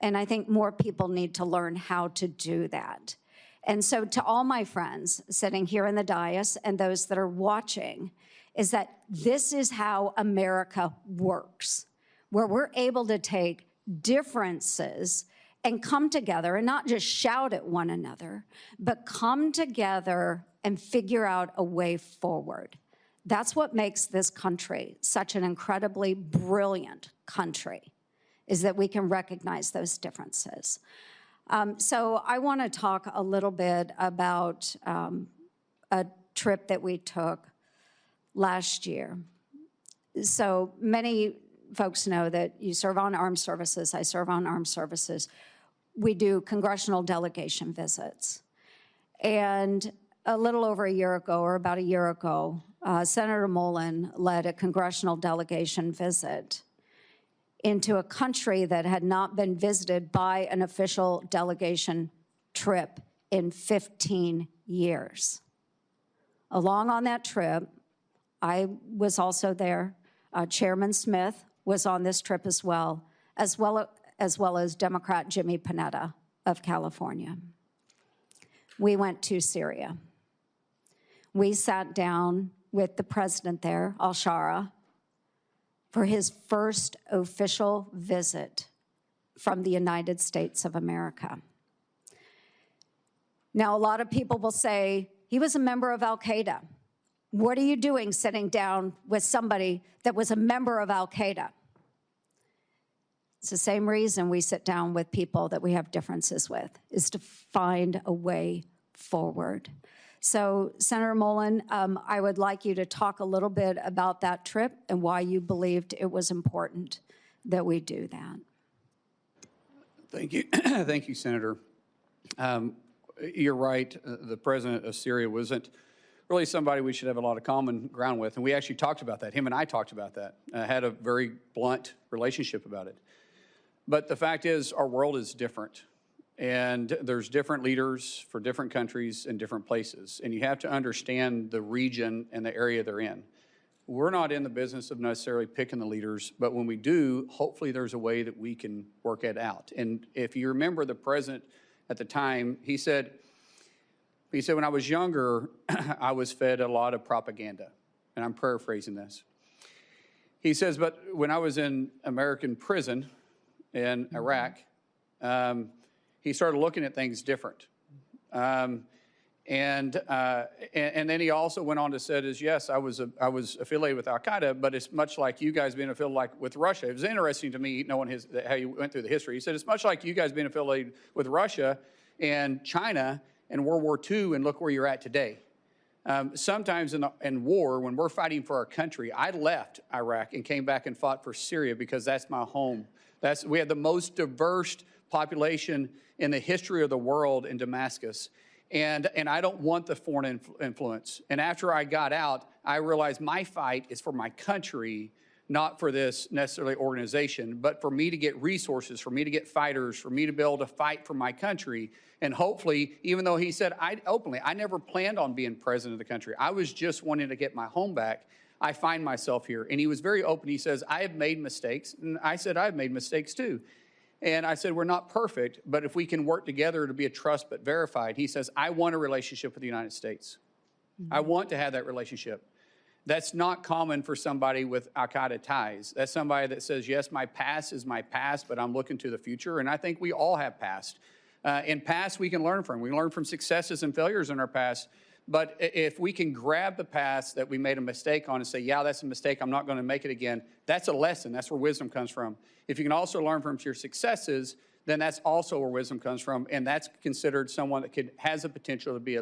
And I think more people need to learn how to do that. And so to all my friends sitting here in the dais and those that are watching, is that this is how America works, where we're able to take differences and come together and not just shout at one another, but come together and figure out a way forward. That's what makes this country such an incredibly brilliant country, is that we can recognize those differences. So I want to talk a little bit about a trip that we took last year. So many folks know that you serve on armed services, I serve on armed services. We do congressional delegation visits. And a little over a year ago, or about a year ago, Senator Mullin led a congressional delegation visit into a country that had not been visited by an official delegation trip in 15 years. Along on that trip, I was also there. Chairman Smith was on this trip as well as Democrat Jimmy Panetta of California. We went to Syria. We sat down with the president there, al-Shara, for his first official visit from the United States of America. Now, a lot of people will say, he was a member of al-Qaeda. What are you doing sitting down with somebody that was a member of al-Qaeda? It's the same reason we sit down with people that we have differences with, is to find a way forward. So, Senator Mullin, I would like you to talk a little bit about that trip and why you believed it was important that we do that. Thank you. Thank you, Senator. You're right. The president of Syria wasn't really somebody we should have a lot of common ground with. And we actually talked about that. Him and I talked about that. Had a very blunt relationship about it. But the fact is, our world is different. And there's different leaders for different countries and different places. And you have to understand the region and the area they're in. We're not in the business of necessarily picking the leaders, but when we do, hopefully there's a way that we can work it out. And if you remember the president at the time, he said, when I was younger, I was fed a lot of propaganda. And I'm paraphrasing this. He says, but when I was in American prison in Iraq, he started looking at things different. And then he also went on to say, yes, I was affiliated with al-Qaeda, but it's much like you guys being affiliated with Russia. It was interesting to me knowing how you went through the history. He said, it's much like you guys being affiliated with Russia and China and World War II, and look where you're at today. Sometimes in war, when we're fighting for our country, I left Iraq and came back and fought for Syria because that's my home. We have the most diverse population in the history of the world in Damascus. And I don't want the foreign influence. And after I got out, I realized my fight is for my country, not for this necessarily organization, but for me to get resources, for me to get fighters, for me to be able to fight for my country. And hopefully, even though he said openly, I never planned on being president of the country. I was just wanting to get my home back. I find myself here. And he was very open. He says, I have made mistakes. And I said, I've made mistakes too. And I said, we're not perfect, but if we can work together to be a trust but verified, he says, I want a relationship with the United States. I want to have that relationship. That's not common for somebody with al-Qaeda ties. That's somebody that says, yes, my past is my past, but I'm looking to the future. And I think we all have past. In past, we can learn from. We learn from successes and failures in our past. But if we can grab the past that we made a mistake on and say, yeah, that's a mistake, I'm not going to make it again, that's a lesson. That's where wisdom comes from. If you can also learn from your successes, then that's also where wisdom comes from, and that's considered someone that has the potential to be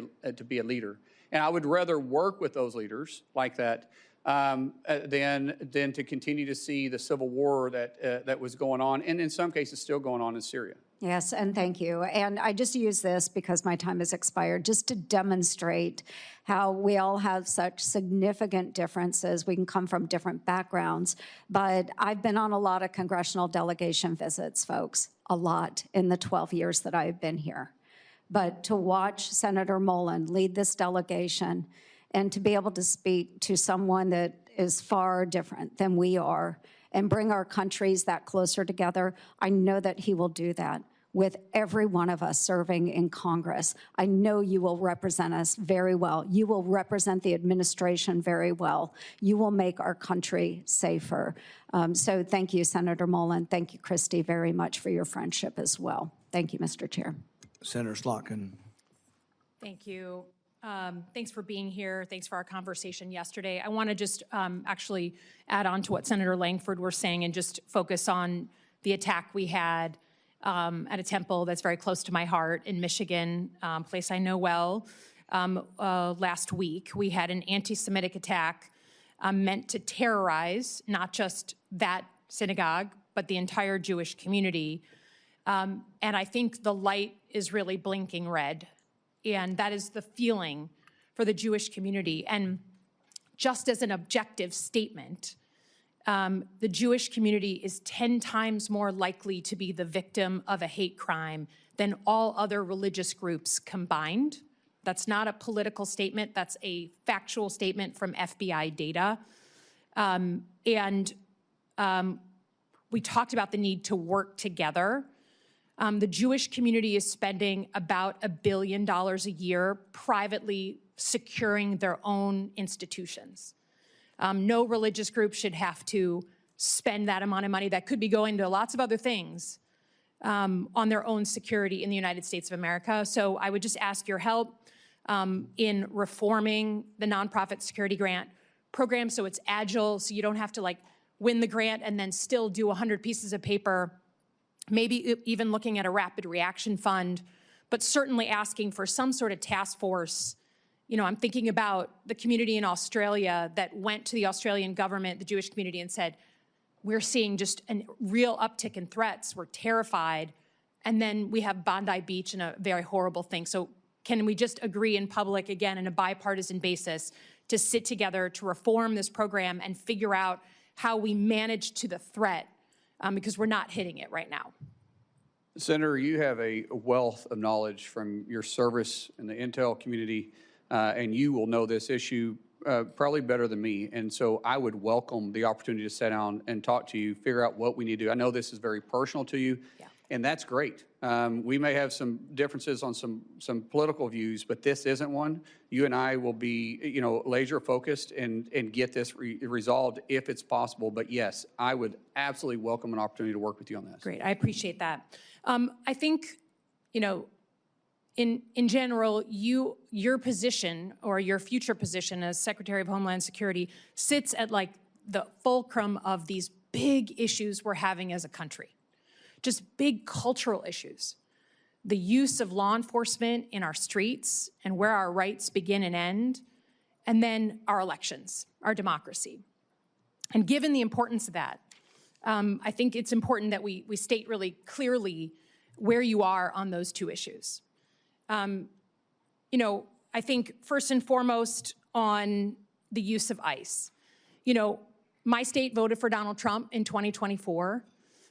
a leader. And I would rather work with those leaders like that than to continue to see the civil war that was going on, and in some cases still going on in Syria. Yes, and thank you. And I just use this because my time has expired, just to demonstrate how we all have such significant differences. We can come from different backgrounds, but I've been on a lot of congressional delegation visits, folks, a lot in the 12 years that I've been here. But to watch Senator Mullin lead this delegation and to be able to speak to someone that is far different than we are and bring our countries that closer together, I know that he will do that with every one of us serving in Congress. I know you will represent us very well. You will represent the administration very well. You will make our country safer. So thank you, Senator Mullin. Thank you, Kristi, very much for your friendship as well. Thank you, Mr. Chair. Senator Slotkin. Thank you. Thanks for being here. Thanks for our conversation yesterday. I want to just actually add on to what Senator Langford was saying and just focus on the attack we had at a temple that's very close to my heart in Michigan, a place I know well. Last week, we had an anti-Semitic attack meant to terrorize not just that synagogue, but the entire Jewish community. And I think the light is really blinking red. And that is the feeling for the Jewish community. And just as an objective statement, the Jewish community is 10 times more likely to be the victim of a hate crime than all other religious groups combined. That's not a political statement, that's a factual statement from FBI data. We talked about the need to work together. The Jewish community is spending about $1 billion a year privately securing their own institutions. No religious group should have to spend that amount of money that could be going to lots of other things on their own security in the United States of America. So I would just ask your help in reforming the nonprofit security grant program so it's agile, so you don't have to like win the grant and then still do 100 pieces of paper, maybe even looking at a rapid reaction fund, but certainly asking for some sort of task force. You know, I'm thinking about the community in Australia that went to the Australian government, the Jewish community, and said, we're seeing just a real uptick in threats. We're terrified. And then we have Bondi Beach and a very horrible thing. So can we just agree in public, again, on a bipartisan basis, to sit together to reform this program and figure out how we manage to the threat, because we're not hitting it right now. Senator, you have a wealth of knowledge from your service in the intel community, and you will know this issue probably better than me. And so I would welcome the opportunity to sit down and talk to you, figure out what we need to do. I know this is very personal to you, and that's great. We may have some differences on some political views, but this isn't one. You and I will be, you know, laser focused and get this resolved if it's possible. But yes, I would absolutely welcome an opportunity to work with you on this. Great, I appreciate that. I think, you know, in general, your position or your future position as Secretary of Homeland Security sits at like the fulcrum of these big issues we're having as a country. Just big cultural issues. The use of law enforcement in our streets and where our rights begin and end, and then our elections, our democracy. And given the importance of that, I think it's important that we state really clearly where you are on those two issues. You know, I think first and foremost on the use of ICE. You know, my state voted for Donald Trump in 2024.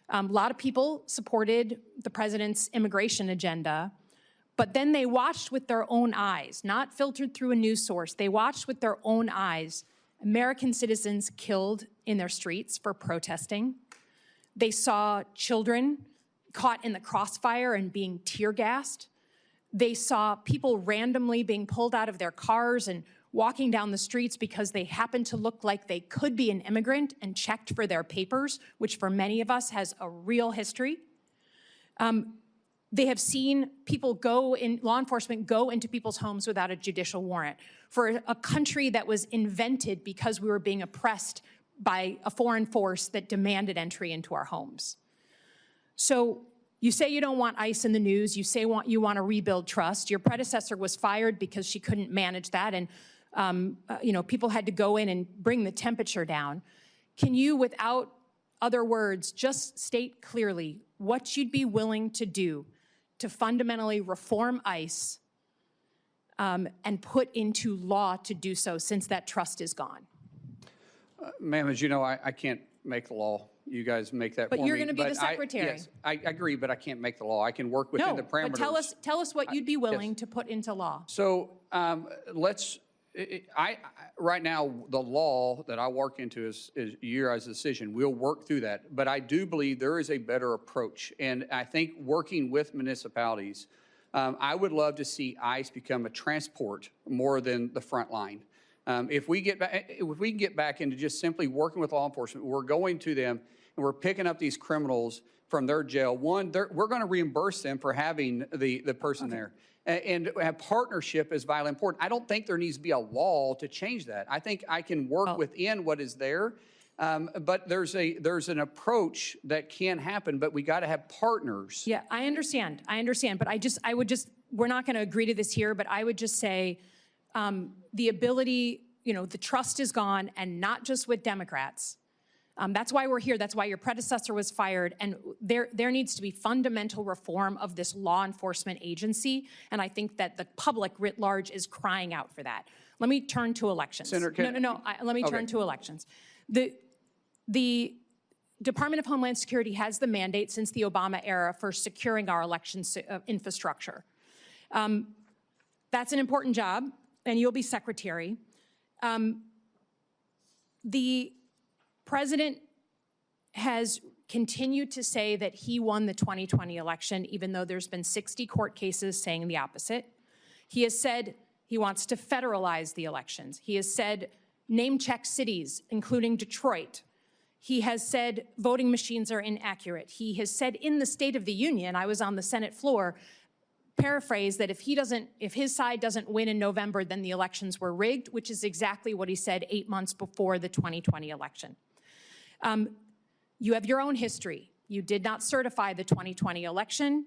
A lot of people supported the president's immigration agenda, but then they watched with their own eyes, not filtered through a news source. They watched with their own eyes American citizens killed in their streets for protesting. They saw children caught in the crossfire and being tear gassed. They saw people randomly being pulled out of their cars and walking down the streets because they happened to look like they could be an immigrant and checked for their papers, which for many of us has a real history. They have seen people law enforcement go into people's homes without a judicial warrant for a country that was invented because we were being oppressed by a foreign force that demanded entry into our homes. So you say you don't want ICE in the news. You say you want to rebuild trust. Your predecessor was fired because she couldn't manage that, and you know, people had to go in and bring the temperature down. Can you, without other words, just state clearly what you'd be willing to do to fundamentally reform ICE and put into law to do so, since that trust is gone? Ma'am, as you know, I can't make the law. You guys make that for me. But you're going to be the secretary. Yes, I agree, but I can't make the law. I can work within the parameters. No, but tell us what you'd be willing to put into law. So right now, the law that I work into is your guys' decision. We'll work through that. But I do believe there is a better approach. And I think working with municipalities, I would love to see ICE become a transport more than the front line. If we can get back into just simply working with law enforcement, we're going to them and we're picking up these criminals from their jail. One, we're going to reimburse them for having the person there. And have partnership is vitally important. I don't think there needs to be a law to change that. I think I can work within what is there, but there's an approach that can happen, but we got to have partners. Yeah, I understand, but we're not going to agree to this here, but I would just say the ability the trust is gone, and not just with Democrats. That's why we're here. That's why your predecessor was fired. And there needs to be fundamental reform of this law enforcement agency. And I think that the public writ large is crying out for that. Let me turn to elections. Senator, let me turn to elections. The Department of Homeland Security has the mandate since the Obama era for securing our election infrastructure. That's an important job, and you'll be secretary. The president has continued to say that he won the 2020 election, even though there's been 60 court cases saying the opposite. He has said he wants to federalize the elections. He has said name-check cities, including Detroit. He has said voting machines are inaccurate. He has said in the State of the Union, I was on the Senate floor, paraphrase that if his side doesn't win in November, then the elections were rigged, which is exactly what he said 8 months before the 2020 election. You have your own history. You did not certify the 2020 election.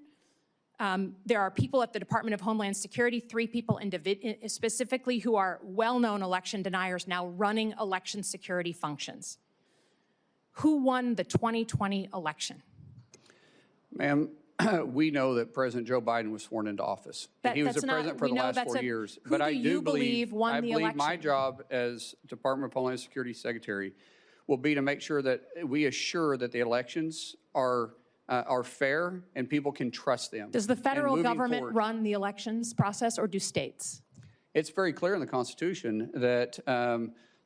There are people at the Department of Homeland Security, 3 people specifically, who are well-known election deniers now running election security functions. Who won the 2020 election? Ma'am, we know that President Joe Biden was sworn into office. He was the president for the last 4 years. But I do believe I believe my job as Department of Homeland Security Secretary will be to make sure that we assure that the elections are fair and people can trust them. Does the federal government run the elections process, or do states? It's very clear in the Constitution that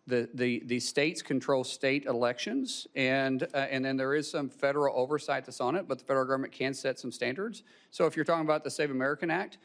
the states control state elections, and then there is some federal oversight that's on it, but the federal government can set some standards. So if you're talking about the Save American Act,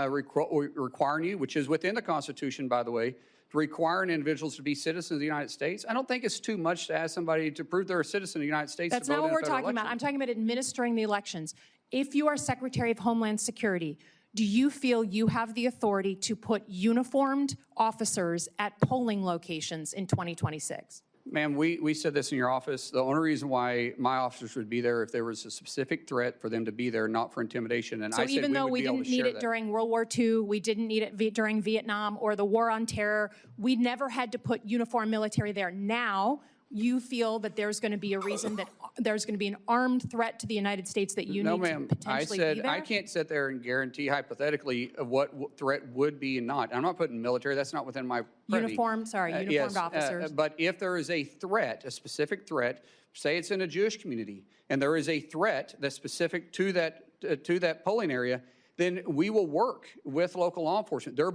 requiring you, which is within the Constitution, by the way, requiring individuals to be citizens of the United States, I don't think it's too much to ask somebody to prove they're a citizen of the United States. That's not what we're talking about. I'm talking about administering the elections. If you are Secretary of Homeland Security, do you feel you have the authority to put uniformed officers at polling locations in 2026? Ma'am, we said this in your office. The only reason why my officers would be there if there was a specific threat for them to be there, not for intimidation. And so I said even though we didn't need it during World War II, we didn't need it during Vietnam or the War on Terror, we never had to put uniformed military there. Now, you feel that there's going to be a reason that there's going to be an armed threat to the United States that you need to potentially be there? I said I can't sit there and guarantee hypothetically of what threat would be and not. I'm not putting military. That's not within my purview. Uniformed officers. But if there is a threat, a specific threat, say it's in a Jewish community, and there is a threat that's specific to that polling area, then we will work with local law enforcement. There'll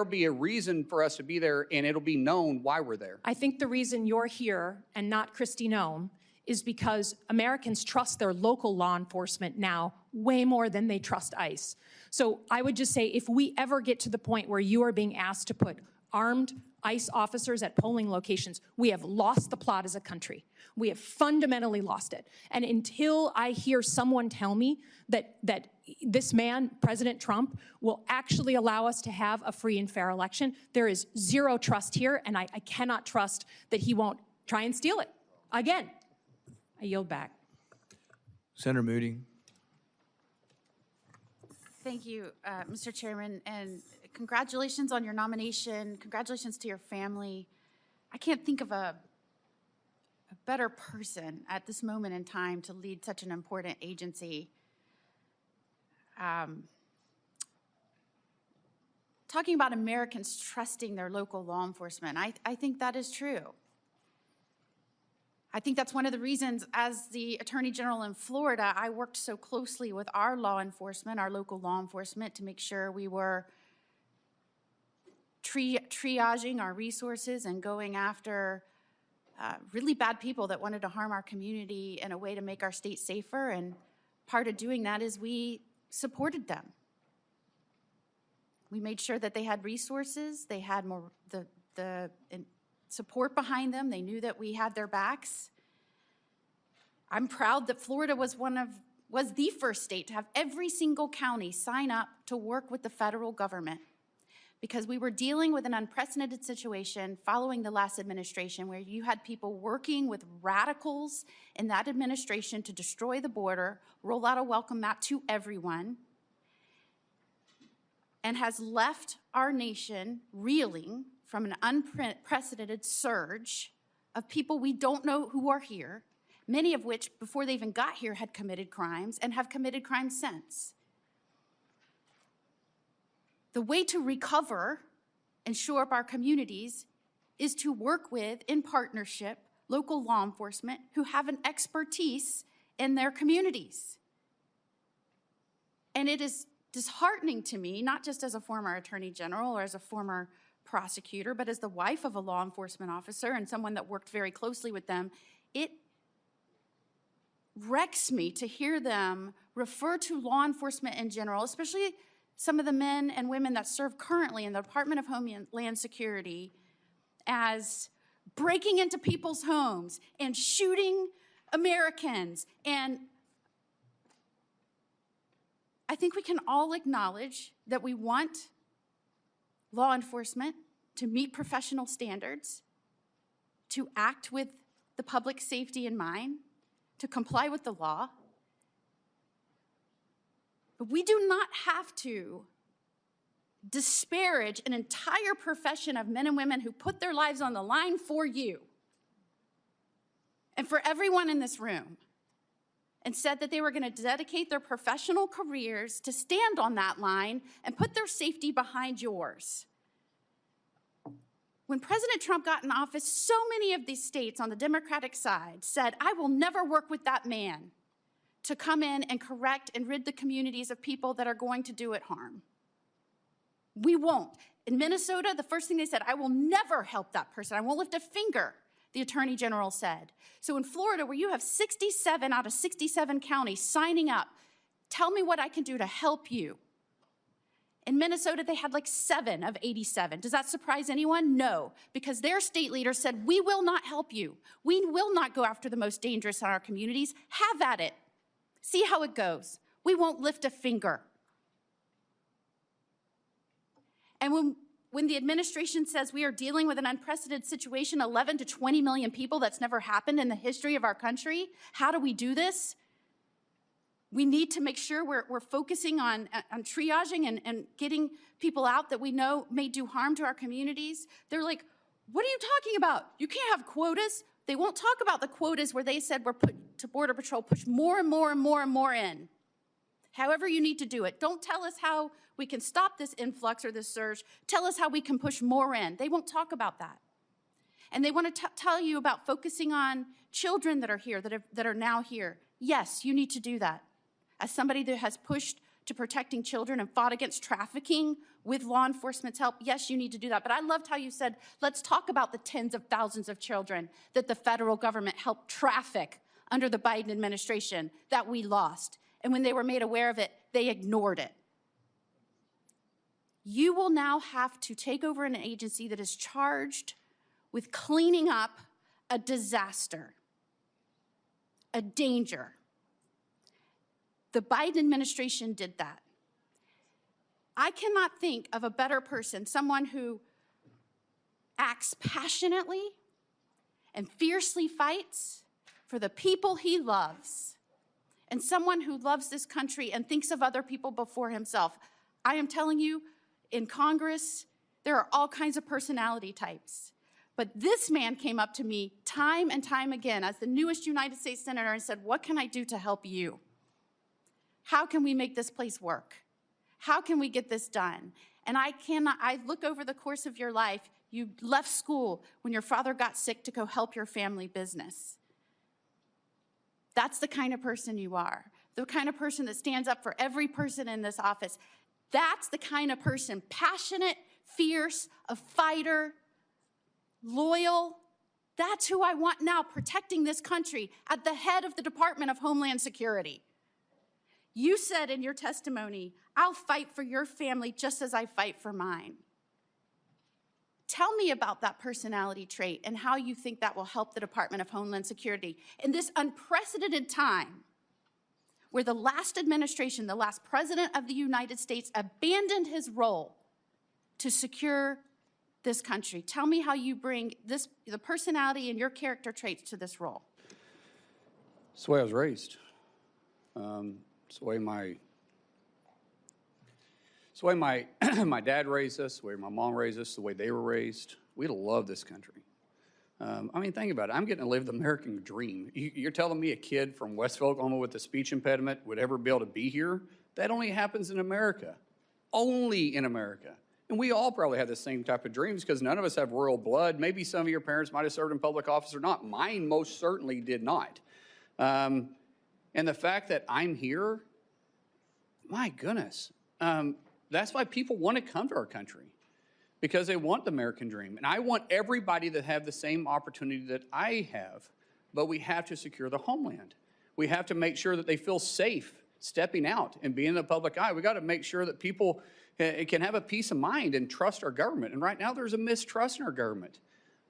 be a reason for us to be there, and it'll be known why we're there. I think the reason you're here and not Kristi Noem is because Americans trust their local law enforcement now way more than they trust ICE. So I would just say if we ever get to the point where you are being asked to put armed ICE officers at polling locations, we have lost the plot as a country. We have fundamentally lost it. And until I hear someone tell me that this man, President Trump, will actually allow us to have a free and fair election, there is zero trust here, and I cannot trust that he won't try and steal it. Again, I yield back. Senator Moody. Thank you, Mr. Chairman, and congratulations on your nomination. Congratulations to your family. I can't think of a better person at this moment in time to lead such an important agency. Talking about Americans trusting their local law enforcement, I think that is true. I think that's one of the reasons, as the Attorney General in Florida, I worked so closely with our law enforcement, our local law enforcement, to make sure we were triaging our resources and going after really bad people that wanted to harm our community in a way to make our state safer. And part of doing that is we supported them. We made sure that they had resources, they had more the support behind them. They knew that we had their backs. I'm proud that Florida was the first state to have every single county sign up to work with the federal government, because we were dealing with an unprecedented situation following the last administration where you had people working with radicals in that administration to destroy the border, roll out a welcome mat to everyone, and has left our nation reeling from an unprecedented surge of people we don't know who are here, many of which, before they even got here, had committed crimes and have committed crimes since. The way to recover and shore up our communities is to work with, in partnership, local law enforcement who have an expertise in their communities. And it is disheartening to me, not just as a former attorney general or as a former prosecutor, but as the wife of a law enforcement officer and someone that worked very closely with them, it wrecks me to hear them refer to law enforcement in general, especially some of the men and women that serve currently in the Department of Homeland Security, as breaking into people's homes and shooting Americans. And I think we can all acknowledge that we want law enforcement to meet professional standards, to act with the public safety in mind, to comply with the law. But we do not have to disparage an entire profession of men and women who put their lives on the line for you and for everyone in this room, and said that they were going to dedicate their professional careers to stand on that line and put their safety behind yours. When President Trump got in office, so many of these states on the Democratic side said, I will never work with that man to come in and correct and rid the communities of people that are going to do it harm. We won't. In Minnesota, the first thing they said, I will never help that person. I won't lift a finger, the Attorney General said. So in Florida, where you have 67 out of 67 counties signing up, tell me what I can do to help you. In Minnesota, they had like 7 of 87. Does that surprise anyone? No, because their state leader said, we will not help you. We will not go after the most dangerous in our communities. Have at it. See how it goes. We won't lift a finger. And when the administration says we are dealing with an unprecedented situation, 11 to 20 million people, that's never happened in the history of our country, how do we do this? We need to make sure we're focusing on triaging and getting people out that we know may do harm to our communities. They're like, what are you talking about? You can't have quotas. They won't talk about the quotas where they said we're put to Border Patrol, push more and more and more and more in. However you need to do it. Don't tell us how we can stop this influx or this surge. Tell us how we can push more in. They won't talk about that. And they want to tell you about focusing on children that are here, that are now here. Yes, you need to do that. As somebody that has pushed to protecting children and fought against trafficking with law enforcement's help, yes, you need to do that. But I loved how you said, let's talk about the tens of thousands of children that the federal government helped traffic under the Biden administration that we lost. And when they were made aware of it, they ignored it. You will now have to take over an agency that is charged with cleaning up a disaster, a danger. The Biden administration did that. I cannot think of a better person, someone who acts passionately and fiercely fights for the people he loves, and someone who loves this country and thinks of other people before himself. I am telling you, in Congress, there are all kinds of personality types. But this man came up to me time and time again as the newest United States Senator and said, what can I do to help you? How can we make this place work? How can we get this done? And I look over the course of your life, you left school when your father got sick to go help your family business. That's the kind of person you are. The kind of person that stands up for every person in this office. That's the kind of person, passionate, fierce, a fighter, loyal. That's who I want now protecting this country at the head of the Department of Homeland Security. You said in your testimony, I'll fight for your family just as I fight for mine. Tell me about that personality trait and how you think that will help the Department of Homeland Security in this unprecedented time where the last administration, the last president of the United States, abandoned his role to secure this country. Tell me how you bring the personality and your character traits to this role. It's the way I was raised. It's the way my It's the way my, my dad raised us, the way my mom raised us, the way they were raised. We love this country. I mean, think about it. I'm getting to live the American dream. You're telling me a kid from Westville, Oklahoma with a speech impediment would ever be able to be here? That only happens in America. Only in America. And we all probably have the same type of dreams because none of us have royal blood. Maybe some of your parents might have served in public office or not. Mine most certainly did not. And the fact that I'm here, my goodness, that's why people want to come to our country, because they want the American dream. And I want everybody to have the same opportunity that I have, but we have to secure the homeland. We have to make sure that they feel safe stepping out and being in the public eye. We got to make sure that people can have a peace of mind and trust our government. And right now there's a mistrust in our government.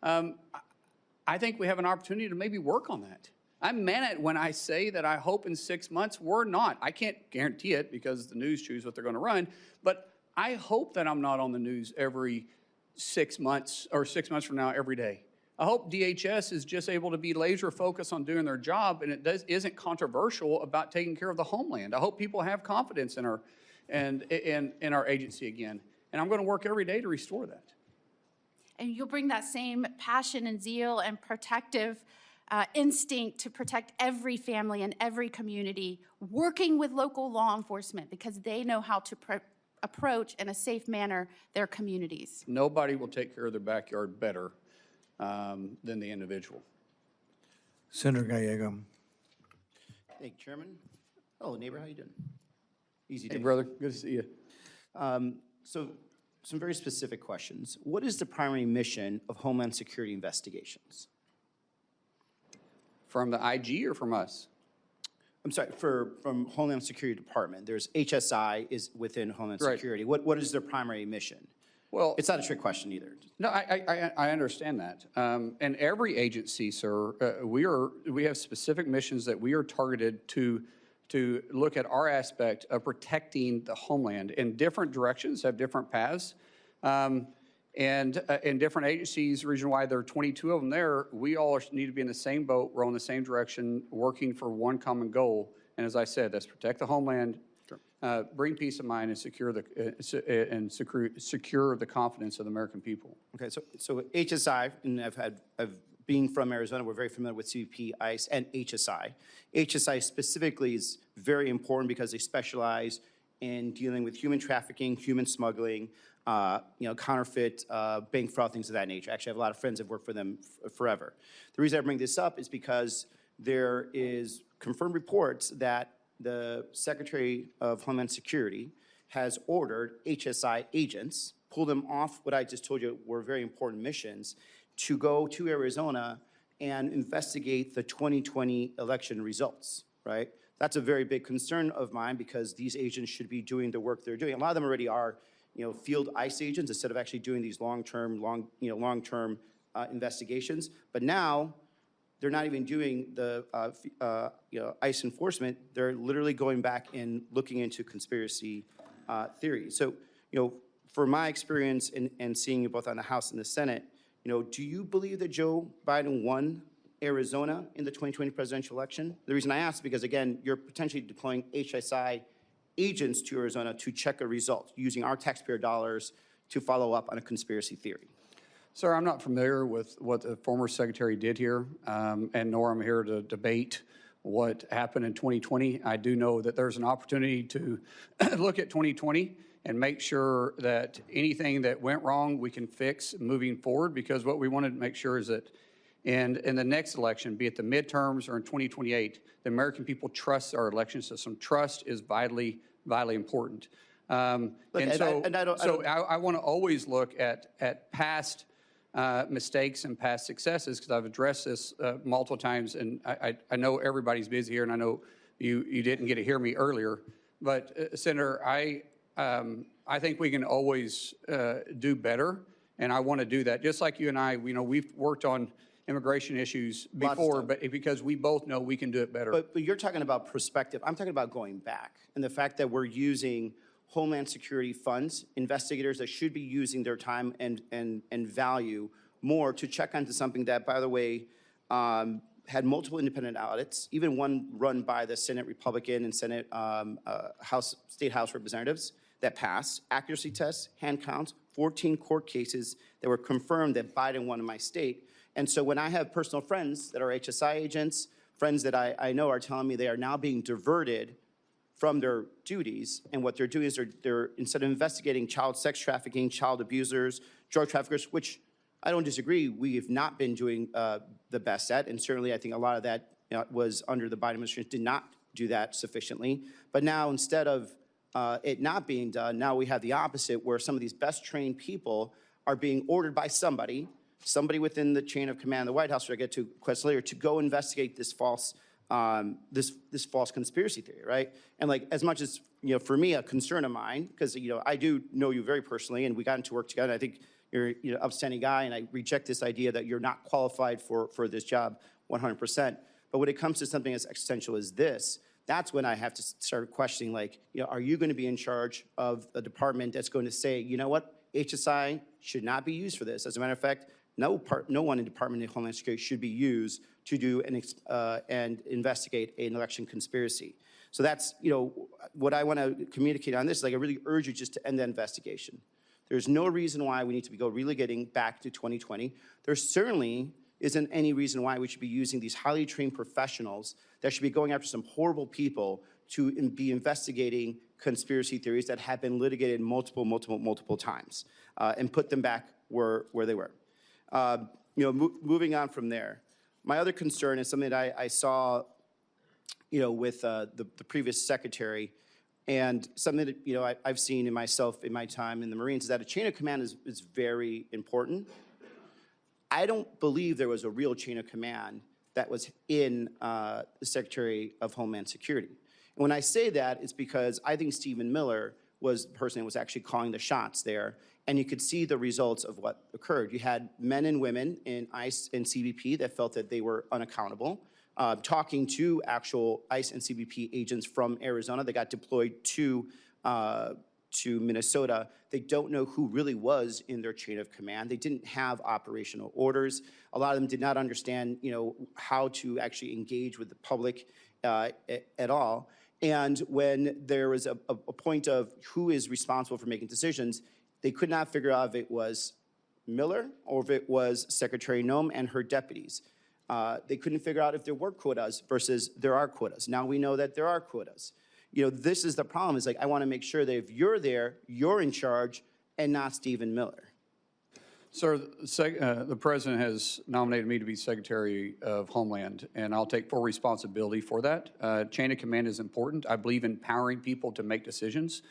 I think we have an opportunity to maybe work on that. I meant it when I say that I hope in 6 months we're not. I can't guarantee it because the news choose what they're going to run, but I hope that I'm not on the news every 6 months or 6 months from now every day. I hope DHS is just able to be laser focused on doing their job and isn't controversial about taking care of the homeland. I hope people have confidence in our, in our agency again. And I'm going to work every day to restore that. And you'll bring that same passion and zeal and protective instinct to protect every family and every community, working with local law enforcement because they know how to approach in a safe manner their communities. Nobody will take care of their backyard better than the individual. Senator Gallego. Thank you, Chairman. Hello, neighbor. How you doing? Easy day. Hey, brother. Good to see you. So, some very specific questions. What is the primary mission of Homeland Security investigations? From the IG or from us? I'm sorry, from Homeland Security Department. There's HSI is within Homeland Right. Security. What is their primary mission? Well, it's not a trick question either. No, I understand that. And every agency, sir, we have specific missions that we are targeted to look at our aspect of protecting the homeland. And different directions have different paths. And in different agencies, region-wide, there are 22 of them there. We all need to be in the same boat, row in the same direction, working for one common goal. And as I said, that's protect the homeland, bring peace of mind, and secure the confidence of the American people. Okay, so HSI, and being from Arizona, we're very familiar with CBP, ICE, and HSI. HSI specifically is very important because they specialize in dealing with human trafficking, human smuggling, counterfeit, bank fraud, things of that nature. Actually, I have a lot of friends that have worked for them forever. The reason I bring this up is because there is confirmed reports that the Secretary of Homeland Security has ordered HSI agents, pull them off what I just told you were very important missions, to go to Arizona and investigate the 2020 election results, right? That's a very big concern of mine because these agents should be doing the work they're doing. A lot of them already are, field ICE agents instead of actually doing these long-term investigations. But now they're not even doing the ICE enforcement. They're literally going back and looking into conspiracy theories. So, for my experience and seeing you both on the House and the Senate, do you believe that Joe Biden won Arizona in the 2020 presidential election? The reason I ask is because, again, you're potentially deploying HSI agents to Arizona to check a result using our taxpayer dollars to follow up on a conspiracy theory. Sir, I'm not familiar with what the former secretary did here, and nor am I here to debate what happened in 2020. I do know that there's an opportunity to look at 2020 and make sure that anything that went wrong we can fix moving forward, because what we wanted to make sure is that in the next election, be it the midterms or in 2028, the American people trust our election system. Trust is vitally important. I want to always look at past mistakes and past successes, because I've addressed this multiple times, and I know everybody's busy here, and I know you didn't get to hear me earlier. But Senator, I think we can always do better, and I want to do that. Just like you and I, we've worked on immigration issues before, but because we both know we can do it better. But you're talking about perspective. I'm talking about going back, and the fact that we're using Homeland Security funds, investigators that should be using their time and value more to check onto something that, by the way, had multiple independent audits, even one run by the Senate Republican and Senate State House representatives that passed, accuracy tests, hand counts, 14 court cases that were confirmed that Biden won in my state. And so when I have personal friends that are HSI agents, friends that I know are telling me they are now being diverted from their duties, and what they're doing is they're instead of investigating child sex trafficking, child abusers, drug traffickers, which I don't disagree, we have not been doing the best at, and certainly I think a lot of that was under the Biden administration, did not do that sufficiently. But now instead of it not being done, now we have the opposite, where some of these best trained people are being ordered by somebody within the chain of command of the White House, which I get to question later, to go investigate this false this false conspiracy theory, right? And like, as much as, for me, a concern of mine, because, I do know you very personally, and we got into work together. I think you're an upstanding guy, and I reject this idea that you're not qualified for this job 100%. But when it comes to something as existential as this, that's when I have to start questioning, like, are you going to be in charge of a department that's going to say, you know what, HSI should not be used for this? As a matter of fact, no one in the Department of Homeland Security should be used to do and investigate an election conspiracy. So that's, what I want to communicate on this is, like, I really urge you just to end the investigation. There's no reason why we need to go relegating back to 2020. There certainly isn't any reason why we should be using these highly trained professionals that should be going after some horrible people to be investigating conspiracy theories that have been litigated multiple times and put them back where they were. Moving on from there, my other concern is something that I saw, with the previous secretary, and something that I've seen in myself in my time in the Marines, is that a chain of command is very important. I don't believe there was a real chain of command that was in the Secretary of Homeland Security. And when I say that, it's because I think Stephen Miller was the person that was actually calling the shots there, and you could see the results of what occurred. You had men and women in ICE and CBP that felt that they were unaccountable, talking to actual ICE and CBP agents from Arizona that got deployed to Minnesota. They don't know who really was in their chain of command. They didn't have operational orders. A lot of them did not understand, how to actually engage with the public at all. And when there was a point of who is responsible for making decisions, they could not figure out if it was Miller or if it was Secretary Noem and her deputies. They couldn't figure out if there were quotas versus there are quotas. Now we know that there are quotas. This is the problem. Is like, I want to make sure that if you're there, you're in charge and not Stephen Miller. Sir, the President has nominated me to be Secretary of Homeland, and I'll take full responsibility for that. Chain of command is important. I believe in empowering people to make decisions,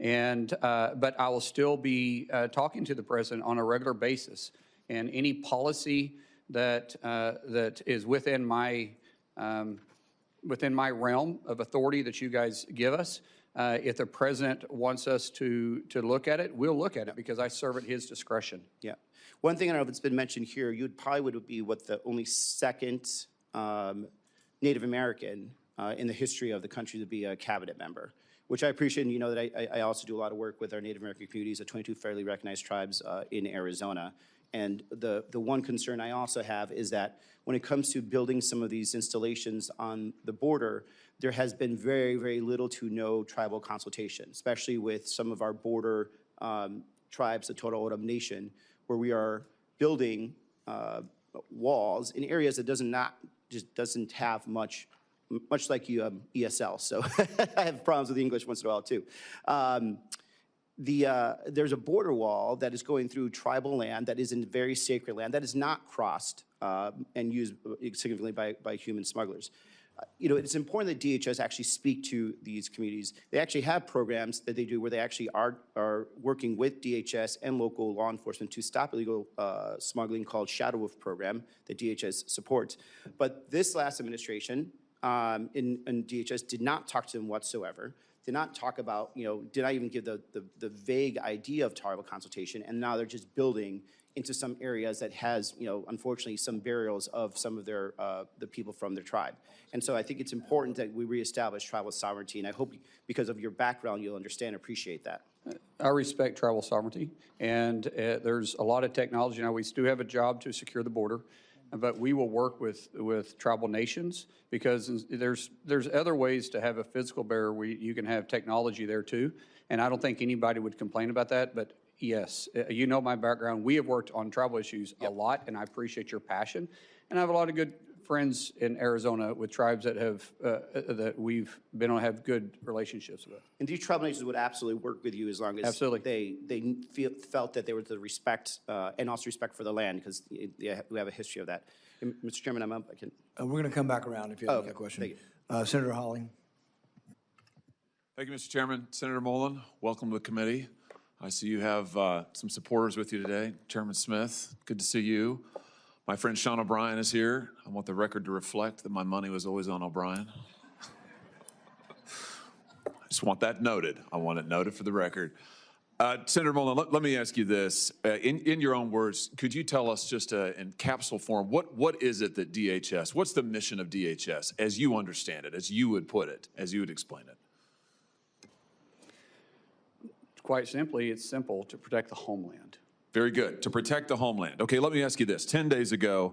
but I will still be talking to the President on a regular basis. And any policy that is within my realm of authority that you guys give us, if the President wants us to look at it, we'll look at it, because I serve at his discretion. Yeah. One thing I don't know if it's been mentioned here, you probably would be the only second Native American in the history of the country to be a cabinet member, which I appreciate. And you know that I also do a lot of work with our Native American communities, the 22 federally recognized tribes in Arizona. And the one concern I also have is that when it comes to building some of these installations on the border, there has been very, very little to no tribal consultation, especially with some of our border tribes, the Totowa Nation, where we are building walls in areas that doesn't have much like ESL. So I have problems with English once in a while too. There's a border wall that is going through tribal land that is in very sacred land that is not crossed and used significantly by human smugglers. It's important that DHS actually speak to these communities. They actually have programs that they do where they actually are working with DHS and local law enforcement to stop illegal smuggling, called Shadow Wolf program that DHS supports. But this last administration in DHS did not talk to them whatsoever. Did not talk about, did not even give the vague idea of tribal consultation, and now they're just building into some areas that has, unfortunately, some burials of some of their the people from their tribe. And so I think it's important that we reestablish tribal sovereignty, and I hope because of your background you'll understand and appreciate that. I respect tribal sovereignty, and there's a lot of technology. Now, we do have a job to secure the border, but we will work with tribal nations because there's other ways to have a physical barrier. You can have technology there too, and I don't think anybody would complain about that. But yes, you know my background. We have worked on tribal issues a lot, and I appreciate your passion. And I have a lot of good friends in Arizona with tribes that have that we've been able to have good relationships with. And these tribal nations would absolutely work with you as long as they felt that there was the respect and also respect for the land, because we have a history of that. And Mr. Chairman, I'm up. I can. We're going to come back around if you have a question. Senator Hawley. Thank you, Mr. Chairman. Senator Mullin, welcome to the committee. I see you have some supporters with you today. Chairman Smith, good to see you. My friend Sean O'Brien is here. I want the record to reflect that my money was always on O'Brien. I just want that noted. I want it noted for the record. Senator Mullin, let me ask you this. In your own words, could you tell us just in capsule form, what is it that DHS, what's the mission of DHS as you understand it, as you would put it, as you would explain it? Quite simply, it's simple: to protect the homeland. Very good. To protect the homeland. Okay, let me ask you this. 10 days ago,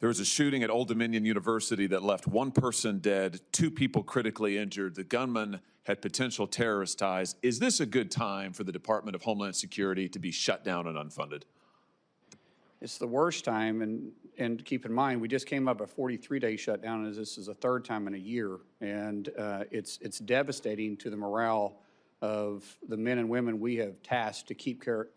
there was a shooting at Old Dominion University that left one person dead, 2 people critically injured. The gunman had potential terrorist ties. Is this a good time for the Department of Homeland Security to be shut down and unfunded? It's the worst time, and keep in mind, we just came up a 43-day shutdown, and this is the 3rd time in a year, and it's devastating to the morale of the men and women we have tasked to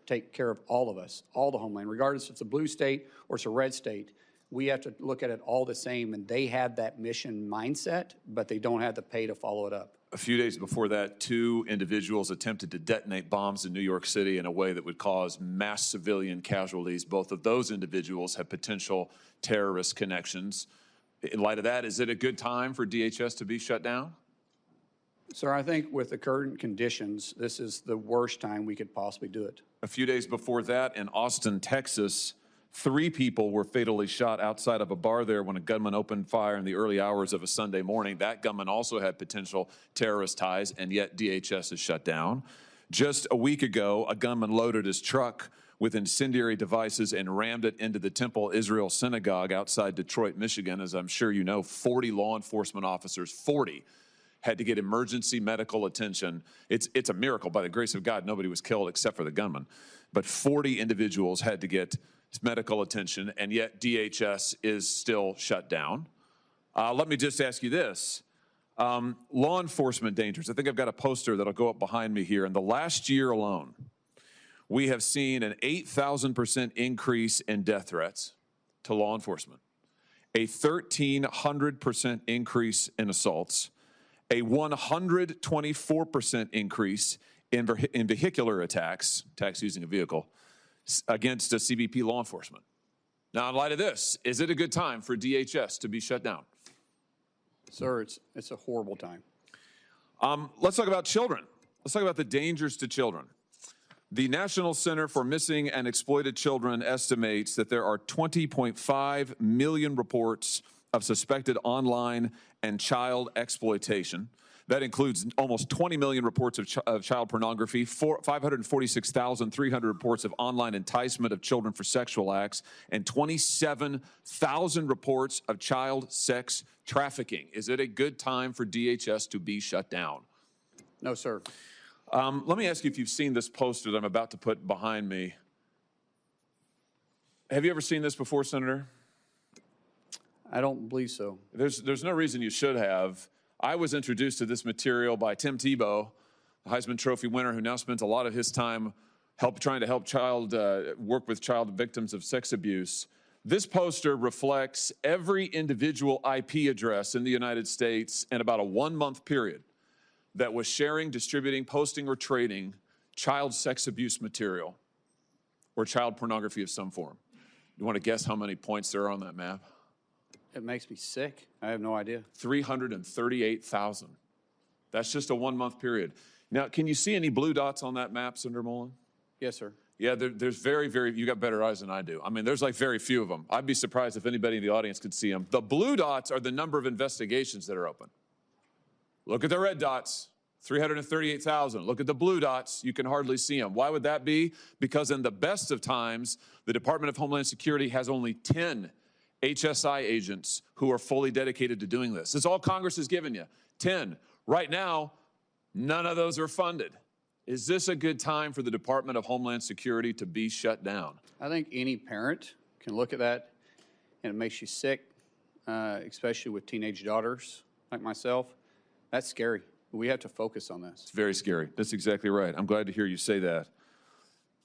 take care of all of us, all the homeland, regardless if it's a blue state or it's a red state. We have to look at it all the same, and they have that mission mindset, but they don't have the pay to follow it up. A few days before that, 2 individuals attempted to detonate bombs in New York City in a way that would cause mass civilian casualties. Both of those individuals have potential terrorist connections. In light of that, is it a good time for DHS to be shut down? Sir, I think with the current conditions, this is the worst time we could possibly do it. A few days before that, in Austin, Texas, 3 people were fatally shot outside of a bar there when a gunman opened fire in the early hours of a Sunday morning. That gunman also had potential terrorist ties, and yet DHS is shut down. Just a week ago, a gunman loaded his truck with incendiary devices and rammed it into the Temple Israel Synagogue outside Detroit, Michigan. As I'm sure you know, 40 law enforcement officers, 40, had to get emergency medical attention. It's a miracle. By the grace of God, nobody was killed except for the gunman. But 40 individuals had to get medical attention, and yet DHS is still shut down. Let me just ask you this. Law enforcement dangers. I think I've got a poster that'll go up behind me here. In the last year alone, we have seen an 8,000% increase in death threats to law enforcement, a 1,300% increase in assaults, a 124% increase in vehicular attacks using a vehicle, against a CBP law enforcement. Now, in light of this, is it a good time for DHS to be shut down? Sir, it's a horrible time. Let's talk about children. Let's talk about the dangers to children. The National Center for Missing and Exploited Children estimates that there are 20.5 million reports of suspected online and child exploitation. That includes almost 20 million reports of child pornography, 546,300 reports of online enticement of children for sexual acts, and 27,000 reports of child sex trafficking. Is it a good time for DHS to be shut down? No, sir. Let me ask you if you've seen this poster that I'm about to put behind me. Have you ever seen this before, Senator? I don't believe so. There's no reason you should have. I was introduced to this material by Tim Tebow, the Heisman Trophy winner, who now spends a lot of his time trying to help work with child victims of sex abuse. This poster reflects every individual IP address in the United States in about a 1-month period that was sharing, distributing, posting, or trading child sex abuse material or child pornography of some form. You want to guess how many points there are on that map? It makes me sick. I have no idea. 338,000. That's just a 1-month period. Now, can you see any blue dots on that map, Senator Mullin? Yes, sir. Yeah, there's you got better eyes than I do. I mean, there's like very few of them. I'd be surprised if anybody in the audience could see them. The blue dots are the number of investigations that are open. Look at the red dots, 338,000. Look at the blue dots, you can hardly see them. Why would that be? Because in the best of times, the Department of Homeland Security has only 10 HSI agents who are fully dedicated to doing this. That's all Congress has given you, 10. Right now, none of those are funded. Is this a good time for the Department of Homeland Security to be shut down? I think any parent can look at that and it makes you sick, especially with teenage daughters like myself. That's scary. We have to focus on this. It's very scary. That's exactly right. I'm glad to hear you say that.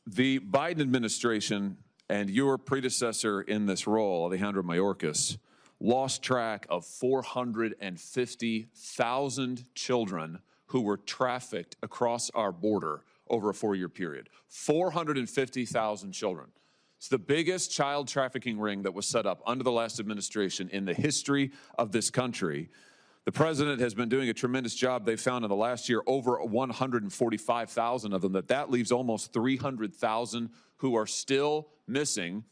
The Biden administration and your predecessor in this role, Alejandro Mayorkas, lost track of 450,000 children who were trafficked across our border over a 4-year period. 450,000 children. It's the biggest child trafficking ring that was set up under the last administration in the history of this country. The president has been doing a tremendous job. They found in the last year over 145,000 of them. That leaves almost 300,000 who are still missing.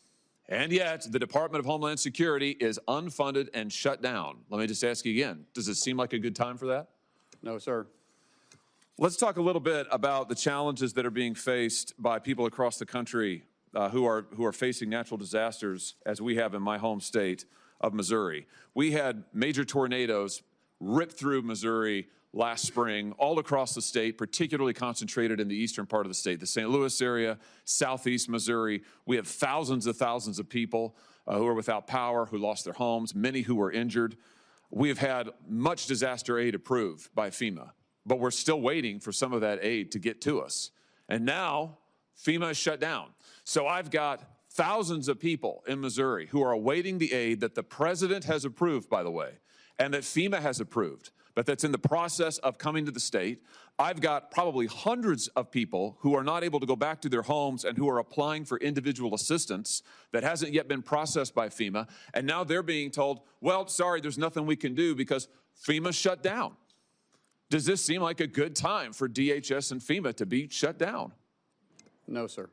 And yet, the Department of Homeland Security is unfunded and shut down. Let me just ask you again, does it seem like a good time for that? No, sir. Let's talk a little bit about the challenges that are being faced by people across the country who are facing natural disasters, as we have in my home state of Missouri. We had major tornadoes rip through Missouri last spring, all across the state, particularly concentrated in the eastern part of the state, the St. Louis area, southeast Missouri. We have thousands of people who are without power, who lost their homes, many who were injured. We have had much disaster aid approved by FEMA, but we're still waiting for some of that aid to get to us. And now FEMA is shut down. So I've got thousands of people in Missouri who are awaiting the aid that the president has approved, by the way, and that FEMA has approved, but that's in the process of coming to the state. I've got probably hundreds of people who are not able to go back to their homes and who are applying for individual assistance that hasn't yet been processed by FEMA. And now they're being told, well, sorry, there's nothing we can do because FEMA shut down. Does this seem like a good time for DHS and FEMA to be shut down? No, sir.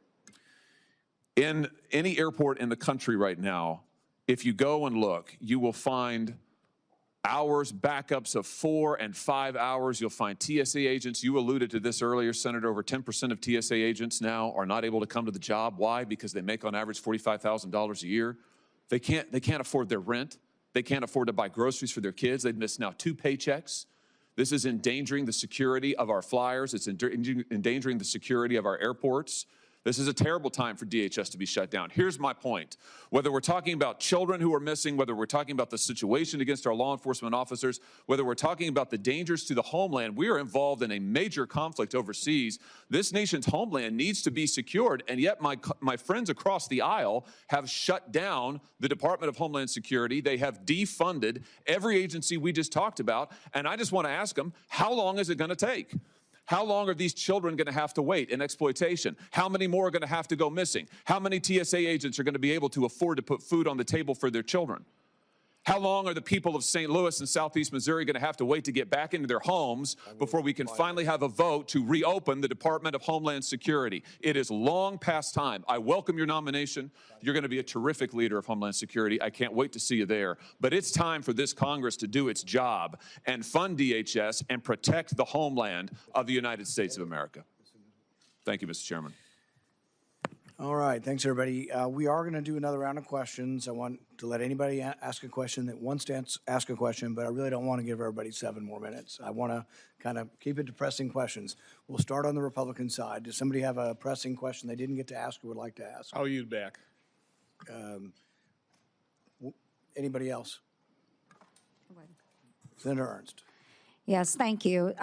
In any airport in the country right now, if you go and look, you will find hours, backups of 4 and 5 hours. You'll find TSA agents. You alluded to this earlier, Senator. Over 10% of TSA agents now are not able to come to the job. Why? Because they make on average $45,000 a year. They can't afford their rent. They can't afford to buy groceries for their kids. They've missed now 2 paychecks. This is endangering the security of our flyers. It's endangering the security of our airports. This is a terrible time for DHS to be shut down. Here's my point. Whether we're talking about children who are missing, whether we're talking about the situation against our law enforcement officers, whether we're talking about the dangers to the homeland, we are involved in a major conflict overseas. This nation's homeland needs to be secured, and yet my friends across the aisle have shut down the Department of Homeland Security. They have defunded every agency we just talked about, and I just want to ask them, how long is it going to take? How long are these children going to have to wait in exploitation? How many more are going to have to go missing? How many TSA agents are going to be able to afford to put food on the table for their children? How long are the people of St. Louis and southeast Missouri going to have to wait to get back into their homes before we can finally have a vote to reopen the Department of Homeland Security? It is long past time. I welcome your nomination. You're going to be a terrific leader of Homeland Security. I can't wait to see you there. But it's time for this Congress to do its job and fund DHS and protect the homeland of the United States of America. Thank you, Mr. Chairman. All right, thanks, everybody. We are going to do another round of questions. I want to let anybody ask a question that wants to ask a question, but I really don't want to give everybody 7 more minutes. I want to kind of keep it to pressing questions. We'll start on the Republican side. Does somebody have a pressing question they didn't get to ask or would like to ask? I'll yield back. Anybody else? Senator Ernst. Yes, thank you.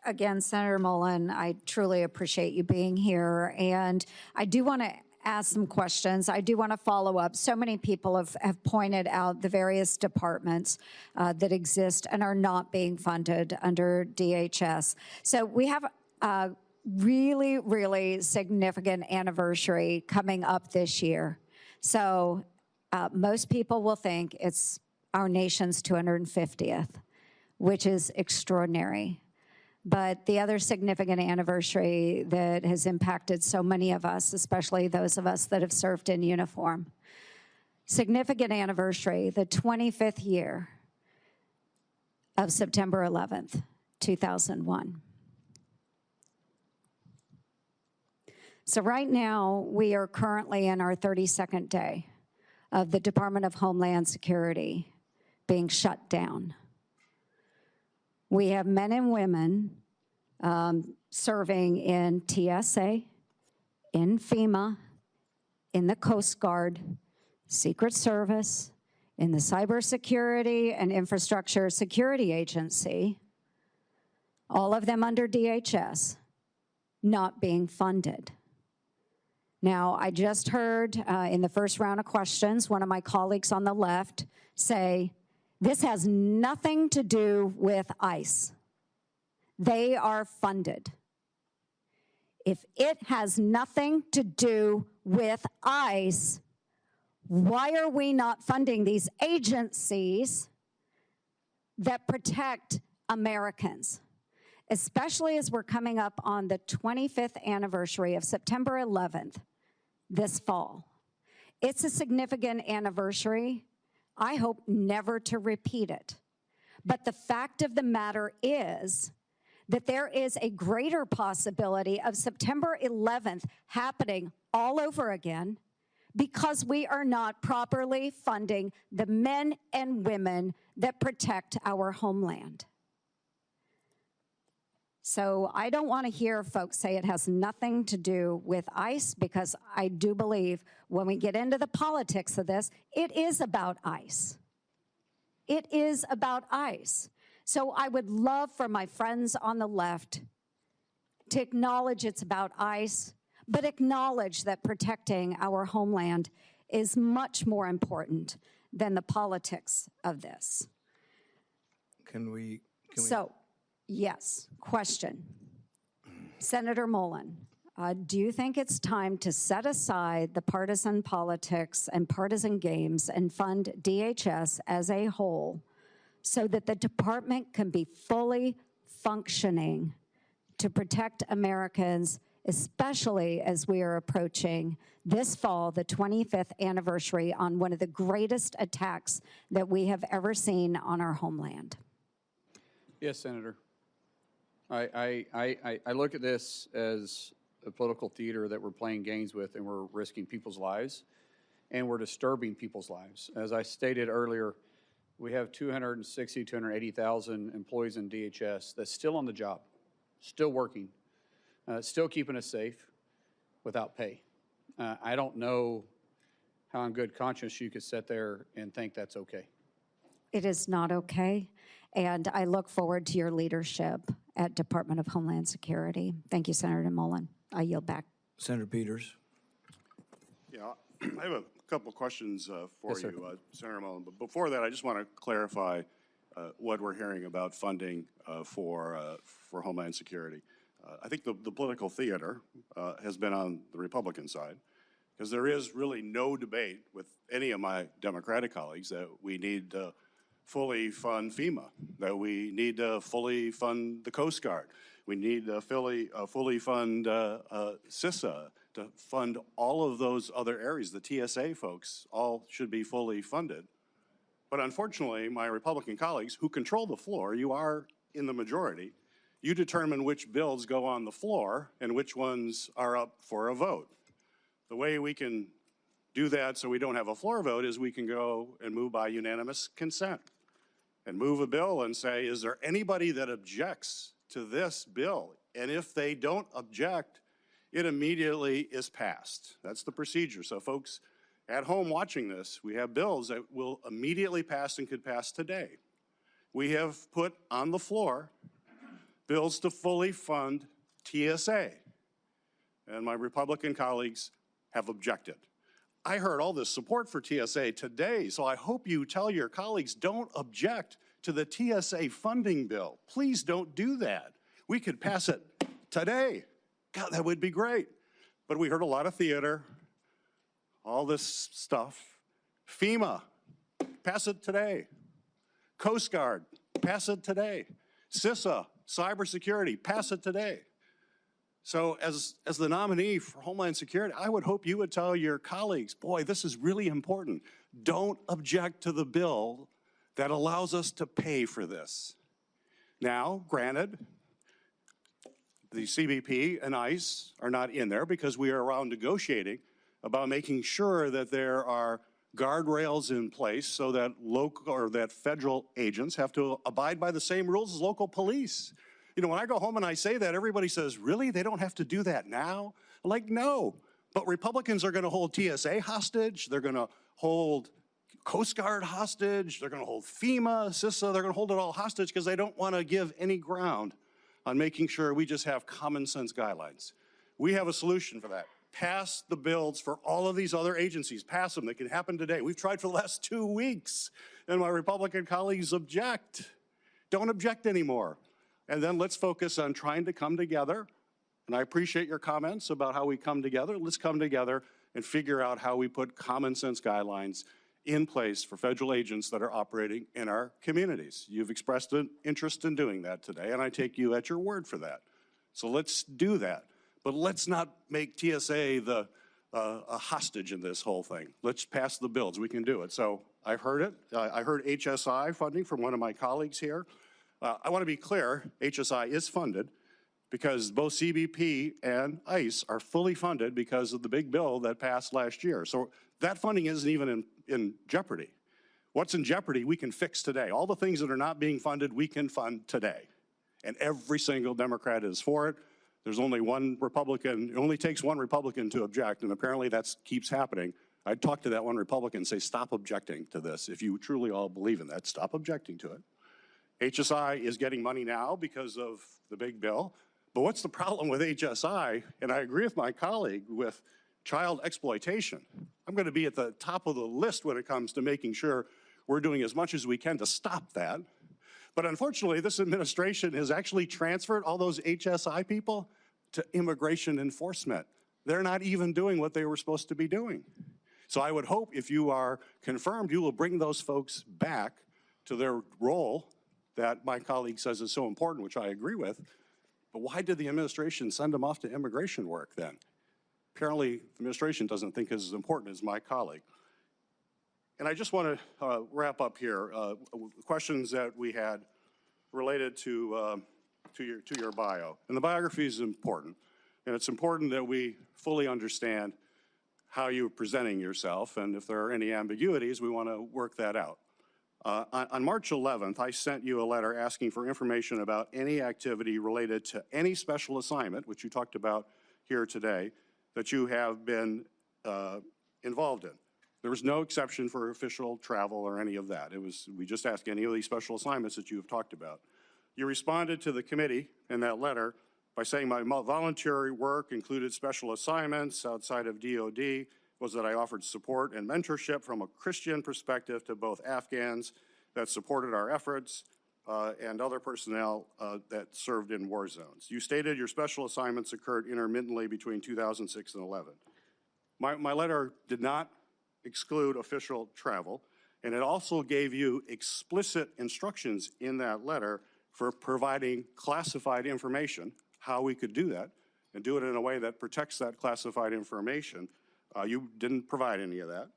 Again, Senator Mullin, I truly appreciate you being here. And I do want to ask some questions. I do want to follow up. So many people have pointed out the various departments that exist and are not being funded under DHS. So we have a really, really significant anniversary coming up this year. So most people will think it's our nation's 250th, which is extraordinary. But the other significant anniversary that has impacted so many of us, especially those of us that have served in uniform, significant anniversary, the 25th year of September 11th, 2001. So right now, we are currently in our 32nd day of the Department of Homeland Security being shut down. We have men and women serving in TSA, in FEMA, in the Coast Guard, Secret Service, in the Cybersecurity and Infrastructure Security Agency, all of them under DHS, not being funded. Now, I just heard in the first round of questions, one of my colleagues on the left say, this has nothing to do with ICE. They are funded. If it has nothing to do with ICE, why are we not funding these agencies that protect Americans? Especially as we're coming up on the 25th anniversary of September 11th this fall. It's a significant anniversary. I hope never to repeat it. But the fact of the matter is that there is a greater possibility of September 11th happening all over again because we are not properly funding the men and women that protect our homeland. So I don't want to hear folks say it has nothing to do with ICE, because I do believe when we get into the politics of this, it is about ICE. It is about ICE. So I would love for my friends on the left to acknowledge it's about ICE, but acknowledge that protecting our homeland is much more important than the politics of this. Yes, question. Senator Mullin, do you think it's time to set aside the partisan politics and partisan games and fund DHS as a whole so that the department can be fully functioning to protect Americans, especially as we are approaching this fall, the 25th anniversary on one of the greatest attacks that we have ever seen on our homeland? Yes, Senator. I look at this as a political theater that we're playing games with, and we're risking people's lives, and we're disturbing people's lives. As I stated earlier, we have 260, 280,000 employees in DHS that's still on the job, still working, still keeping us safe without pay. I don't know how in good conscience you could sit there and think that's okay. It is not okay, and I look forward to your leadership at Department of Homeland Security. Thank you, Senator Mullin. I yield back. Senator Peters. Yeah, I have a couple of questions for Yes, you, Senator Mullin. But before that, I just want to clarify what we're hearing about funding for Homeland Security. I think the political theater has been on the Republican side, because there is really no debate with any of my Democratic colleagues that we need to fully fund FEMA, that we need to fully fund the Coast Guard, we need to fully fund CISA, to fund all of those other areas. The TSA folks all should be fully funded. But unfortunately, my Republican colleagues who control the floor, you are in the majority, you determine which bills go on the floor and which ones are up for a vote. The way we can do that so we don't have a floor vote is we can go and move by unanimous consent and move a bill and say, is there anybody that objects to this bill? And if they don't object, it immediately is passed. That's the procedure. So folks at home watching this, we have bills that will immediately pass and could pass today. We have put on the floor bills to fully fund TSA, and my Republican colleagues have objected. I heard all this support for TSA today, so I hope you tell your colleagues, don't object to the TSA funding bill. Please don't do that. We could pass it today. God, that would be great. But we heard a lot of theater, all this stuff. FEMA, pass it today. Coast Guard, pass it today. CISA, cybersecurity, pass it today. So as the nominee for Homeland Security, I would hope you would tell your colleagues, boy, this is really important. Don't object to the bill that allows us to pay for this. Now, granted, the CBP and ICE are not in there because we are around negotiating about making sure that there are guardrails in place so that local or that federal agents have to abide by the same rules as local police. You know, when I go home and I say that, everybody says, really? They don't have to do that now? I'm like, no. But Republicans are going to hold TSA hostage. They're going to hold Coast Guard hostage. They're going to hold FEMA, CISA. They're going to hold it all hostage because they don't want to give any ground on making sure we just have common sense guidelines. We have a solution for that. Pass the bills for all of these other agencies. Pass them. They can happen today. We've tried for the last 2 weeks, and my Republican colleagues object. Don't object anymore. And then let's focus on trying to come together. And I appreciate your comments about how we come together. Let's come together and figure out how we put common sense guidelines in place for federal agents that are operating in our communities. You've expressed an interest in doing that today, and I take you at your word for that. So let's do that. But let's not make TSA a hostage in this whole thing. Let's pass the bills. We can do it. So I've heard it. I heard HSI funding from one of my colleagues here. I want to be clear, HSI is funded because both CBP and ICE are fully funded because of the big bill that passed last year. So that funding isn't even in jeopardy. What's in jeopardy, we can fix today. All the things that are not being funded, we can fund today. And every single Democrat is for it. There's only one Republican. It only takes one Republican to object, and apparently that keeps happening. I'd talk to that one Republican and say, stop objecting to this. If you truly all believe in that, stop objecting to it. HSI is getting money now because of the big bill. But what's the problem with HSI? And I agree with my colleague with child exploitation. I'm going to be at the top of the list when it comes to making sure we're doing as much as we can to stop that. But unfortunately, this administration has actually transferred all those HSI people to immigration enforcement. They're not even doing what they were supposed to be doing. So I would hope if you are confirmed, you will bring those folks back to their role that my colleague says is so important, which I agree with. But why did the administration send them off to immigration work then? Apparently, the administration doesn't think it's as important as my colleague. And I just want to wrap up here. Questions that we had related to your bio. And the biography is important. And it's important that we fully understand how you're presenting yourself. And if there are any ambiguities, we want to work that out. On March 11th, I sent you a letter asking for information about any activity related to any special assignment, which you talked about here today, that you have been involved in. There was no exception for official travel or any of that. We just asked any of these special assignments that you have talked about. You responded to the committee in that letter by saying my voluntary work included special assignments outside of DOD, was that I offered support and mentorship from a Christian perspective to both Afghans that supported our efforts and other personnel that served in war zones. You stated your special assignments occurred intermittently between 2006 and 11. My letter did not exclude official travel, and it also gave you explicit instructions in that letter for providing classified information, how we could do that, and do it in a way that protects that classified information. You didn't provide any of that.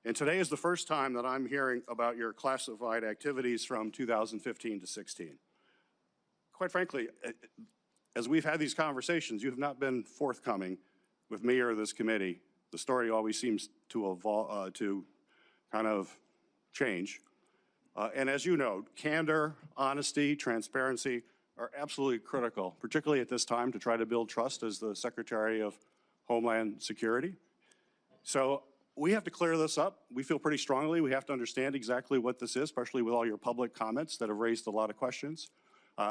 And today is the first time that I'm hearing about your classified activities from 2015 to 16. Quite frankly, as we've had these conversations, you have not been forthcoming with me or this committee. The story always seems to evolve, to kind of change. And as you know, candor, honesty, transparency are absolutely critical, particularly at this time to try to build trust as the Secretary of Homeland Security. So we have to clear this up. We feel pretty strongly we have to understand exactly what this is, especially with all your public comments that have raised a lot of questions.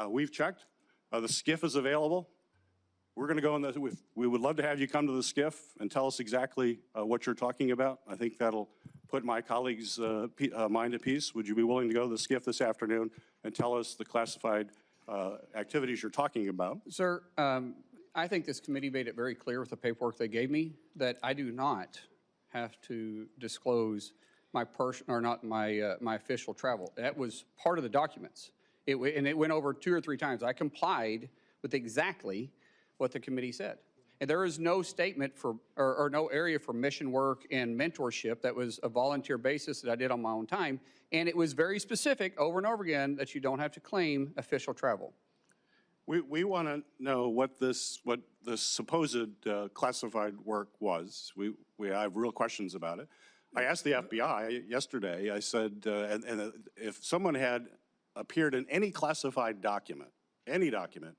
We've checked. The SCIF is available. We're going to go in the, we would love to have you come to the SCIF and tell us exactly what you're talking about. I think that'll put my colleagues' mind at peace. Would you be willing to go to the SCIF this afternoon and tell us the classified activities you're talking about? Sir, I think this committee made it very clear with the paperwork they gave me that I do not have to disclose my my official travel. That was part of the documents. And it went over 2 or 3 times. I complied with exactly what the committee said. And there is no statement for, or no area for mission work and mentorship. That was a volunteer basis that I did on my own time. And it was very specific over and over again that you don't have to claim official travel. We want to know what this supposed classified work was. We have real questions about it. I asked the FBI yesterday, I said, if someone had appeared in any classified document, any document,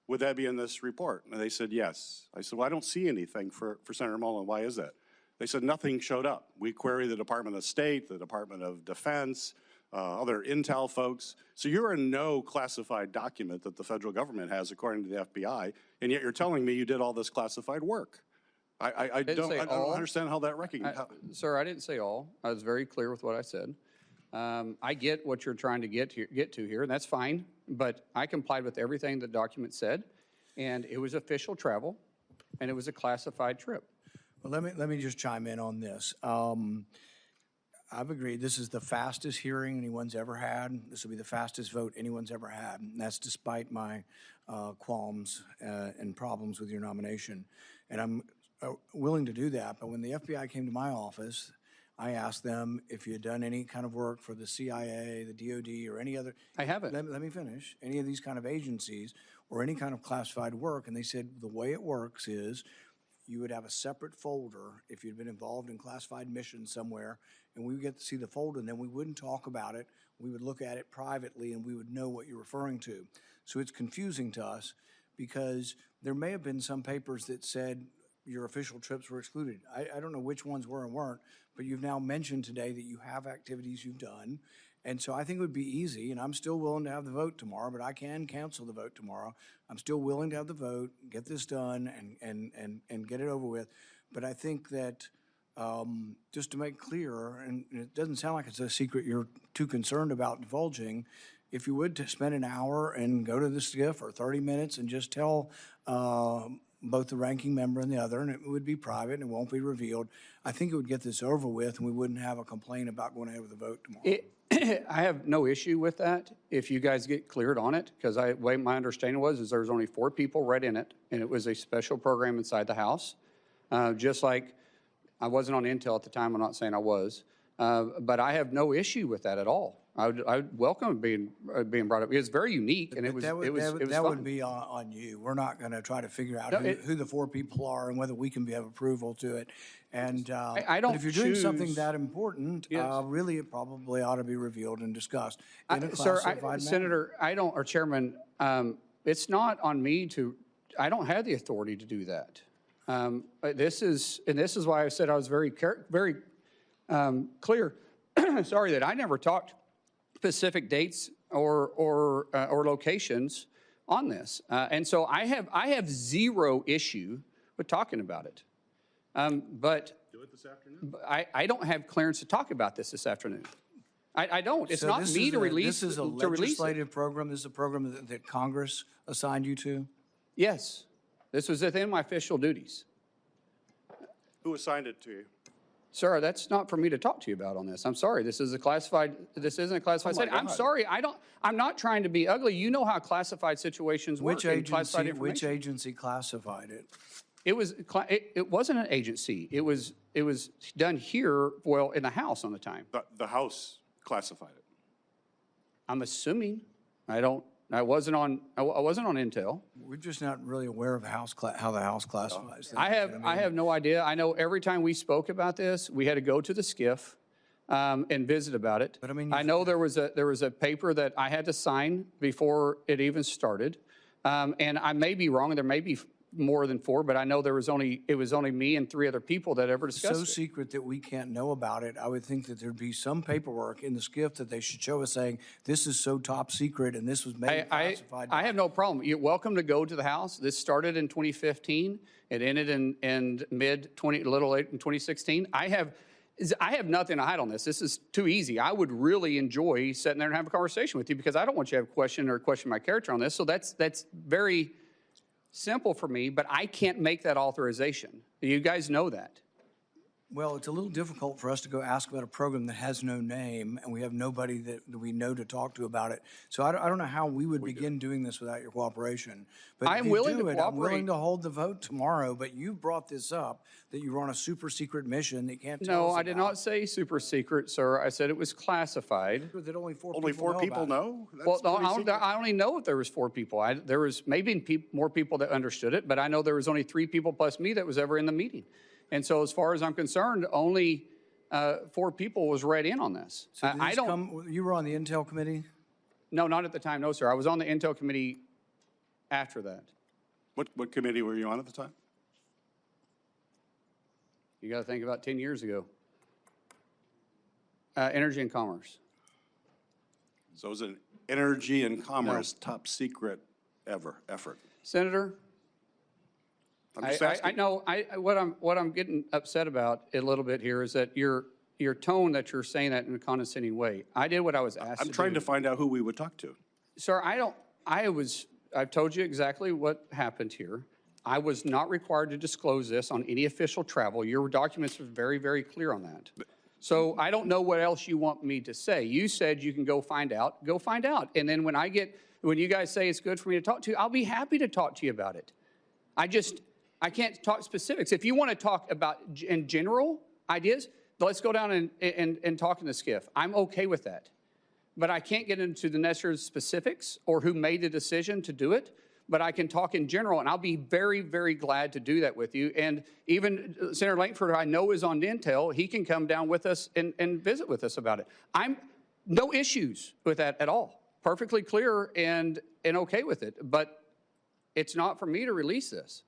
would that be in this report? And they said, yes. I said, well, I don't see anything for Senator Mullin. Why is that? They said nothing showed up. We queried the Department of State, the Department of Defense, other intel folks. So you're in no classified document that the federal government has, according to the FBI, and yet you're telling me you did all this classified work. I don't understand how that recognizes. Sir, I didn't say all. I was very clear with what I said. I get what you're trying to get to here, and that's fine, but I complied with everything the document said, and it was official travel, and it was a classified trip. Well, let me just chime in on this. I've agreed this is the fastest hearing anyone's ever had. This will be the fastest vote anyone's ever had, and that's despite my qualms and problems with your nomination. And I'm willing to do that, but when the FBI came to my office, I asked them if you had done any kind of work for the CIA, the DOD, or any other. I haven't. Let me finish. Any of these kind of agencies or any kind of classified work, and they said the way it works is you would have a separate folder if you'd been involved in classified missions somewhere, and we would get to see the folder, and then we wouldn't talk about it. We would look at it privately, and we would know what you're referring to. So it's confusing to us because there may have been some papers that said your official trips were excluded. I don't know which ones were and weren't, but you've now mentioned today that you have activities you've done. And so I think it would be easy, and I'm still willing to have the vote tomorrow, but I can cancel the vote tomorrow. I'm still willing to have the vote, get this done, and get it over with. But I think that just to make clear, and it doesn't sound like it's a secret you're too concerned about divulging, if you would to spend an hour and go to the SCIF or 30 minutes and just tell both the ranking member and the other, and it would be private and it won't be revealed, I think it would get this over with and we wouldn't have a complaint about going ahead with the vote tomorrow. I have no issue with that if you guys get cleared on it, because way my understanding was is there was only 4 people right in it, and it was a special program inside the House. Just like I wasn't on Intel at the time, I'm not saying I was, but I have no issue with that at all. I would welcome being brought up. It was very unique, and it was that would be on you. We're not going to try to figure out who the 4 people are and whether we can have approval to it. And I don't but if you're doing something that important, really it probably ought to be revealed and discussed in a classified manner. Senator, or Chairman, it's not on me to. I don't have the authority to do that. This is why I said I was very clear. Sorry that I never talked specific dates or locations on this, and so I have zero issue with talking about it. But do it this afternoon. I don't have clearance to talk about this afternoon. I don't. It's not me to release. This is a legislative program. This is a program that Congress assigned you to. Yes, this was within my official duties. Who assigned it to you? Sir, that's not for me to talk to you about on this. I'm sorry. This is a classified. This isn't a classified setting. I'm sorry. I'm not trying to be ugly. You know how classified situations work. Which agency classified it? It wasn't an agency. It was done here, well, in the House on the time. The House classified it. I'm assuming. I wasn't on Intel. We're just not really aware of how the House classifies things. I have no idea. I know every time we spoke about this, we had to go to the SCIF and visit about it. But I know there was a paper that I had to sign before it even started, and I may be wrong. There may be more than 4, but I know it was only me and 3 other people that ever discussed it. So secret that we can't know about it. I would think that there'd be some paperwork in the SCIF that they should show us saying this is so top secret and this was made classified. I have no problem. You're welcome to go to the House. This started in 2015. It ended in little late in 2016. I have nothing to hide on this. This is too easy. I would really enjoy sitting there and having a conversation with you because I don't want you to have a question my character on this. So that's very simple for me, but I can't make that authorization. You guys know that. Well, it's a little difficult for us to go ask about a program that has no name, and we have nobody that we know to talk to about it. So I don't know how we would begin doing this without your cooperation. But I'm willing to cooperate. I'm willing to hold the vote tomorrow, but you brought this up, that you were on a super secret mission that you can't tell us No, I did not say super secret, sir. I said it was classified. That only 4 people know? Well, I only know if there was 4 people. There was maybe more people that understood it, but I know there was only 3 people plus me that was ever in the meeting. And so as far as I'm concerned, only 4 people was read in on this. So did I this don't, you were on the Intel committee? no, not at the time, no, sir. I was on the Intel committee after that. What committee were you on at the time? You got to think about 10 years ago. Energy and Commerce. So it was an energy and commerce top secret effort. Senator, I'm just I asking. know, what I'm getting upset about a little bit here is that your tone that you're saying that in a condescending way. I did what I was asked to do. I'm trying to find out who we would talk to. Sir, I've told you exactly what happened here. I was not required to disclose this on any official travel. Your documents are very, very clear on that. So I don't know what else you want me to say. You said you can go find out. And then when you guys say it's good for me to talk to you, I'll be happy to talk to you about it. I can't talk specifics. If you want to talk about in general ideas, let's go down and talk in the SCIF. I'm okay with that. But I can't get into the necessary specifics or who made the decision to do it. But I can talk in general, and I'll be very, very glad to do that with you. And even Senator Lankford, who I know is on Intel, he can come down with us and visit with us about it. No issues with that at all. Perfectly clear and okay with it. But it's not for me to release this.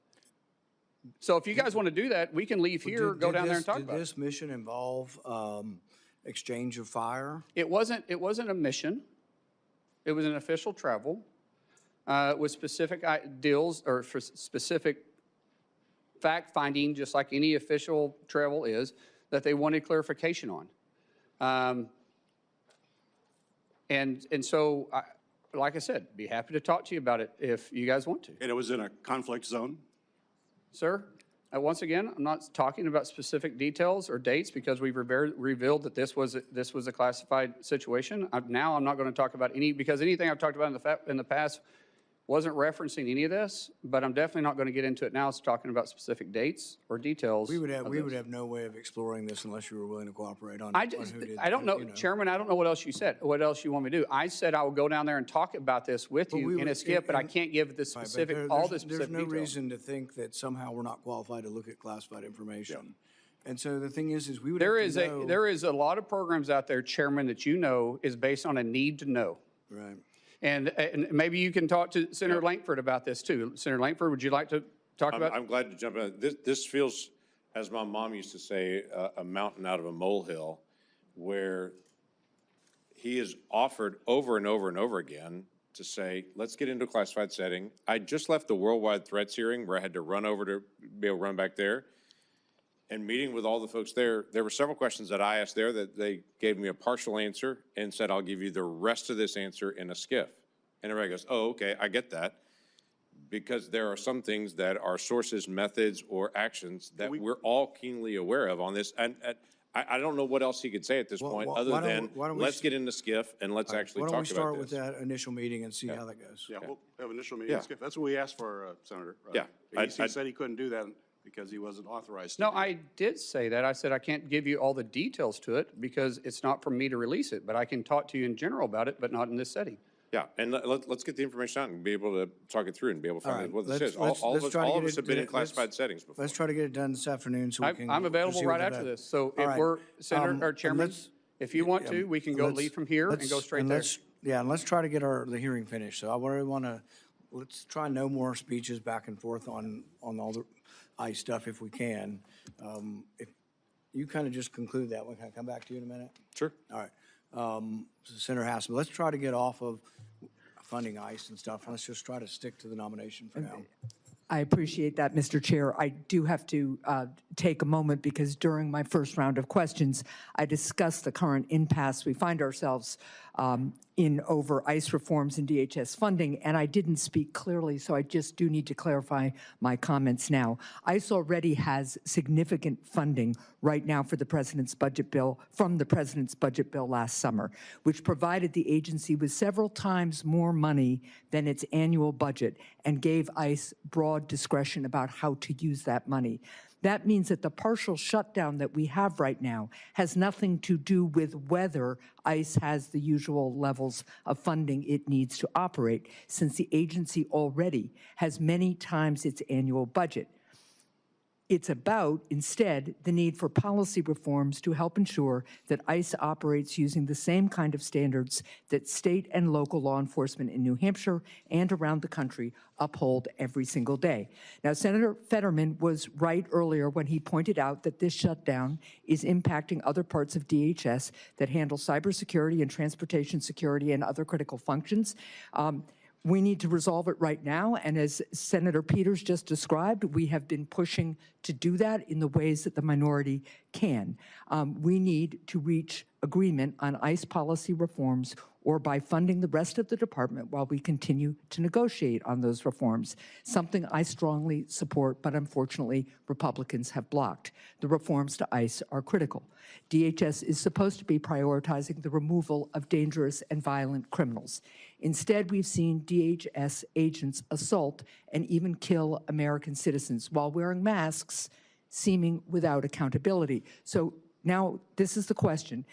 So if you guys want to do that, we can leave here, go down there and talk about it. Did this mission involve exchange of fire? It wasn't a mission. It was an official travel. With specific deals or for specific fact-finding, just like any official travel is, that they wanted clarification on. And so, like I said, be happy to talk to you about it if you guys want to. And it was in a conflict zone? Sir, once again, I'm not talking about specific details or dates because we've revealed that this was a classified situation. Now I'm not going to talk about because anything I've talked about in the past wasn't referencing any of this, but I'm definitely not going to get into it now. It's talking about specific dates or details. We would have no way of exploring this unless you were willing to cooperate on. I don't know, Chairman. I don't know what else you said. What else you want me to do? I said I will go down there and talk about this with you in a SCIF, but I can't give the specific all the specific There's no details. reason to think that somehow we're not qualified to look at classified information. And so the thing is we would. There is a lot of programs out there, Chairman, that you know is based on a need to know. Right. And maybe you can talk to Senator Lankford about this too. Senator Lankford, would you like to talk about? I'm glad to jump in. This feels, as my mom used to say, a mountain out of a molehill, where he is offered over and over and over again to say, let's get into a classified setting. I just left the worldwide threats hearing where I had to run over to be able to run back there. And meeting with all the folks there were several questions that I asked there that they gave me a partial answer and said, I'll give you the rest of this answer in a SCIF. And everybody goes, oh, okay, I get that. Because there are some things that are sources, methods, or actions that we're all keenly aware of on this. And I don't know what else he could say at this point other than let's get into SCIF and let's actually talk about this. Why don't we start with that initial meeting and see how that goes? Yeah, we'll have an initial meeting. That's what we asked for, Senator. Yeah. He said he couldn't do that because he wasn't authorized to. No, I did say that. I said I can't give you all the details to it because it's not for me to release it, but I can talk to you in general about it, but not in this setting. Yeah, and let's get the information out and be able to talk it through and be able to find out what this is. Let's All of us have been in let's- classified settings before. Let's try to get it done this afternoon so we can. I'm available proceed right with after that. this. So All if right. we're, Senator, or And Chairman, let's- if you want to, we can go leave from here and go straight there. And let's try to get the hearing finished. So I really want to, let's try no more speeches back and forth on all the ICE stuff if we can. If you kind of just conclude that one, can I come back to you in a minute? Sure. All right. So Senator Hassel, let's try to get off of funding ICE and stuff. Let's just try to stick to the nomination for now. I appreciate that, Mr. Chair. I do have to take a moment because during my first round of questions, I discussed the current impasse we find ourselves in over ICE reforms and DHS funding, and I didn't speak clearly, so I just do need to clarify my comments now. ICE already has significant funding right now for the President's budget bill, from the President's budget bill last summer, which provided the agency with several times more money than its annual budget and gave ICE broad discretion about how to use that money. That means that the partial shutdown that we have right now has nothing to do with whether ICE has the usual levels of funding it needs to operate, since the agency already has many times its annual budget. It's about, instead, the need for policy reforms to help ensure that ICE operates using the same kind of standards that state and local law enforcement in New Hampshire and around the country uphold every single day. Now, Senator Fetterman was right earlier when he pointed out that this shutdown is impacting other parts of DHS that handle cybersecurity and transportation security and other critical functions. We need to resolve it right now, and as Senator Peters just described, we have been pushing to do that in the ways that the minority can. We need to reach agreement on ICE policy reforms or by funding the rest of the department while we continue to negotiate on those reforms, something I strongly support, but unfortunately Republicans have blocked. The reforms to ICE are critical. DHS is supposed to be prioritizing the removal of dangerous and violent criminals. Instead, we've seen DHS agents assault and even kill American citizens while wearing masks, seeming without accountability. So now this is the question.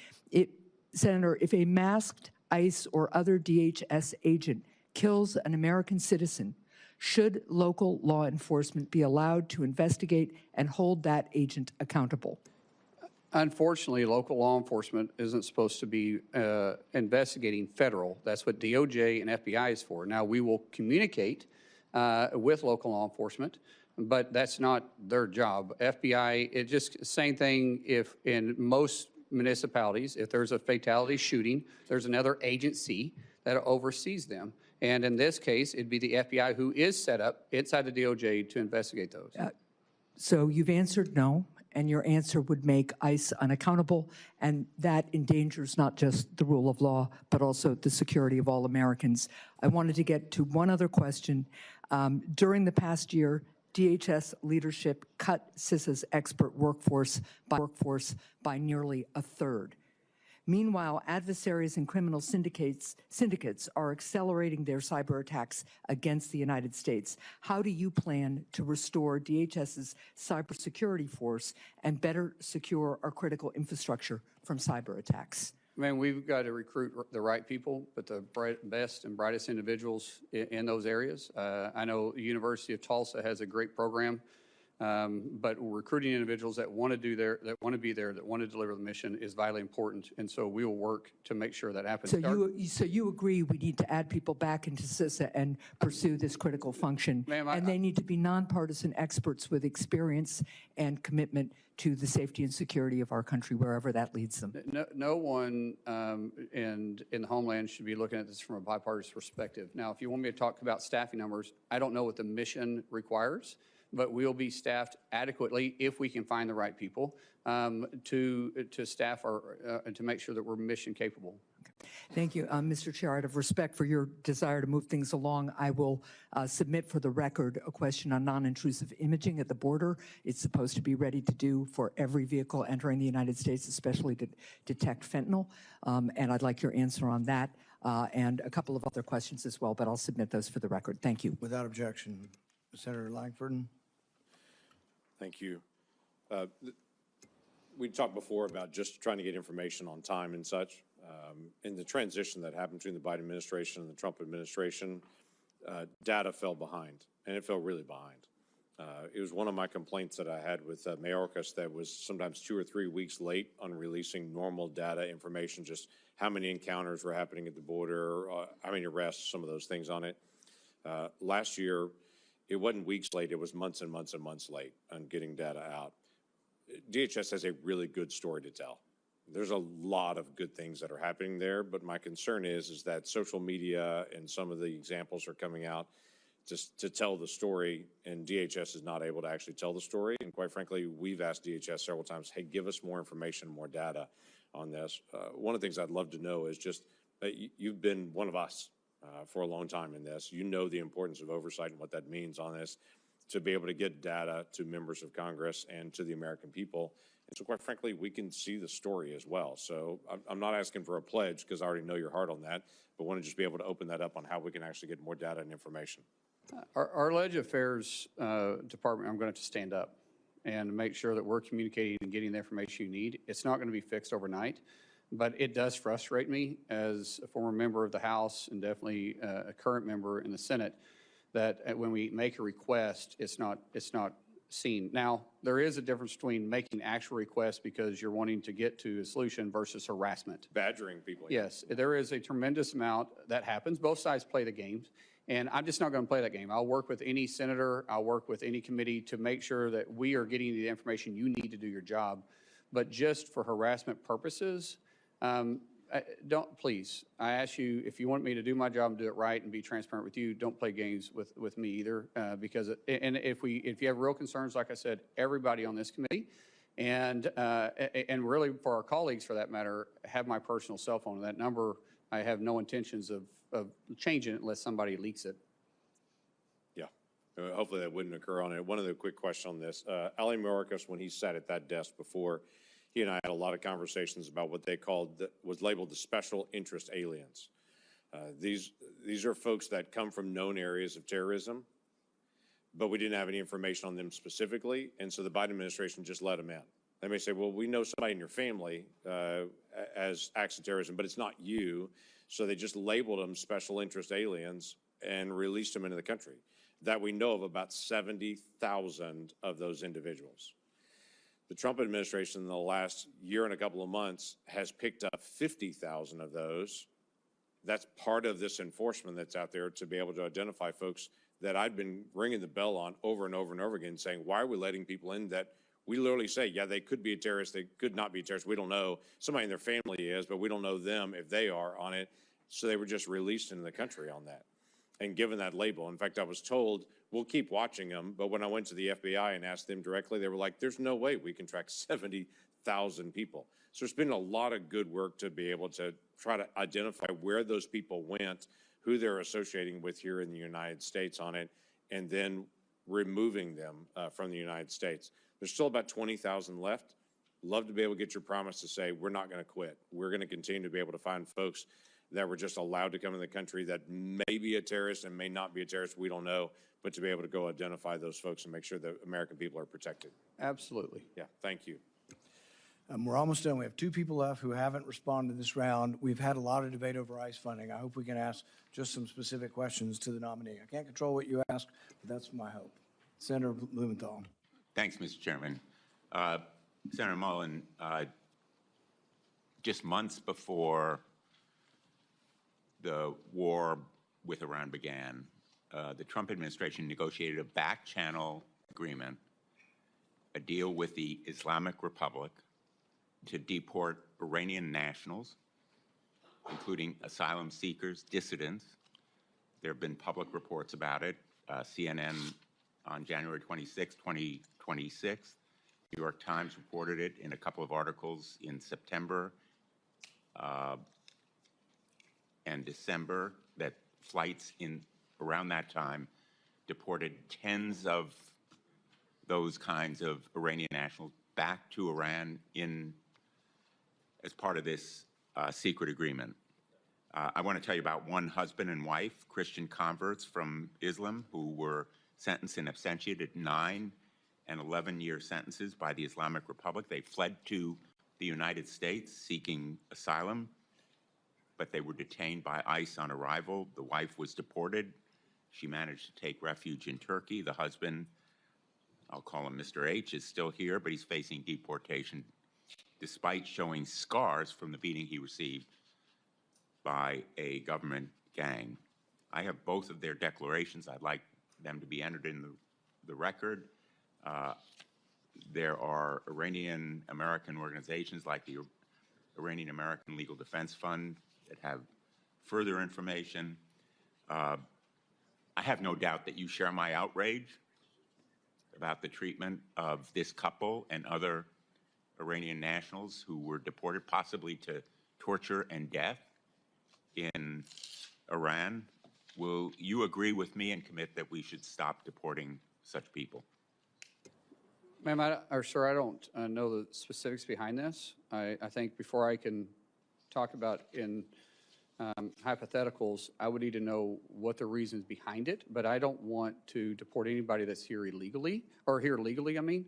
Senator, if a masked ICE or other DHS agent kills an American citizen, should local law enforcement be allowed to investigate and hold that agent accountable? Unfortunately, local law enforcement isn't supposed to be investigating federal. That's what DOJ and FBI is for. Now, we will communicate with local law enforcement, but that's not their job. FBI, it just same thing if in most municipalities, if there's a fatality shooting, there's another agency that oversees them. And in this case, it'd be the FBI who is set up inside the DOJ to investigate those. So you've answered no, and your answer would make ICE unaccountable, and that endangers not just the rule of law, but also the security of all Americans. I wanted to get to one other question. During the past year, DHS leadership cut CISA's expert workforce by nearly a third. Meanwhile, adversaries and criminal syndicates are accelerating their cyber attacks against the United States. How do you plan to restore DHS's cybersecurity force and better secure our critical infrastructure from cyber attacks? Man, we've got to recruit the right people, but the best and brightest individuals in those areas. I know the University of Tulsa has a great program, but recruiting individuals that want to be there, that want to deliver the mission is vitally important, and so we will work to make sure that happens. So you agree we need to add people back into CISA and pursue this critical function, and they need to be nonpartisan experts with experience and commitment to the safety and security of our country, wherever that leads them. No one in the Homeland should be looking at this from a bipartisan perspective. Now, if you want me to talk about staffing numbers, I don't know what the mission requires, but we'll be staffed adequately if we can find the right people to staff to make sure that we're mission capable. Thank you, Mr. Chair. Out of respect for your desire to move things along, I will submit for the record a question on non-intrusive imaging at the border. It's supposed to be ready to do for every vehicle entering the United States, especially to detect fentanyl. And I'd like your answer on that and a couple of other questions as well, but I'll submit those for the record. Thank you. Without objection. Senator Langford. Thank you. We talked before about just trying to get information on time and such. In the transition that happened between the Biden administration and the Trump administration, data fell behind, and it fell really behind. It was one of my complaints that I had with Mayorkas that was sometimes 2 or 3 weeks late on releasing normal data information, just how many encounters were happening at the border, how many arrests, some of those things on it. Last year, it wasn't weeks late, it was months and months and months late on getting data out. DHS has a really good story to tell. There's a lot of good things that are happening there, but my concern is that social media and some of the examples are coming out just to tell the story, and DHS is not able to actually tell the story. And quite frankly, we've asked DHS several times, hey, give us more information, more data on this. One of the things I'd love to know is just that you've been one of us for a long time in this. You know the importance of oversight and what that means on this, to be able to get data to members of Congress and to the American people. And so quite frankly, we can see the story as well. So I'm not asking for a pledge because I already know your heart on that, but want to just be able to open that up on how we can actually get more data and information. Our Ledge Affairs Department, I'm going to stand up and make sure that we're communicating and getting the information you need. It's not going to be fixed overnight, but it does frustrate me as a former member of the House and definitely a current member in the Senate that when we make a request, it's not seen. Now, there is a difference between making actual requests because you're wanting to get to a solution versus harassment. Badgering people. Yes, there is a tremendous amount that happens. Both sides play the games, and I'm just not going to play that game. I'll work with any senator, I'll work with any committee to make sure that we are getting the information you need to do your job. But just for harassment purposes, don't, please, I ask you, if you want me to do my job and do it right and be transparent with you, don't play games with me either, because, and if you have real concerns, like I said, everybody on this committee, and really for our colleagues for that matter, have my personal cell phone. That number, I have no intentions of changing it unless somebody leaks it. Yeah, hopefully that wouldn't occur on it. One other quick question on this. Ali Mayorkas, when he sat at that desk before, he and I had a lot of conversations about what they called, was labeled the special interest aliens. These are folks that come from known areas of terrorism, but we didn't have any information on them specifically, and so the Biden administration just let them in. They may say, well, we know somebody in your family as acts of terrorism, but it's not you, so they just labeled them special interest aliens and released them into the country. That we know of about 70,000 of those individuals. The Trump administration in the last year and a couple of months has picked up 50,000 of those. That's part of this enforcement that's out there to be able to identify folks that I've been ringing the bell on over and over and over again, saying, why are we letting people in that we literally say, yeah, they could be a terrorist, they could not be a terrorist, we don't know. Somebody in their family is, but we don't know them if they are on it. So they were just released into the country on that and given that label. In fact, I was told, we'll keep watching them, but when I went to the FBI and asked them directly, they were like, there's no way we can track 70,000 people. So there's been a lot of good work to be able to try to identify where those people went, who they're associating with here in the United States on it, and then removing them from the United States. There's still about 20,000 left. Love to be able to get your promise to say, we're not going to quit. We're going to continue to be able to find folks that were just allowed to come in the country that may be a terrorist and may not be a terrorist, we don't know, but to be able to go identify those folks and make sure that American people are protected. Absolutely. Yeah, thank you. We're almost done. We have 2 people left who haven't responded this round. We've had a lot of debate over ICE funding. I hope we can ask just some specific questions to the nominee. I can't control what you ask, but that's my hope. Senator Blumenthal. Thanks, Mr. Chairman. Senator Mullin, just months before the war with Iran began, the Trump administration negotiated a back-channel agreement, a deal with the Islamic Republic to deport Iranian nationals, including asylum seekers, dissidents. There have been public reports about it. CNN on January 26, 2026. New York Times reported it in a couple of articles in September and December, that flights in around that time deported tens of those kinds of Iranian nationals back to Iran as part of this secret agreement. I want to tell you about one husband and wife, Christian converts from Islam, who were sentenced in absentia to 9 and 11-year sentences by the Islamic Republic. They fled to the United States seeking asylum, but they were detained by ICE on arrival. The wife was deported. She managed to take refuge in Turkey. The husband, I'll call him Mr. H, is still here, but he's facing deportation despite showing scars from the beating he received by a government gang. I have both of their declarations. I'd like them to be entered in the record. There are Iranian-American organizations like the Iranian-American Legal Defense Fund that have further information. I have no doubt that you share my outrage about the treatment of this couple and other Iranian nationals who were deported possibly to torture and death in Iran. Will you agree with me and commit that we should stop deporting such people? Ma'am, sir, I don't know the specifics behind this. I think before I can talk about in hypotheticals, I would need to know what the reasons behind it, but I don't want to deport anybody that's here illegally, or here legally, I mean.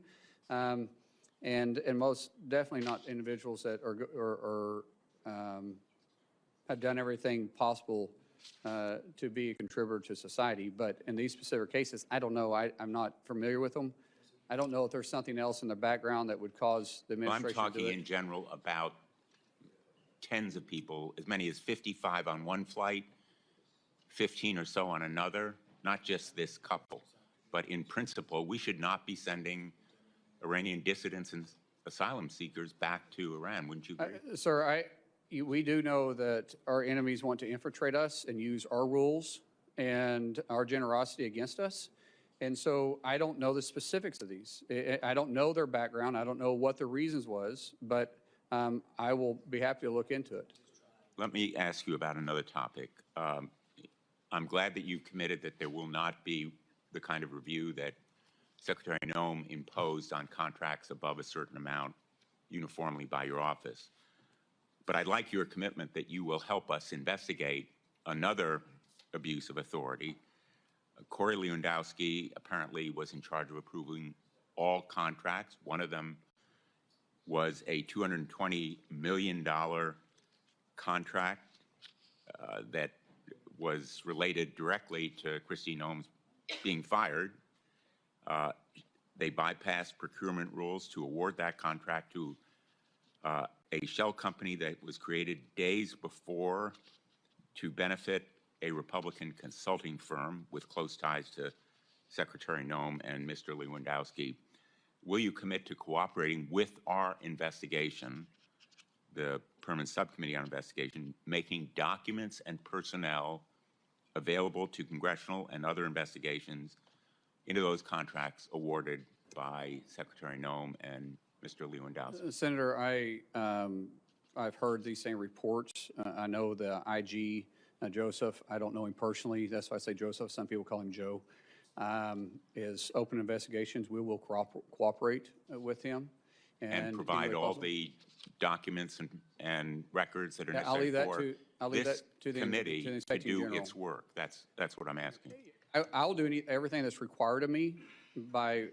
And most definitely not individuals that have done everything possible to be a contributor to society. But in these specific cases, I don't know. I'm not familiar with them. I don't know if there's something else in the background that would cause the Well, I'm administration to do talking it. in general about tens of people, as many as 55 on one flight, 15 or so on another, not just this couple. But in principle, we should not be sending Iranian dissidents and asylum seekers back to Iran. Wouldn't you agree? Sir, we do know that our enemies want to infiltrate us and use our rules and our generosity against us. And so I don't know the specifics of these. I don't know their background. I don't know what the reasons was, but I will be happy to look into it. Let me ask you about another topic. I'm glad that you've committed that there will not be the kind of review that Secretary Noem imposed on contracts above a certain amount uniformly by your office. But I'd like your commitment that you will help us investigate another abuse of authority. Corey Lewandowski apparently was in charge of approving all contracts. One of them was a $220 million contract that was related directly to Kristi Noem's being fired. They bypassed procurement rules to award that contract to a shell company that was created days before to benefit a Republican consulting firm with close ties to Secretary Noem and Mr. Lewandowski. Will you commit to cooperating with our investigation, the Permanent Subcommittee on Investigation, making documents and personnel available to congressional and other investigations into those contracts awarded by Secretary Noem and Mr. Lewandowski? Senator, I've heard these same reports. I know the IG, Joseph, I don't know him personally. That's why I say Joseph. Some people call him Joe. Is open investigations. We will cooperate with him. And provide all the documents and records that are I'll leave necessary for this to the committee to Inspector do General. its work. That's what I'm asking. I'll do everything that's required of me by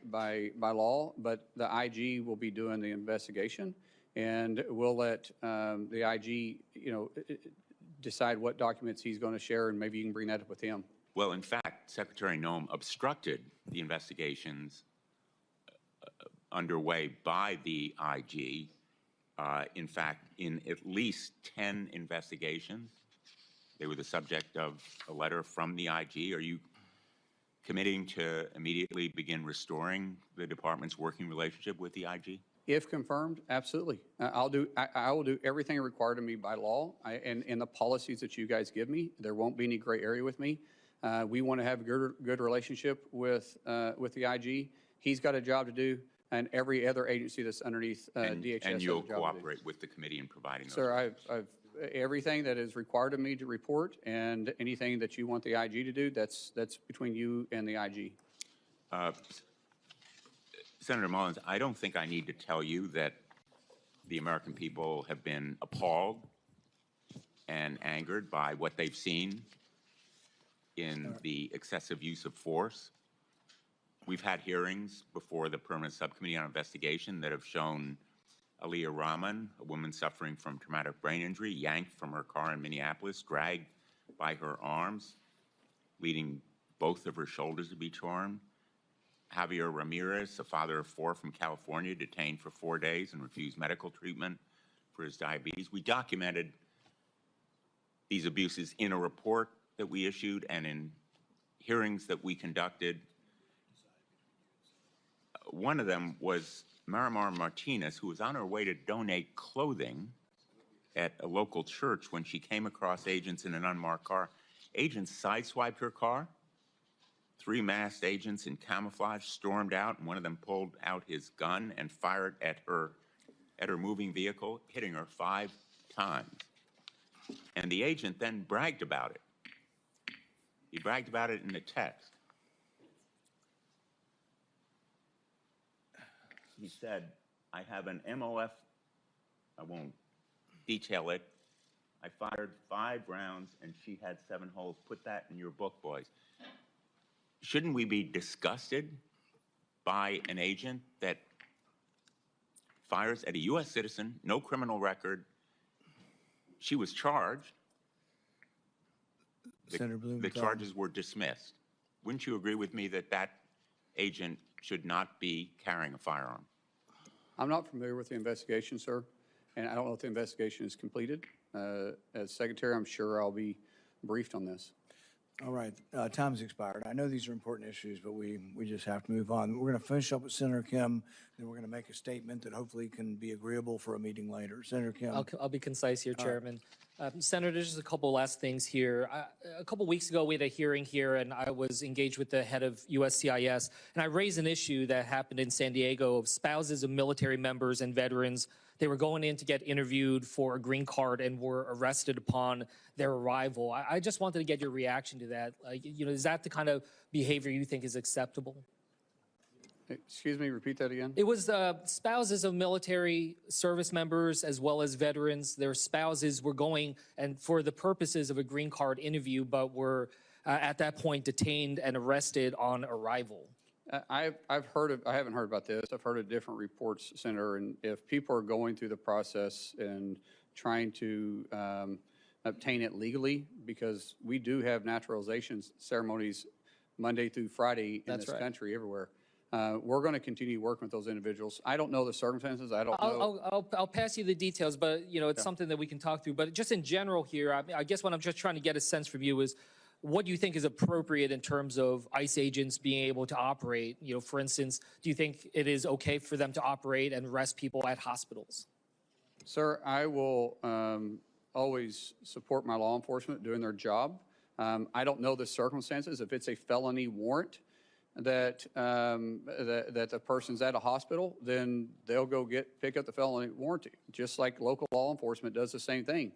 law, but the IG will be doing the investigation, and we'll let the IG, decide what documents he's going to share, and maybe you can bring that up with him. Well, in fact, Secretary Noem obstructed the investigations underway by the IG. In fact, in at least 10 investigations, they were the subject of a letter from the IG. Are you committing to immediately begin restoring the department's working relationship with the IG? If confirmed, absolutely. I will do everything required of me by law and in the policies that you guys give me. There won't be any gray area with me. We want to have a good relationship with the IG. He's got a job to do, and every other agency that's underneath DHS And has you'll a job to cooperate with the committee in providing those? Sir, I've everything that is required of me to report, and anything that you want the IG to do, that's between you and the IG. Senator Mullins, I don't think I need to tell you that the American people have been appalled and angered by what they've seen in the excessive use of force. We've had hearings before the Permanent Subcommittee on Investigation that have shown Aliyah Rahman, a woman suffering from traumatic brain injury, yanked from her car in Minneapolis, dragged by her arms, leading both of her shoulders to be torn. Javier Ramirez, a father of 4 from California, detained for 4 days and refused medical treatment for his diabetes. We documented these abuses in a report that we issued and in hearings that we conducted. One of them was Marimar Martinez, who was on her way to donate clothing at a local church when she came across agents in an unmarked car. Agents sideswiped her car. 3 masked agents in camouflage stormed out, and one of them pulled out his gun and fired at her moving vehicle, hitting her 5 times. And the agent then bragged about it. He bragged about it in a text. He said, I have an MOF, I won't detail it. I fired 5 rounds and she had 7 holes. Put that in your book, boys. Shouldn't we be disgusted by an agent that fires at a U.S. citizen, no criminal record? She was charged. Senator Blumenthal. The charges were dismissed. Wouldn't you agree with me that that agent should not be carrying a firearm. I'm not familiar with the investigation, sir, and I don't know if the investigation is completed. As Secretary, I'm sure I'll be briefed on this. All right, time's expired. I know these are important issues, but we just have to move on. We're going to finish up with Senator Kim, then we're going to make a statement that hopefully can be agreeable for a meeting later. Senator Kim. I'll be concise here, Chairman. Senator, there's just a couple last things here. A couple weeks ago, we had a hearing here, and I was engaged with the head of USCIS, and I raised an issue that happened in San Diego of spouses of military members and veterans. They were going in to get interviewed for a green card and were arrested upon their arrival. I just wanted to get your reaction to that. Is that the kind of behavior you think is acceptable? Excuse me, repeat that again? It was spouses of military service members as well as veterans. Their spouses were going and for the purposes of a green card interview, but were at that point detained and arrested on arrival. I haven't heard about this. I've heard of different reports, Senator, and if people are going through the process and trying to obtain it legally, because we do have naturalization ceremonies Monday through Friday in this country, everywhere. We're going to continue working with those individuals. I don't know the circumstances. I don't know. I'll pass you the details, but it's something that we can talk through. But just in general here, I guess what I'm just trying to get a sense from you is what you think is appropriate in terms of ICE agents being able to operate. For instance, do you think it is okay for them to operate and arrest people at hospitals? Sir, I will always support my law enforcement doing their job. I don't know the circumstances. If it's a felony warrant that that the person's at a hospital, then they'll go pick up the felony warranty, just like local law enforcement does the same thing.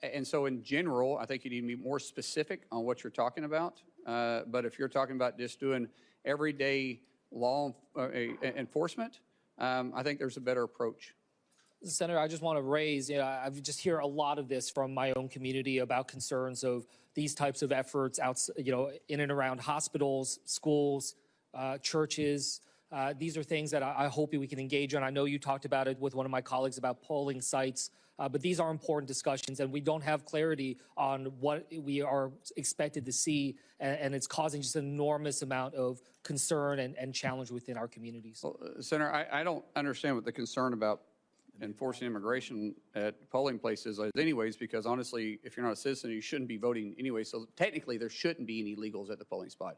And so in general, I think you need to be more specific on what you're talking about. But if you're talking about just doing everyday law enforcement, I think there's a better approach. Senator, I just want to raise, I just hear a lot of this from my own community about concerns of these types of efforts out, in and around hospitals, schools, churches. These are things that I hope we can engage on. I know you talked about it with one of my colleagues about polling sites, but these are important discussions, and we don't have clarity on what we are expected to see, and it's causing just an enormous amount of concern and challenge within our communities. Well, Senator, I don't understand what the concern about enforcing immigration at polling places is anyways, because honestly, if you're not a citizen, you shouldn't be voting anyway. So technically, there shouldn't be any illegals at the polling spot.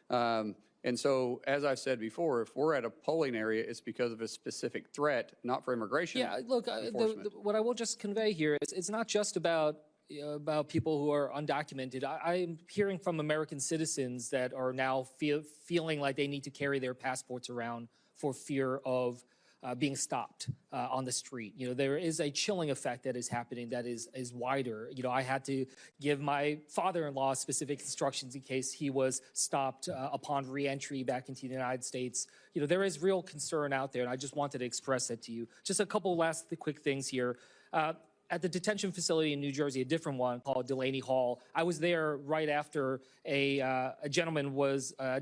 And so, as I've said before, if we're at a polling area, it's because of a specific threat, not for immigration. Yeah, look, what I will just convey here is it's not just about people who are undocumented. I'm hearing from American citizens that are now feeling like they need to carry their passports around for fear of being stopped on the street. There is a chilling effect that is happening that is wider. I had to give my father-in-law specific instructions in case he was stopped upon re-entry back into the United States. There is real concern out there, and I just wanted to express that to you. Just a couple last quick things here. At the detention facility in New Jersey, a different one called Delaney Hall, I was there right after a gentleman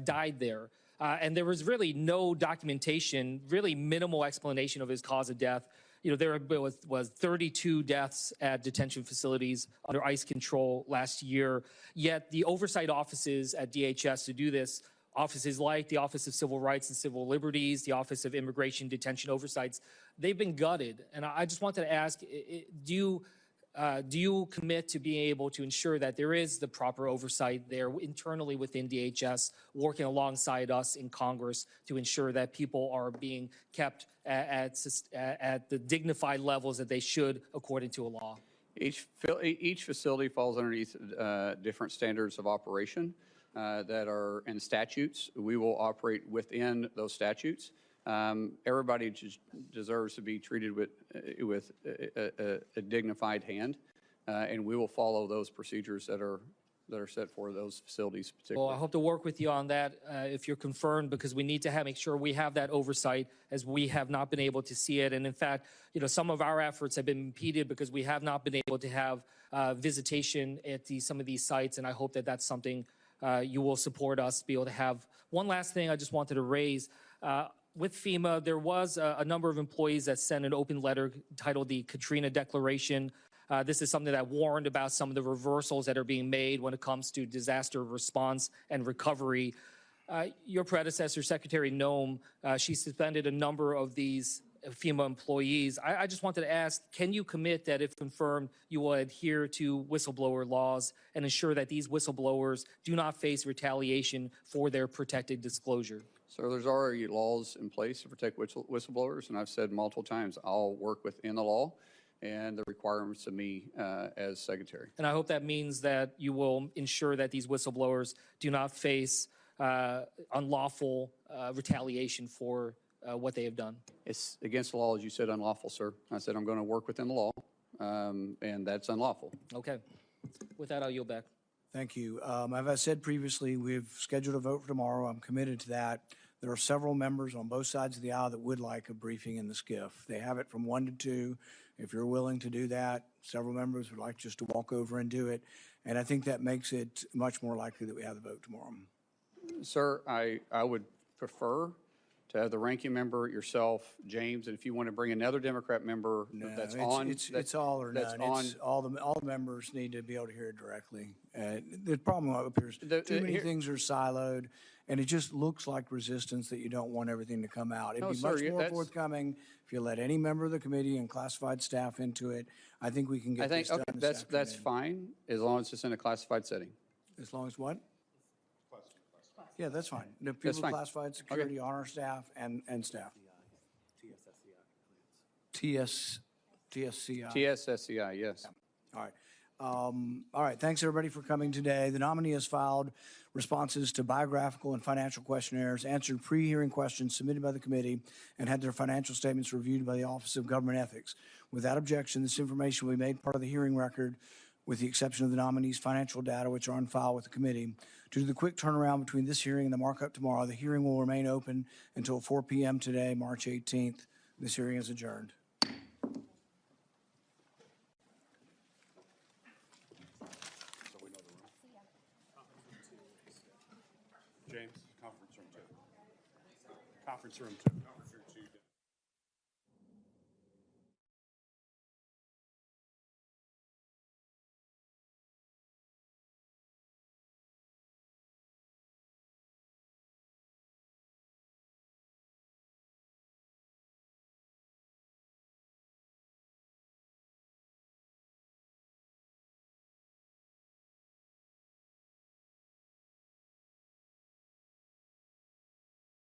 died there. And there was really no documentation, really minimal explanation of his cause of death. There was 32 deaths at detention facilities under ICE control last year. Yet the oversight offices at DHS to do this, offices like the Office of Civil Rights and Civil Liberties, the Office of Immigration Detention Oversights, they've been gutted. And I just wanted to ask, do you commit to being able to ensure that there is the proper oversight there internally within DHS, working alongside us in Congress to ensure that people are being kept at the dignified levels that they should according to a law? Each facility falls underneath different standards of operation that are in statutes. We will operate within those statutes. Everybody deserves to be treated with a dignified hand, and we will follow those procedures that are set for those facilities particularly. Well, I hope to work with you on that if you're confirmed, because we need to make sure we have that oversight, as we have not been able to see it. And in fact, some of our efforts have been impeded because we have not been able to have visitation at some of these sites, and I hope that that's something you will support us to be able to have. One last thing I just wanted to raise. With FEMA, there was a number of employees that sent an open letter titled the Katrina Declaration. This is something that warned about some of the reversals that are being made when it comes to disaster response and recovery. Your predecessor, Secretary Noem, she suspended a number of these FEMA employees. I just wanted to ask, can you commit that if confirmed, you will adhere to whistleblower laws and ensure that these whistleblowers do not face retaliation for their protected disclosure? So there's already laws in place to protect whistleblowers, and I've said multiple times, I'll work within the law and the requirements of me as secretary. And I hope that means that you will ensure that these whistleblowers do not face unlawful retaliation for what they have done. It's against the law, as you said, unlawful, sir. I said I'm going to work within the law, and that's unlawful. Okay. With that, I'll yield back. Thank you. As I said previously, we've scheduled a vote for tomorrow. I'm committed to that. There are several members on both sides of the aisle that would like a briefing in the SCIF. They have it from 1 to 2. If you're willing to do that, several members would like just to walk over and do it. And I think that makes it much more likely that we have the vote tomorrow. Sir, I would prefer to have the ranking member, yourself, James, and if you want to bring another Democrat member that's on. It's all or none. All the members need to be able to hear it directly. The problem up here is too many things are siloed, and it just looks like resistance that you don't want everything to come out. It'd be much more forthcoming if you let any member of the committee and classified staff into it. I think we can get this done this afternoon. That's fine, as long as it's in a classified setting. As long as what? Yeah, that's fine. The people classified security on our staff and staff. TSSCI. TSSCI, yes. All right. All right. Thanks, everybody, for coming today. The nominee has filed responses to biographical and financial questionnaires, answered pre-hearing questions submitted by the committee, and had their financial statements reviewed by the Office of Government Ethics. Without objection, this information will be made part of the hearing record, with the exception of the nominee's financial data, which are on file with the committee. Due to the quick turnaround between this hearing and the markup tomorrow, the hearing will remain open until 4 p.m. today, March 18th. This hearing is adjourned. James, conference room 2. Conference room 2.